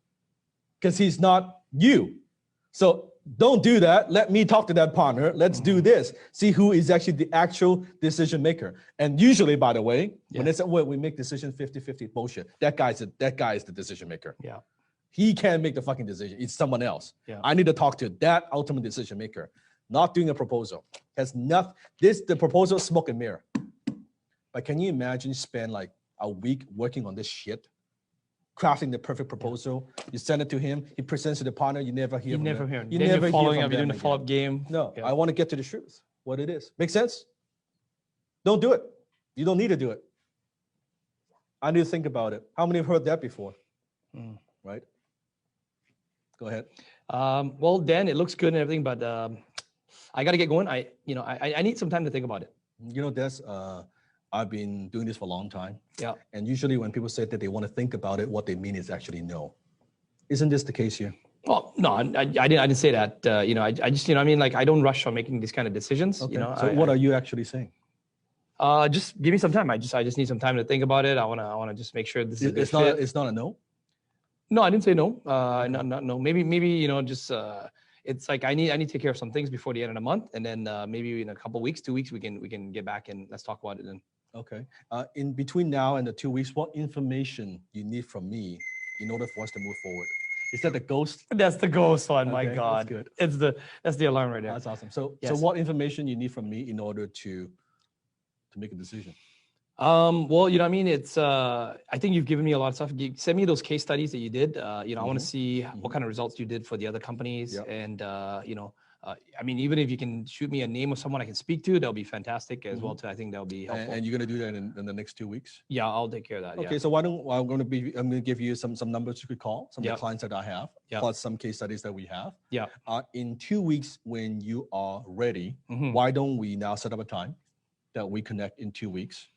because he's not you. So don't do that. Let me talk to that partner. Let's do this. See who is actually the actual decision maker. And usually, by the way, when they say, well, we make decisions 50-50, bullshit. That guy is the decision maker. Yeah. He can't make the fucking decision. It's someone else. Yeah. I need to talk to that ultimate decision maker. Not doing a proposal. Has nothing. The proposal is smoke and mirror. But can you imagine spend a week working on this shit? Crafting the perfect proposal, you send it to him, he presents to the partner, you never hear from him. You never following up, you're doing the follow-up game. No, I want to get to the truth, what it is. Make sense? Don't do it. You don't need to do it. I need to think about it. How many have heard that before? Right? Go ahead. Well, Dan, it looks good and everything, but I got to get going. I need some time to think about it. Des, I've been doing this for a long time. Yeah. And usually when people say that they want to think about it, what they mean is actually no. Isn't this the case here? Well, no, I didn't say that. I just, I don't rush on making these kind of decisions. Okay. So what are you actually saying? Just give me some time. I just need some time to think about it. I want to just make sure this is it's not a no? No, I didn't say no. Not no. Maybe just it's I need to take care of some things before the end of the month, and then maybe in a couple of weeks, 2 weeks, we can get back and let's talk about it then. Okay. In between now and the 2 weeks, what information you need from me in order for us to move forward? Is that the ghost? That's the ghost one. Okay, my God, that's good. That's the alarm right there. That's awesome. So what information you need from me in order to make a decision? Well, it's I think you've given me a lot of stuff. You send me those case studies that you did. I want to see what kind of results you did for the other companies, and even if you can shoot me a name of someone I can speak to, that'll be fantastic as well too. I think that'll be helpful. And you're gonna do that in the next 2 weeks? Yeah, I'll take care of that. Okay, so I'm gonna give you some numbers you could call, some of the clients that I have, plus some case studies that we have. Yeah. In 2 weeks, when you are ready, why don't we now set up a time that we connect in 2 weeks?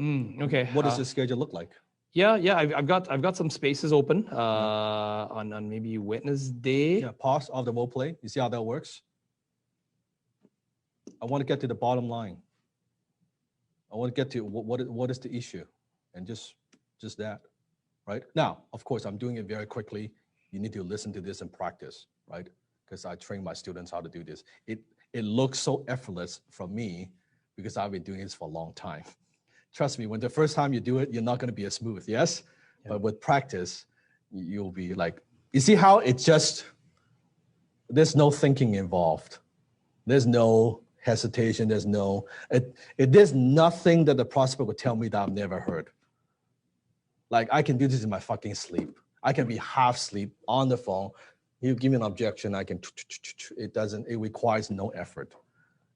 Okay. What does the schedule look like? Yeah. I've got some spaces open on maybe Wednesday. Yeah. Pause of the role play. You see how that works? I want to get to the bottom line. I want to get to what is the issue, and just that, right? Now, of course, I'm doing it very quickly. You need to listen to this and practice, right? Because I train my students how to do this. It looks so effortless from me because I've been doing this for a long time. Trust me, when the first time you do it, you're not going to be as smooth, yes? Yeah. But with practice, you'll be you see how there's no thinking involved. There's no hesitation. There's nothing that the prospect would tell me that I've never heard. I can do this in my fucking sleep. I can be half asleep on the phone. You give me an objection, I can, it requires no effort.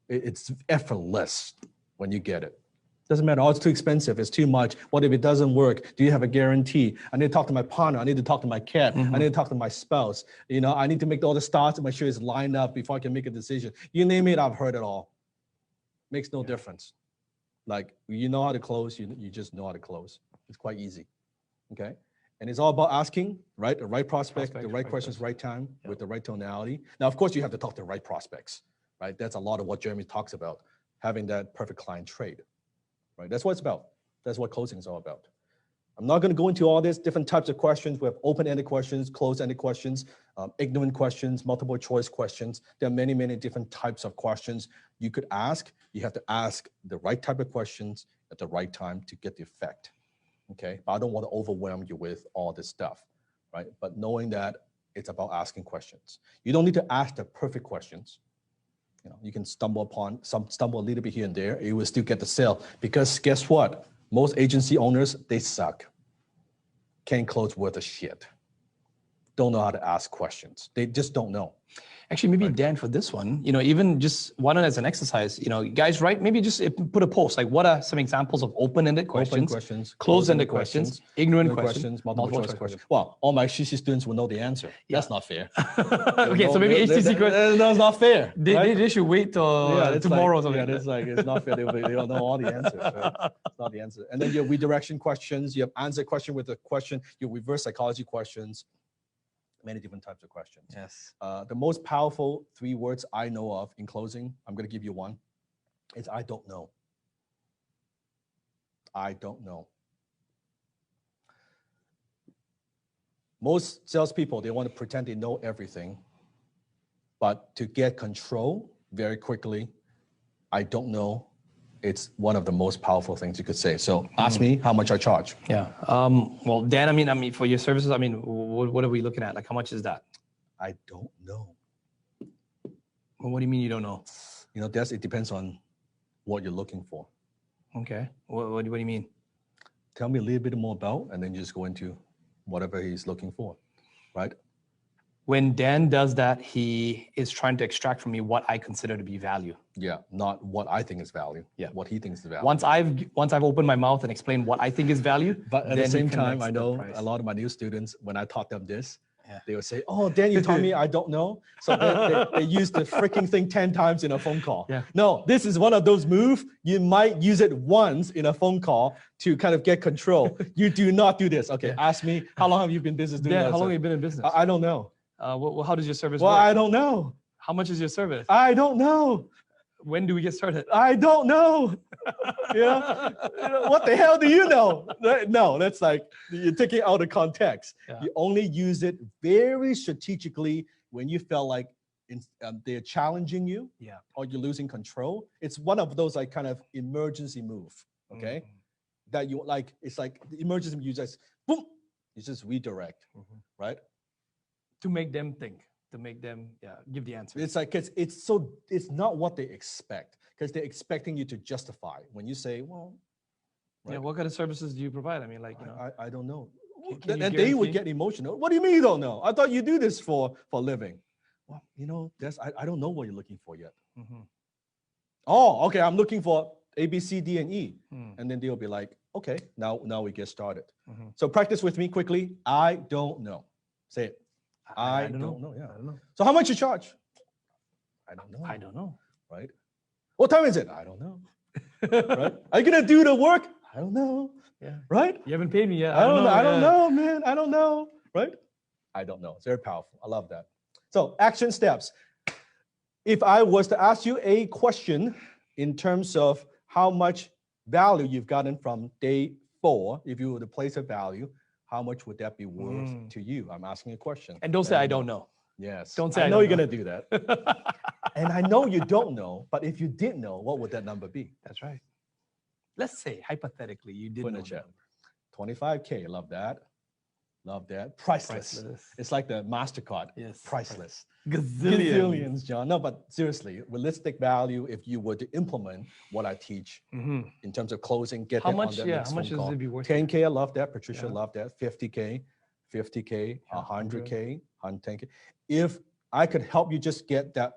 It's effortless when you get it. Doesn't matter, it's too expensive, it's too much. What if it doesn't work? Do you have a guarantee? I need to talk to my partner, I need to talk to my cat, I need to talk to my spouse. I need to make all the stars and make sure it's lined up before I can make a decision. You name it, I've heard it all. Makes no difference. You know how to close, you just know how to close. It's quite easy, okay? And it's all about asking, right? The right prospect, the right questions, right time, with the right tonality. Now, of course, you have to talk to the right prospects, right? That's a lot of what Jeremy talks about, having that perfect client trade. Right, that's what it's about. That's what closing is all about. I'm not going to go into all these different types of questions. We have open-ended questions, closed-ended questions, ignorant questions, multiple choice questions. There are many, many different types of questions you could ask. You have to ask the right type of questions at the right time to get the effect. Okay, but I don't want to overwhelm you with all this stuff, right? But knowing that it's about asking questions. You don't need to ask the perfect questions. You can stumble a little bit here and there, you will still get the sale. Because guess what? Most agency owners, they suck. Can't close worth a shit. don't know how to ask questions. They just don't know. Actually, maybe Dan, for this one, even just one as an exercise, guys, right? Maybe just put a post, like what are some examples of open-ended questions, closed-ended questions, ignorant questions, multiple choice questions. Well, all my CC students will know the answer. Yeah. That's not fair. Okay, so maybe HTC questions. That's not fair. They should wait till tomorrow or something. Yeah, it's not fair. They'll know all the answers. Right? It's not the answer. And then you have redirection questions. You have answer question with a question. You have reverse psychology questions. Many different types of questions. Yes. The most powerful 3 words I know of in closing, I'm going to give you one, is I don't know. I don't know. Most salespeople, they want to pretend they know everything, but to get control very quickly, I don't know. It's one of the most powerful things you could say. So ask me how much I charge. Yeah. Well, Dan, I mean, for your services, I mean, what are we looking at? Like, how much is that? I don't know. Well, what do you mean you don't know? It depends on what you're looking for. Okay. What do you mean? Tell me a little bit more about, and then you just go into whatever he's looking for, right? When Dan does that, he is trying to extract from me what I consider to be value. Yeah, not what I think is value. Yeah, what he thinks is value. Once I've opened my mouth and explained what I think is value, but at the same time, I know a lot of my new students, when I taught them this, they would say, "Oh, Dan, you taught me I don't know." So they use the freaking thing 10 times in a phone call. Yeah. No, this is one of those moves. You might use it once in a phone call to kind of get control. You do not do this. Okay, ask me, how long have you been in business doing that? How long have you been in business? I don't know. How does your service work? Well, I don't know. How much is your service? I don't know. When do we get started? I don't know. What the hell do you know? No, that's like, you're taking it out of context. Yeah. You only use it very strategically when you feel like they're challenging you, or you're losing control. It's one of those like kind of emergency move, okay? That you like, it's like the emergency, you just, boom, you just redirect, right? To make them think, to make them give the answer. It's like it's not what they expect, because they're expecting you to justify when you say, well, right? Yeah, what kind of services do you provide? I mean, like, I don't know. And they would get emotional. What do you mean you don't know? I thought you do this for a living. Well, I don't know what you're looking for yet. Oh, okay, I'm looking for A, B, C, D, and E. And then they'll be like, okay, now we get started. So practice with me quickly. I don't know. Say it. I don't know. Yeah. I don't know. So how much you charge? I don't know. I don't know. Right? What time is it? I don't know. Right? Are you gonna do the work? I don't know. Yeah. Right? You haven't paid me yet. I don't know. I don't know, man. I don't know. Right? I don't know. It's very powerful. I love that. So action steps. If I was to ask you a question in terms of how much value you've gotten from day 4, if you were to place a value, how much would that be worth to you? I'm asking a question. And don't say I don't know. Yes. Don't say I know you're going to do that. And I know you don't know, but if you did know, what would that number be? That's right. Let's say, hypothetically, you did know. 25K. Love that. Love that. Priceless. It's like the MasterCard. Yes. Priceless. Gazillions, John. No, but seriously, realistic value, if you were to implement what I teach in terms of closing, get how that much, on that how much does it be worth? 10K, I love that. Patricia, love that. 50K, 100K, 110K. If I could help you just get that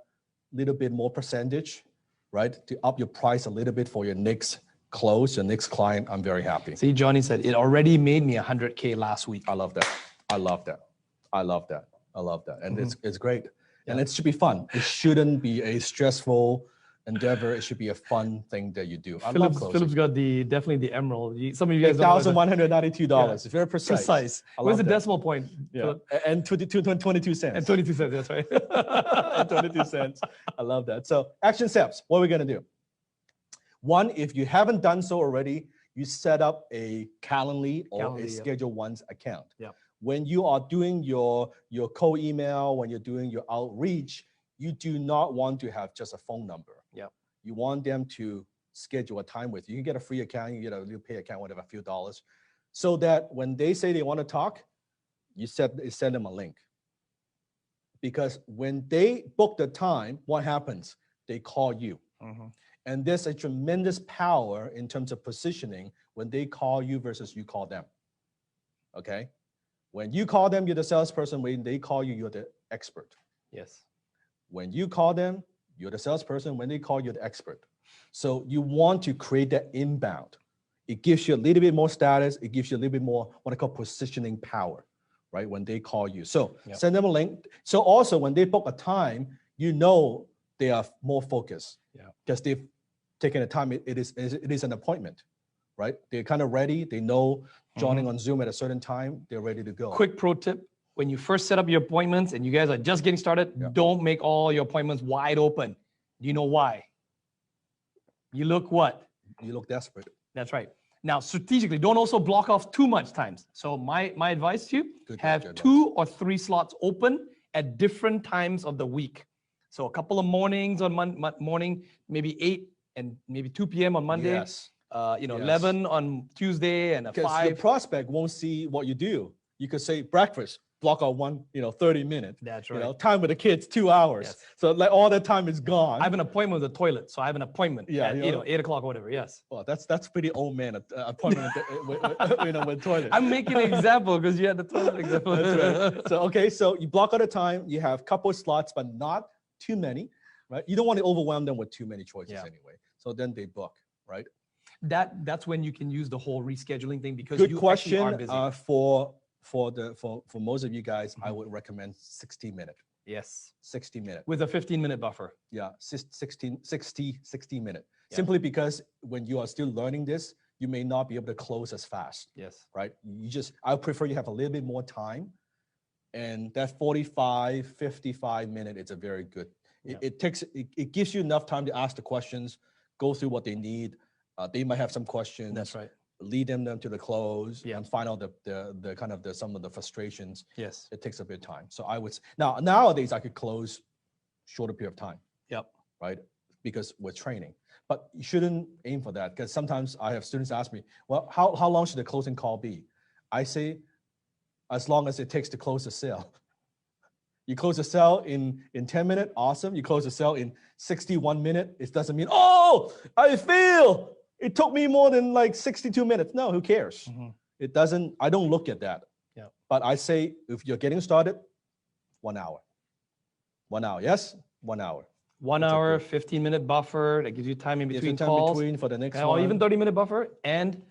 little bit more percentage, right, to up your price a little bit for your next close, your next client, I'm very happy. See, Johnny said, it already made me 100K last week. I love that. I love that. I love that. I love that. And it's great. And it should be fun. It shouldn't be a stressful endeavor. It should be a fun thing that you do. I love closing. Philip's got definitely the emerald. Some of you guys $1,192. It's very precise. Precise. Where's the decimal point? Yeah. And 22 cents. And 22 cents, that's right. And 22 cents. I love that. So action steps. What are we going to do? One, if you haven't done so already, you set up a Calendly or a Schedule Once account. Yep. When you are doing your cold email, when you're doing your outreach, you do not want to have just a phone number. Yep. You want them to schedule a time with you. You can get a free account, you get a little pay account, whatever, a few dollars, so that when they say they want to talk, you send them a link. Because when they book the time, what happens? They call you. And there's a tremendous power in terms of positioning when they call you versus you call them. Okay? When you call them, you're the salesperson. When they call you, you're the expert. Yes. When you call them, you're the salesperson. When they call, you're the expert. So you want to create that inbound. It gives you a little bit more status. It gives you a little bit more what I call positioning power, right? When they call you. So send them a link. So also when they book a time, you know they are more focused because they've taken the time. It is an appointment, right? They're kind of ready. They know joining on Zoom at a certain time, they're ready to go. Quick pro tip. When you first set up your appointments and you guys are just getting started, don't make all your appointments wide open. Do you know why? You look what? You look desperate. That's right. Now, strategically, don't also block off too much times. So my advice to you, have 2 or 3 slots open at different times of the week. So a couple of mornings on morning, maybe 8 and maybe 2 p.m. on Monday. Yes. 11 on Tuesday and a 5. Because the prospect won't see what you do. You could say breakfast, block out 30 minutes. That's right. Time with the kids, 2 hours. Yes. So like all that time is gone. I have an appointment with the toilet, so I have an appointment at 8 o'clock or whatever. Yes. Well, that's pretty old man appointment with toilet. I'm making an example because you had the toilet example. That's right. So you block out the time. You have a couple of slots, but not too many, right? You don't want to overwhelm them with too many choices anyway. So then they book, right? That's when you can use the whole rescheduling thing because good you question. Are busy. For most of you guys, I would recommend 60 minutes. Yes. 60 minutes. With a 15-minute buffer. Yeah, 60 minutes. Yeah. Simply because when you are still learning this, you may not be able to close as fast. Yes. Right? I prefer you have a little bit more time. And that 45, 55 minute is a very good. It gives you enough time to ask the questions, go through what they need. They might have some questions. That's right. Lead them to the close and find out the kind of some of the frustrations. Yes. It takes a bit of time. So I would nowadays I could close shorter period of time. Yep. Right? Because we're training. But you shouldn't aim for that because sometimes I have students ask me, well, how long should the closing call be? I say, as long as it takes to close the sale. You close the sale in 10 minutes, awesome. You close the sale in 61 minutes, it doesn't mean, I feel it took me more than like 62 minutes. No, who cares? It doesn't, I don't look at that. Yeah. But I say, if you're getting started, 1 hour. 1 hour, yes? 1 hour. 1 hour, 15-minute buffer that gives you time in between calls. Between for the next or one. even 30-minute buffer. And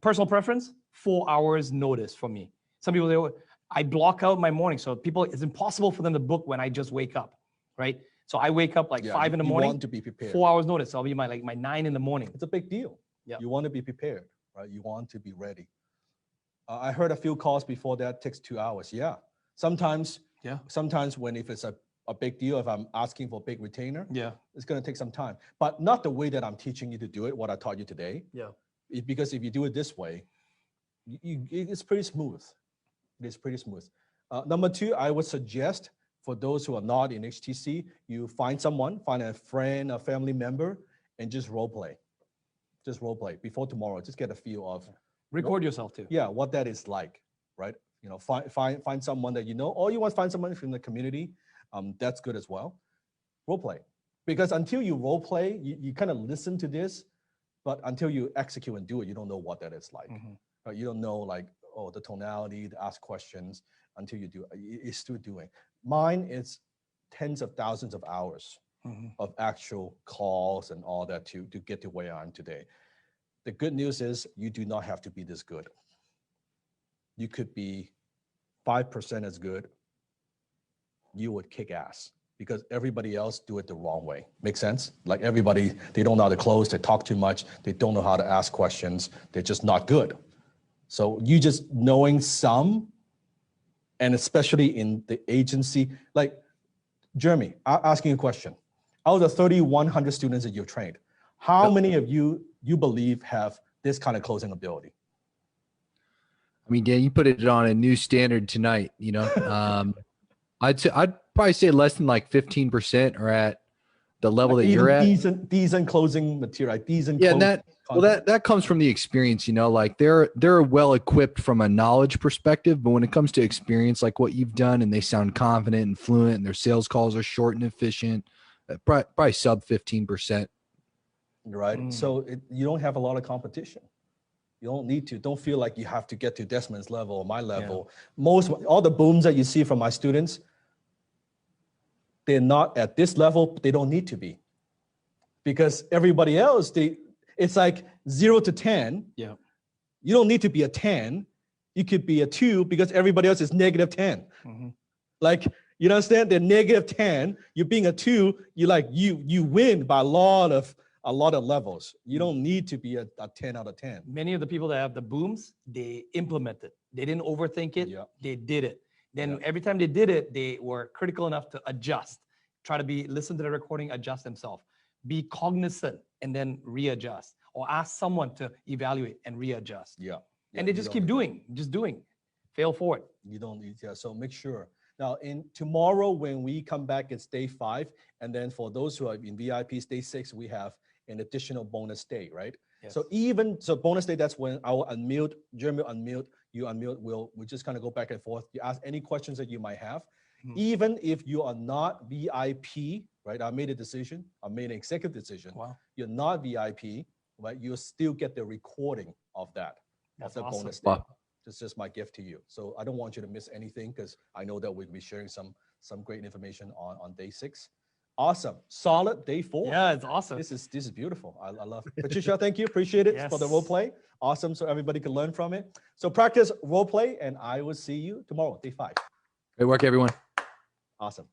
personal preference, 4 hours notice for me. Some people say, I block out my morning. So it's impossible for them to book when I just wake up, right? So I wake up like 5 in the morning. You want to be prepared. 4 hours notice. So I'll be my 9 in the morning. It's a big deal. Yeah. You want to be prepared, right? You want to be ready. I heard a few calls before that takes 2 hours. Yeah. Sometimes if it's a big deal, if I'm asking for a big retainer, it's going to take some time. But not the way that I'm teaching you to do it, what I taught you today. Yeah. Because if you do it this way, it's pretty smooth. It is pretty smooth. Number 2, I would suggest for those who are not in HTC, you find a friend, a family member, and just role play. Just role play before tomorrow. Just get a feel of record yourself too. Yeah, what that is like, right? Find someone that you know, or you want to find someone from the community. That's good as well. Role play, because until you role play, you kind of listen to this, but until you execute and do it, you don't know what that is like. You don't know the tonality, to ask questions until you do. It's still doing. Mine is tens of thousands of hours of actual calls and all that to get to where I am today. The good news is you do not have to be this good. You could be 5% as good. You would kick ass because everybody else do it the wrong way. Make sense? Like everybody, they don't know how to close, they talk too much, they don't know how to ask questions, they're just not good. So you just knowing some, and especially in the agency, like Jeremy, asking a question. Out of the 3,100 students that you've trained, how many of you believe have this kind of closing ability? I mean, Dan, you put it on a new standard tonight, I'd probably say less than 15% are at the level that you're at. Decent closing material, decent. Yeah, that comes from the experience, they're well equipped from a knowledge perspective, but when it comes to experience, like what you've done, and they sound confident and fluent, and their sales calls are short and efficient, probably sub 15%. Right. So you don't have a lot of competition. You don't need to. Don't feel like you have to get to Desmond's level or my level. All the booms that you see from my students, they're not at this level. They don't need to be, because everybody else, it's like 0 to 10. Yeah. You don't need to be a 10. You could be a 2 because everybody else is negative 10. Like, you understand? They're negative 10. You're being a 2. You win by a lot of levels. You don't need to be a 10 out of 10. Many of the people that have the booms, they implemented. They didn't overthink it. Yeah. They did it. Then every time they did it, they were critical enough to adjust. Try to listen to the recording, adjust themselves. Be cognizant and then readjust, or ask someone to evaluate and readjust. Yeah. And they just keep doing, fail forward. You don't need, so make sure. Now, tomorrow when we come back, it's day 5. And then for those who are in VIPs, day 6, we have an additional bonus day, right? Yes. So bonus day, that's when I will unmute, Jeremy will unmute, you unmute, we just kind of go back and forth. You ask any questions that you might have. Even if you are not VIP, right? I made a decision, I made an executive decision. Wow. You're not VIP, right? You'll still get the recording of that. That's the awesome. bonus day. It's just my gift to you. So I don't want you to miss anything, because I know that we'll be sharing some great information on day 6. Awesome. Solid day 4. Yeah, it's awesome. This is beautiful. I love it. Patricia, thank you. Appreciate it for the role play. Awesome. So everybody can learn from it. So practice role play, and I will see you tomorrow, day 5. Great work, everyone. Awesome.